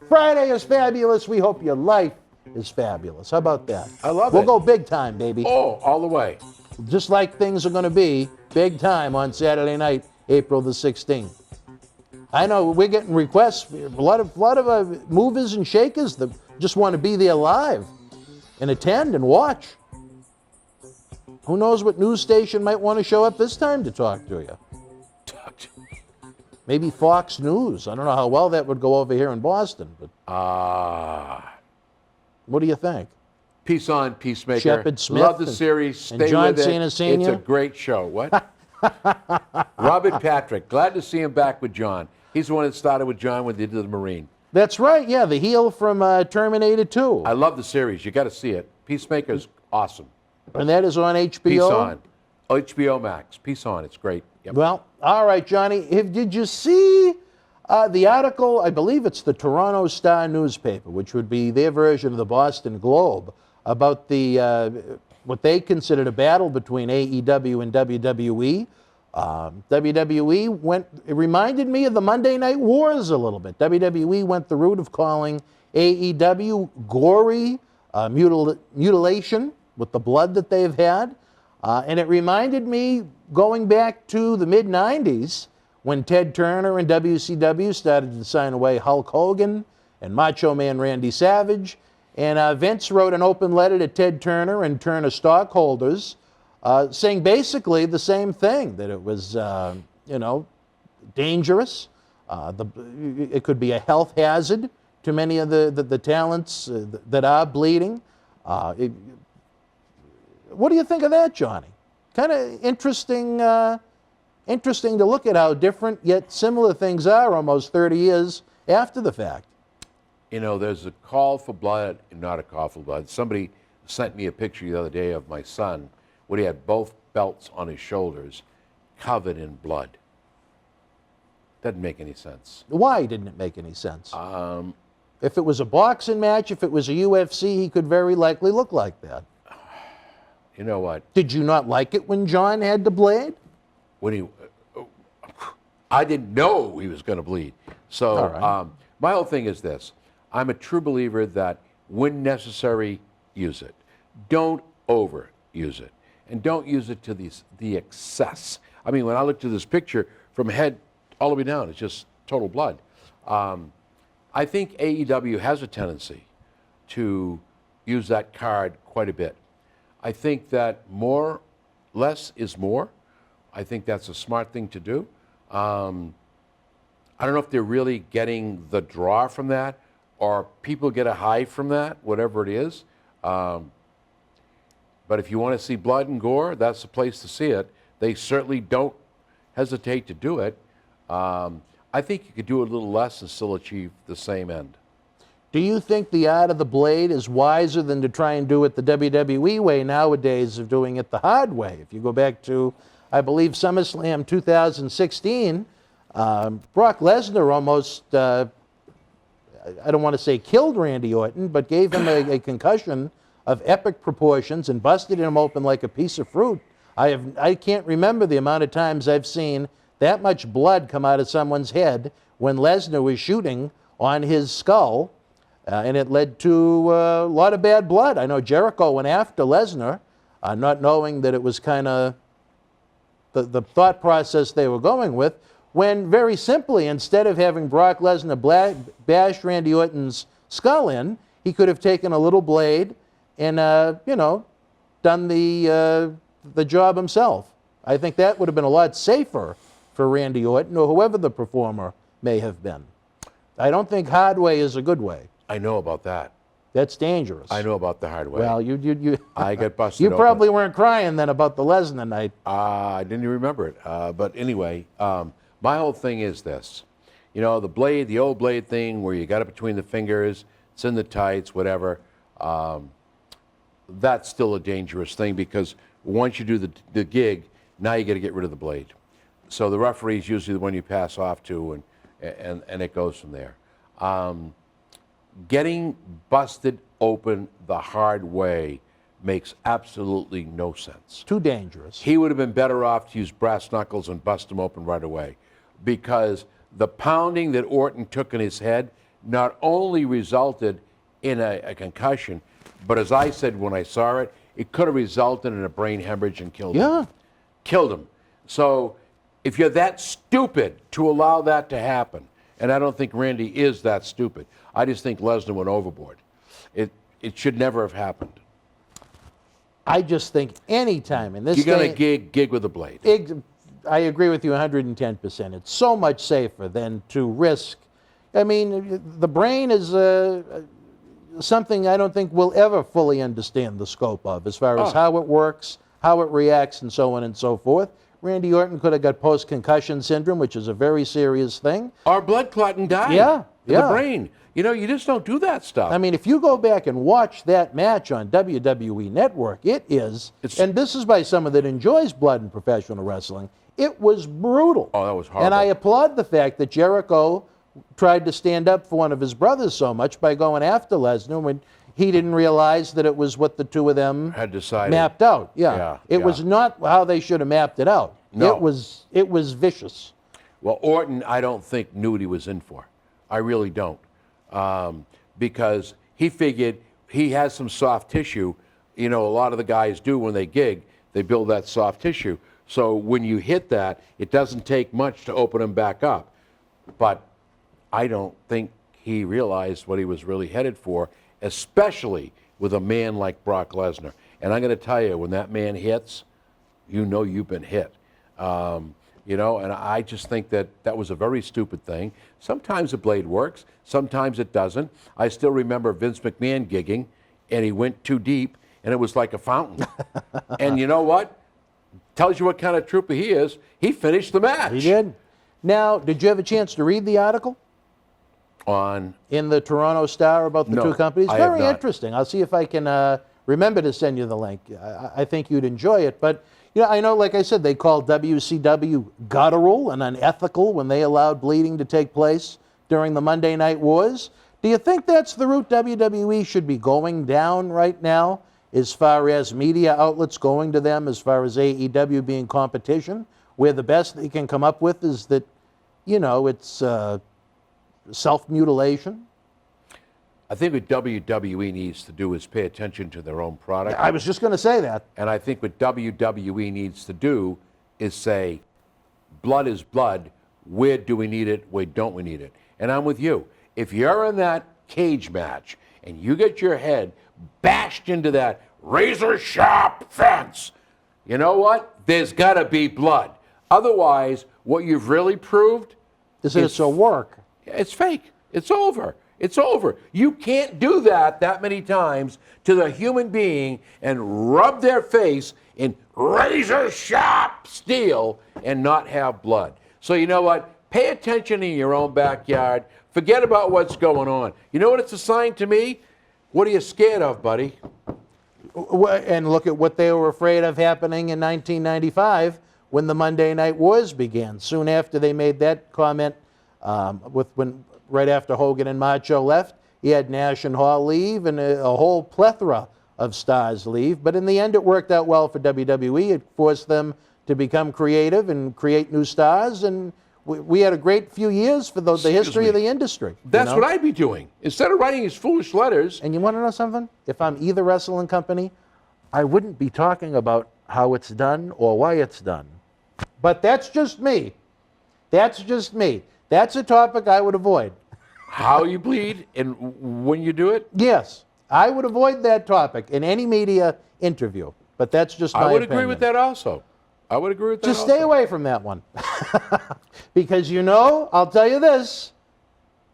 Friday is fabulous. We hope your life is fabulous. How about that? I love We'll it. go big time, baby. Oh, all the way. Just like things are going to be big time on Saturday night, April the 16th. I know we're getting requests, a lot of movers and shakers that just want to be there live and attend and watch. Who knows what news station might want to show up this time to talk to you? Maybe Fox News. I don't know how well that would go over here in Boston, but what do you think? Peace on, Peacemaker. Shepard Smith Love the series. and Stay John with it. Cena Sr.? It's a great show. What? Robert Patrick. Glad to see him back with John. He's the one that started with John when they did the Marine. That's right, yeah, the heel from Terminator 2. I love the series. You got to see it. Peacemaker's awesome. And that is on HBO? Peace on. HBO Max. Peace on. It's great. Yep. Well, all right, Johnny. Did you see the article? I believe it's the Toronto Star newspaper, which would be their version of the Boston Globe, about the what they considered a battle between AEW and WWE. WWE it reminded me of the Monday Night Wars a little bit. WWE went the route of calling AEW gory mutilation with the blood that they've had. And it reminded me going back to the mid-90s when Ted Turner and WCW started to sign away Hulk Hogan and Macho Man Randy Savage. And Vince wrote an open letter to Ted Turner and Turner stockholders saying basically the same thing, that it was, dangerous. It could be a health hazard to many of the talents that are bleeding. What do you think of that, Johnny? Kind of interesting to look at how different yet similar things are almost 30 years after the fact. You know, there's a call for blood and not a call for blood. Somebody sent me a picture the other day of my son where he had both belts on his shoulders covered in blood. Doesn't make any sense. Why didn't it make any sense? If it was a boxing match, if it was a UFC, he could very likely look like that. You know what? Did you not like it when John had the blade? I didn't know he was going to bleed. So All right. My whole thing is this. I'm a true believer that when necessary, use it. Don't overuse it. And don't use it to the excess. I mean, when I looked at this picture from head all the way down, it's just total blood. I think AEW has a tendency to use that card quite a bit. I think that less is more. I think that's a smart thing to do. I don't know if they're really getting the draw from that or people get a high from that, whatever it is. But if you want to see blood and gore, that's the place to see it. They certainly don't hesitate to do it. I think you could do a little less and still achieve the same end. Do you think the art of the blade is wiser than to try and do it the WWE way nowadays of doing it the hard way? If you go back to, I believe, SummerSlam 2016, Brock Lesnar almost, I don't want to say killed Randy Orton, but gave him a concussion of epic proportions and busted him open like a piece of fruit. I can't remember the amount of times I've seen that much blood come out of someone's head when Lesnar was shooting on his skull. And it led to a lot of bad blood. I know Jericho went after Lesnar, not knowing that it was kind of the thought process they were going with, when very simply, instead of having Brock Lesnar bash Randy Orton's skull in, he could have taken a little blade and, done the job himself. I think that would have been a lot safer for Randy Orton or whoever the performer may have been. I don't think hard way is a good way. I know about that. That's dangerous. I know about the hard way. Well, you I got busted. You probably weren't crying then about the Lesnar night. I didn't even remember it. But anyway, my whole thing is this. You know, the blade, the old blade thing where you got it between the fingers, it's in the tights, whatever. That's still a dangerous thing because once you do the gig, now you got to get rid of the blade. So the referee is usually the one you pass off to, and it goes from there. Getting busted open the hard way makes absolutely no sense. Too dangerous. He would have been better off to use brass knuckles and bust him open right away, because the pounding that Orton took in his head not only resulted in a concussion, but as I said when I saw it, it could have resulted in a brain hemorrhage and killed him. Yeah. Killed him. So if you're that stupid to allow that to happen, and I don't think Randy is that stupid, I just think Lesnar went overboard. It should never have happened. I just think any time in this you're going to gig with a blade. I agree with you 110%. It's so much safer than to risk. I mean, the brain is something I don't think we'll ever fully understand the scope of as far as how it works, how it reacts, and so on and so forth. Randy Orton could have got post-concussion syndrome, which is a very serious thing. Or blood clot and die. Yeah. In the brain. You know, you just don't do that stuff. I mean, if you go back and watch that match on WWE Network, and this is by someone that enjoys blood in professional wrestling, it was brutal. Oh, that was horrible. And I applaud the fact that Jericho tried to stand up for one of his brothers so much by going after Lesnar when he didn't realize that it was what the two of them had decided. Mapped out. It was not how they should have mapped it out. No. It was vicious. Well, Orton, I don't think knew what he was in for. I really don't. Because he figured he has some soft tissue. You know, a lot of the guys do when they gig, they build that soft tissue. So when you hit that, it doesn't take much to open him back up. But I don't think he realized what he was really headed for, especially with a man like Brock Lesnar. And I'm going to tell you, when that man hits, you know you've been hit. You know, and I just think that was a very stupid thing. Sometimes the blade works, sometimes it doesn't. I still remember Vince McMahon gigging, and he went too deep, and it was like a fountain. And you know what? Tells you what kind of trooper he is. He finished the match. He did. Now, did you have a chance to read the article? In the Toronto Star about the two companies? I have Very not. interesting. I'll see if I can remember to send you the link. I think you'd enjoy it. But, you know, I know, like I said, they called WCW guttural and unethical when they allowed bleeding to take place during the Monday Night Wars. Do you think that's the route WWE should be going down right now, as far as media outlets going to them, as far as AEW being competition, where the best they can come up with is that, you know, it's self-mutilation? I think what WWE needs to do is pay attention to their own product. I was just going to say that. And I think what WWE needs to do is say, blood is blood. Where do we need it? Where don't we need it? And I'm with you. If you're in that cage match and you get your head bashed into that razor-sharp fence, you know what? There's got to be blood. Otherwise, what you've really proved is that it's a work. It's fake. It's over. It's over. You can't do that many times to the human being and rub their face in razor-sharp steel and not have blood. So you know what? Pay attention in your own backyard. Forget about what's going on. You know what it's a sign to me? What are you scared of, buddy? And look at what they were afraid of happening in 1995 when the Monday Night Wars began. Soon after they made that comment, right after Hogan and Macho left, he had Nash and Hall leave and a whole plethora of stars leave. But in the end, it worked out well for WWE. It forced them to become creative and create new stars. And we had a great few years for the history of the industry. That's what I'd be doing. Instead of writing these foolish letters. And you want to know something? If I'm either wrestling company, I wouldn't be talking about how it's done or why it's done. But that's just me. That's just me. That's a topic I would avoid. How you bleed and when you do it? Yes. I would avoid that topic in any media interview. but that's just my I would opinion. agree with that also. I would agree with that Just also. stay away from that one. Because I'll tell you this,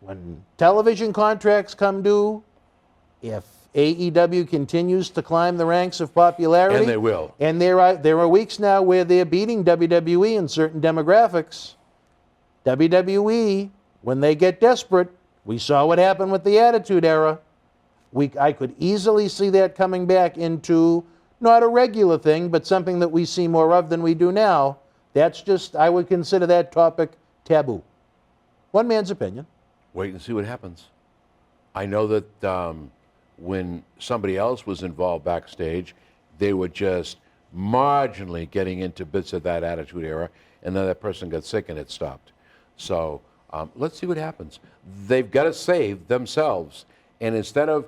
when television contracts come due, if AEW continues to climb the ranks of popularity, And they will. and there are weeks now where they're beating WWE in certain demographics. WWE, when they get desperate, we saw what happened with the Attitude Era. I could easily see that coming back into not a regular thing, but something that we see more of than we do now. I would consider that topic taboo. One man's opinion. Wait and see what happens. I know that when somebody else was involved backstage, they were just marginally getting into bits of that Attitude Era, and then that person got sick and it stopped. So let's see what happens. They've got to save themselves, and instead of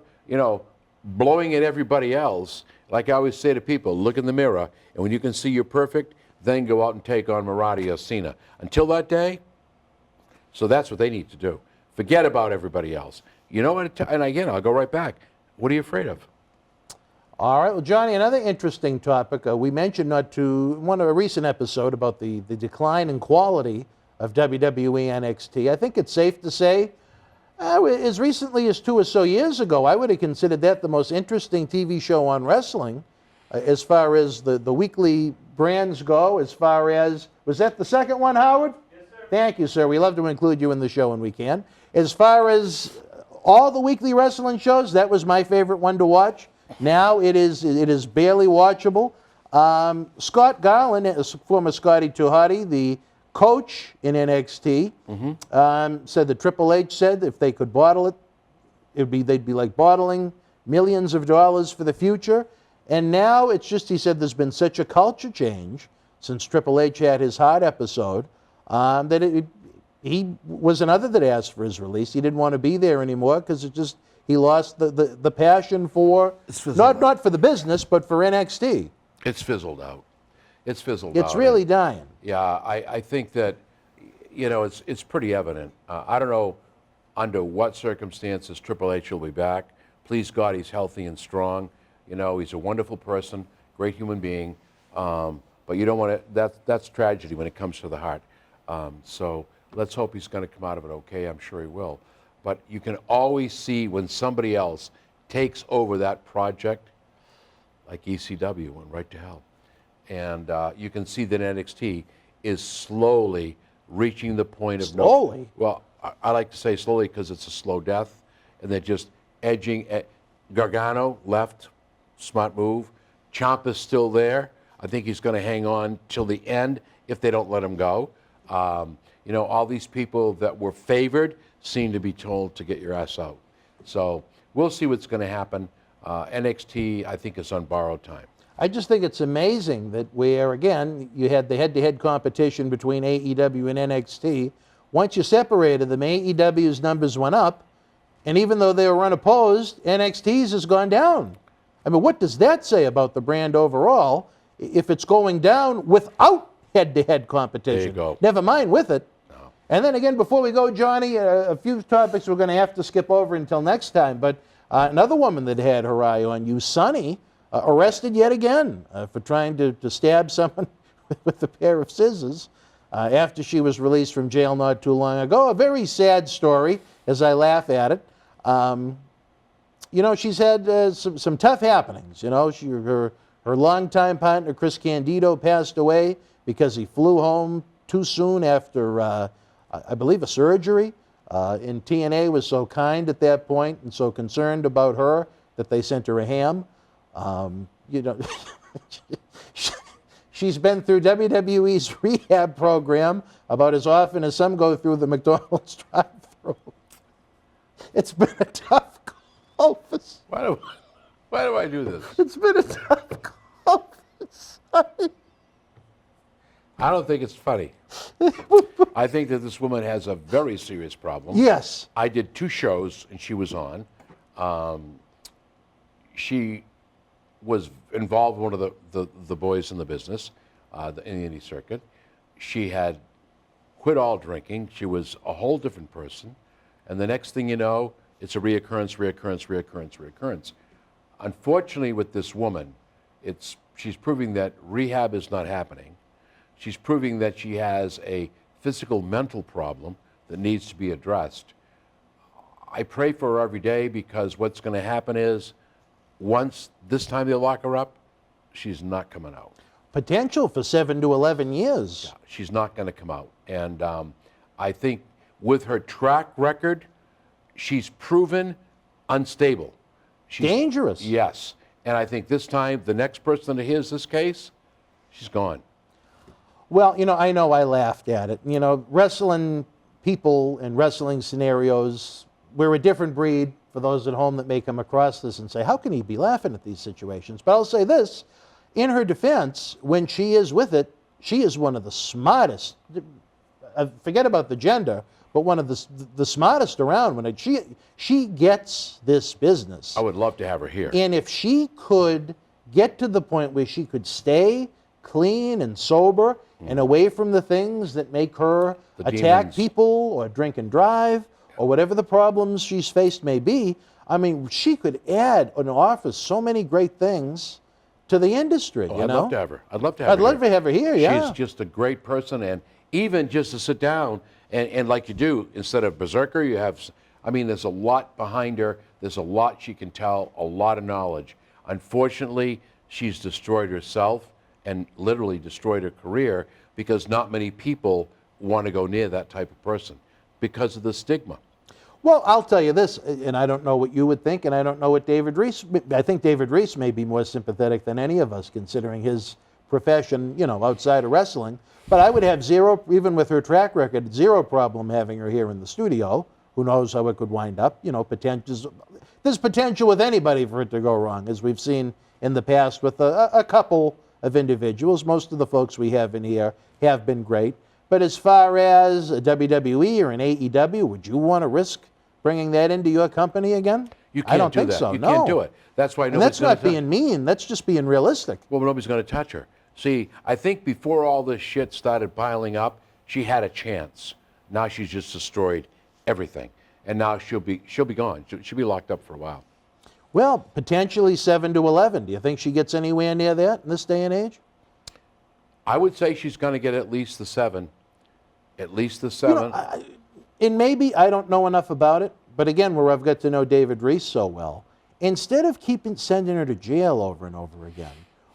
blowing at everybody else, like I always say to people, look in the mirror, and when you can see you're perfect, then go out and take on Murati or Cena. Until that day, so that's what they need to do. Forget about everybody else. You know what? And again, I'll go right back. What are you afraid of? All right, well, Johnny, another interesting topic. We mentioned a recent episode about the decline in quality of WWE NXT. I think it's safe to say, as recently as 2 or so years ago, I would have considered that the most interesting TV show on wrestling, as far as the weekly brands go, as far as, was that the second one, Howard? Yes, sir. Thank you, sir. We love to include you in the show when we can. As far as all the weekly wrestling shows, that was my favorite one to watch. Now it is barely watchable. Scott Garland, former Scotty Too Hotty, the coach in NXT, said that Triple H said if they could bottle it, they'd be like bottling millions of dollars for the future. And now it's just, he said there's been such a culture change since Triple H had his heart episode that he was another that asked for his release. He didn't want to be there anymore because he lost the passion for, not for the business, but for NXT. It's fizzled out. It's fizzled out. It's really dying. Yeah, I think that, it's pretty evident. I don't know under what circumstances Triple H will be back. Please God, he's healthy and strong. He's a wonderful person, great human being. But you don't want to, that's tragedy when it comes to the heart. So let's hope he's going to come out of it okay. I'm sure he will. But you can always see when somebody else takes over that project, like ECW went right to hell. And you can see that NXT is slowly reaching the point of Slowly? Well, I like to say slowly because it's a slow death, and they're just edging. Gargano left, smart move. Ciampa's still there. I think he's going to hang on till the end if they don't let him go. All these people that were favored seem to be told to get your ass out. So we'll see what's going to happen. NXT, I think, is on borrowed time. I just think it's amazing that again, you had the head-to-head competition between AEW and NXT. Once you separated them, AEW's numbers went up, and even though they were unopposed, NXT's has gone down. I mean, what does that say about the brand overall if it's going down without head-to-head competition? There you go. Never mind with it. No. And then again, before we go, Johnny, a few topics we're going to have to skip over until next time, but another woman that had her eye on you, Sunny, arrested yet again for trying to stab someone with a pair of scissors after she was released from jail not too long ago. A very sad story, as I laugh at it. She's had some tough happenings. Her longtime partner, Chris Candido, passed away because he flew home too soon after, I believe, a surgery. And TNA was so kind at that point and so concerned about her that they sent her a ham. She's been through WWE's rehab program about as often as some go through the McDonald's drive-thru. It's been a tough call. Why do I do this? It's been a tough call. I don't think it's funny. I think that this woman has a very serious problem. Yes. I did 2 shows, and she was on. She was involved with one of the boys in the business, in the indie circuit. She had quit all drinking. She was a whole different person. And the next thing you know, it's a reoccurrence. Unfortunately, with this woman, She's proving that rehab is not happening. She's proving that she has a physical mental problem that needs to be addressed. I pray for her every day because what's going to happen is once this time they lock her up, she's not coming out. Potential for 7 to 11 years. Yeah, she's not going to come out. And I think with her track record, she's proven unstable. She's dangerous. Yes. And I think this time, the next person that hears this case, she's gone. Well, I know I laughed at it. Wrestling people and wrestling scenarios, we're a different breed for those at home that may come across this and say, how can he be laughing at these situations? But I'll say this, in her defense, when she is with it, she is one of the smartest, forget about the gender, but one of the smartest around. When she gets this business. I would love to have her here. And if she could get to the point where she could stay clean and sober and away from the things that make her attack demons. people or drink and drive or whatever the problems she's faced may be, I mean, she could add and offer so many great things to the industry. Oh, I'd love to have her. I'd love to have her. I'd love to have her here, yeah. She's just a great person, and even just to sit down and like you do, instead of Berzerker, you have, there's a lot behind her. There's a lot she can tell, a lot of knowledge. Unfortunately, she's destroyed herself and literally destroyed her career because not many people want to go near that type of person because of the stigma. Well, I'll tell you this, and I don't know what you would think, and I don't know what David Reese, I think David Reese may be more sympathetic than any of us considering his profession, outside of wrestling. But I would have zero, even with her track record, zero problem having her here in the studio. Who knows how it could wind up? There's potential with anybody for it to go wrong, as we've seen in the past with a couple of individuals. Most of the folks we have in here have been great. But as far as a WWE or an AEW, would you want to risk bringing that into your company again? You can't I don't do think that. so. You No. can't do it. That's why And that's not being mean. That's just being realistic. Well, nobody's going to touch her. See, I think before all this shit started piling up, she had a chance. Now she's just destroyed everything, and now she'll be gone. She'll be locked up for a while. Well, potentially 7 to 11. Do you think she gets anywhere near that in this day and age? I would say she's going to get at least the 7. At least the 7. And maybe I don't know enough about it, but again, where I've got to know David Reese so well, instead of sending her to jail over and over again,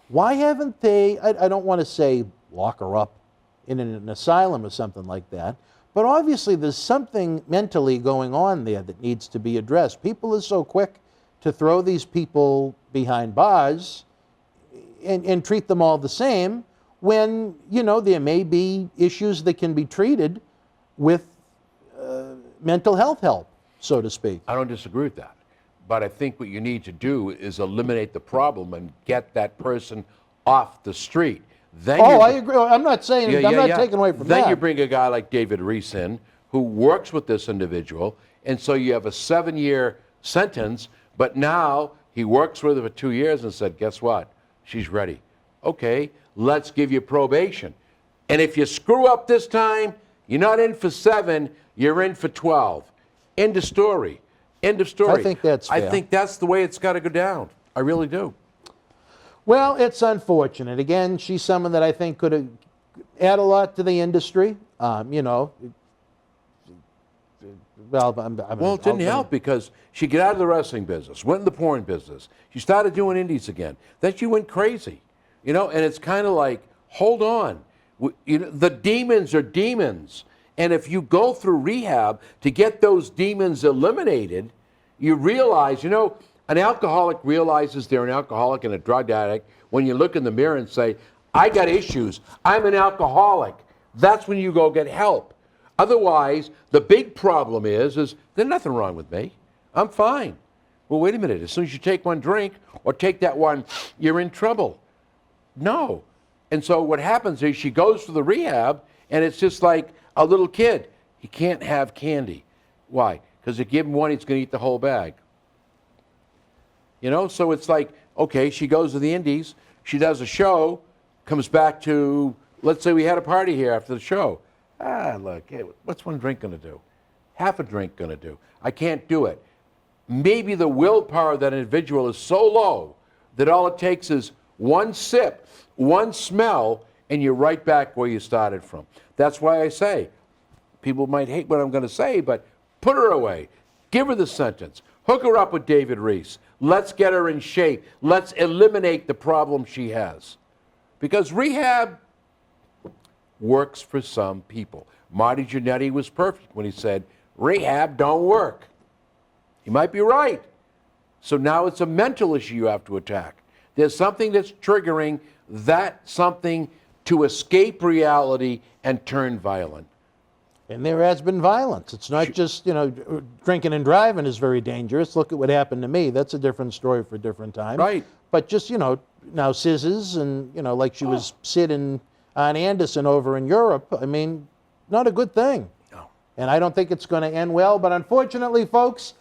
why haven't they, I don't want to say lock her up in an asylum or something like that, but obviously there's something mentally going on there that needs to be addressed. People are so quick to throw these people behind bars and treat them all the same when, there may be issues that can be treated with mental health help, so to speak. I don't disagree with that. But I think what you need to do is eliminate the problem and get that person off the street. Then I agree. I'm not saying, I'm not taking away from that. Then you bring a guy like David Reese in who works with this individual, and so you have a 7-year sentence, but now he works with her for 2 years and said, guess what? She's ready. Okay, let's give you probation. And if you screw up this time, you're not in for 7, you're in for 12. End of story. End of story. I think that's fair. I think that's the way it's got to go down. I really do. Well, it's unfortunate. Again, she's someone that I think could add a lot to the industry. Well, Well, it didn't help because she got out of the wrestling business, went in the porn business. She started doing indies again. Then she went crazy, and it's kind of like, hold on. The demons are demons. And if you go through rehab to get those demons eliminated, you realize, an alcoholic realizes they're an alcoholic and a drug addict when you look in the mirror and say, I got issues. I'm an alcoholic. That's when you go get help. Otherwise, the big problem is there's nothing wrong with me. I'm fine. Well, wait a minute. As soon as you take one drink or take that one, you're in trouble. No. And so what happens is she goes to the rehab, and it's just like a little kid. He can't have candy. Why? Because if you give him one, he's going to eat the whole bag. So it's like, okay, she goes to the indies, she does a show, comes back to, let's say we had a party here after the show. Look, hey, what's one drink going to do? Half a drink going to do? I can't do it. Maybe the willpower of that individual is so low that all it takes is One sip, one smell, and you're right back where you started from. That's why I say, people might hate what I'm going to say, but put her away. Give her the sentence. Hook her up with David Reese. Let's get her in shape. Let's eliminate the problem she has. Because rehab works for some people. Marty Jannetty was perfect when he said, rehab don't work. He might be right. So now it's a mental issue you have to attack. There's something that's triggering that something to escape reality and turn violent. And there has been violence. It's not just, drinking and driving is very dangerous. Look at what happened to me. That's a different story for a different time. Right. But just, now scissors and, like she was sitting on Anderson over in Europe. I mean, not a good thing. No. And I don't think it's going to end well. But unfortunately, folks,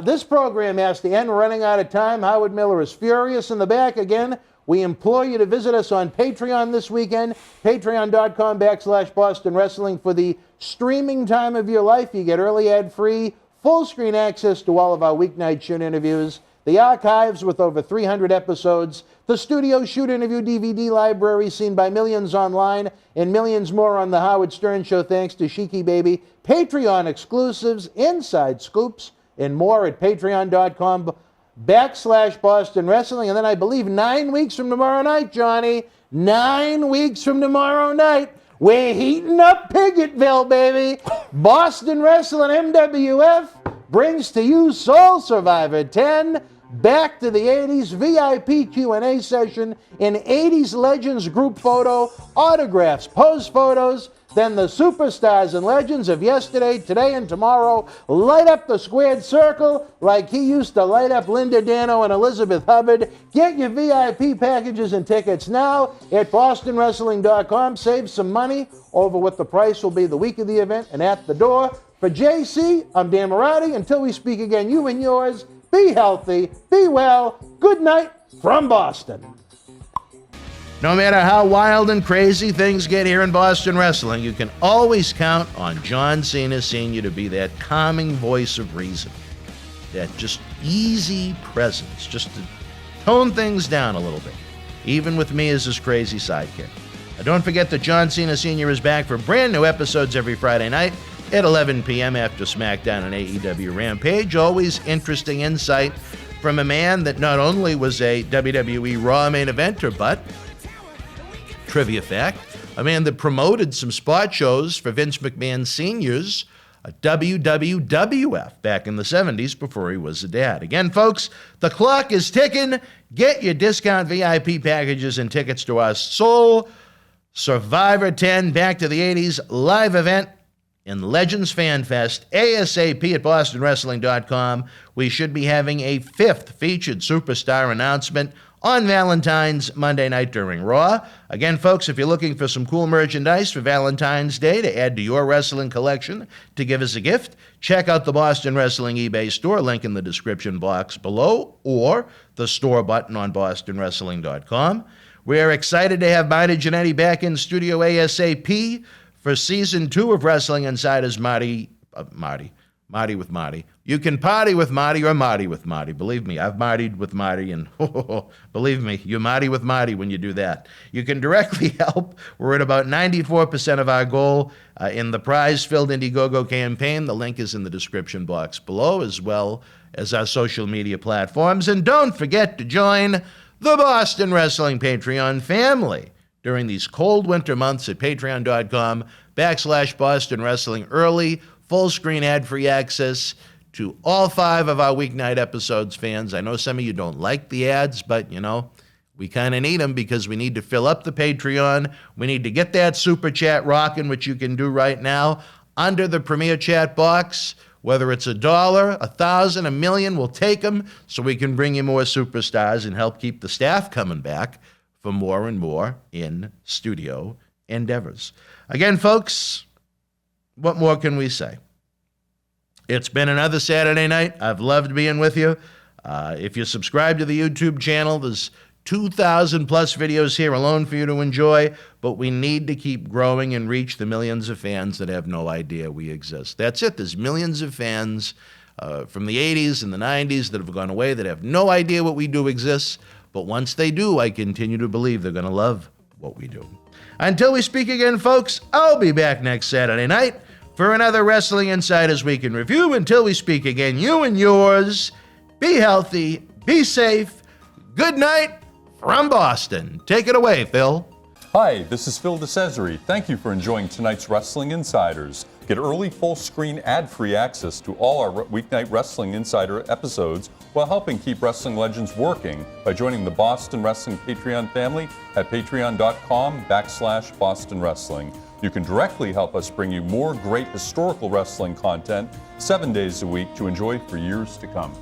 this program has to end. We're running out of time. Howard Miller is furious in the back again. We implore you to visit us on Patreon this weekend, patreon.com/Boston Wrestling. For the streaming time of your life, you get early ad-free, full-screen access to all of our weeknight shoot interviews, the archives with over 300 episodes, the studio shoot interview DVD library seen by millions online, and millions more on the Howard Stern Show thanks to Sheiky Baby, Patreon exclusives, inside scoops, and more at patreon.com/Boston Wrestling. And then I believe 9 weeks from tomorrow night, Johnny, 9 weeks from tomorrow night, we're heating up Pigottville, baby. Boston Wrestling MWF brings to you Soul Survivor 10, Back to the 80s, VIP Q&A session, an 80s Legends group photo, autographs, pose photos. Then the superstars and legends of yesterday, today, and tomorrow light up the squared circle like he used to light up Linda Dano and Elizabeth Hubbard. Get your VIP packages and tickets now at bostonwrestling.com. Save some money over what the price will be the week of the event and at the door. For JC, I'm Dan Marotti. Until we speak again, you and yours, be healthy, be well. Good night from Boston. No matter how wild and crazy things get here in Boston Wrestling, you can always count on John Cena Sr. to be that calming voice of reason, that just easy presence, just to tone things down a little bit, even with me as his crazy sidekick. Now, don't forget that John Cena Sr. is back for brand new episodes every Friday night at 11 p.m. after Smackdown and AEW Rampage. Always interesting insight from a man that not only was a WWE Raw main eventer, but trivia fact, a man that promoted some spot shows for Vince McMahon Sr.'s WWF back in the 70s before he was a dad. Again, folks, the clock is ticking. Get your discount VIP packages and tickets to our Soul Survivor 10 Back to the 80s live event in Legends Fan Fest, ASAP at bostonwrestling.com. We should be having a 5th featured superstar announcement on Valentine's Monday night during Raw. Again, folks, if you're looking for some cool merchandise for Valentine's Day to add to your wrestling collection to give as a gift, check out the Boston Wrestling eBay store, link in the description box below, or the store button on bostonwrestling.com. We're excited to have Marty Jannetty back in studio ASAP for Season 2 of Wrestling Insider's Marty with Marty. You can party with Marty or Marty with Marty. Believe me, I've Marty'd with Marty, and believe me, you Marty with Marty when you do that. You can directly help. We're at about 94% of our goal in the prize-filled Indiegogo campaign. The link is in the description box below, as well as our social media platforms. And don't forget to join the Boston Wrestling Patreon family during these cold winter months at patreon.com/Boston Wrestling. Early, full-screen ad-free access to all 5 of our weeknight episodes, fans. I know some of you don't like the ads, but, we kind of need them because we need to fill up the Patreon. We need to get that super chat rocking, which you can do right now under the Premier Chat box. Whether it's $1, 1,000, $1 million, we'll take them so we can bring you more superstars and help keep the staff coming back for more and more in-studio endeavors. Again, folks, what more can we say? It's been another Saturday night. I've loved being with you. If you subscribe to the YouTube channel, there's 2,000 plus videos here alone for you to enjoy, but we need to keep growing and reach the millions of fans that have no idea we exist. That's it. There's millions of fans from the 80s and the 90s that have gone away that have no idea what we do exists. but once they do, I continue to believe they're going to love what we do. Until we speak again, folks, I'll be back next Saturday night for another Wrestling Insiders Week in Review. Until we speak again, you and yours, be healthy, be safe. Good night from Boston. Take it away, Phil. Hi, this is Phil DeCesare. Thank you for enjoying tonight's Wrestling Insiders. Get early full-screen ad-free access to all our weeknight Wrestling Insider episodes while helping keep wrestling legends working by joining the Boston Wrestling Patreon family at patreon.com/Boston Wrestling. You can directly help us bring you more great historical wrestling content 7 days a week to enjoy for years to come.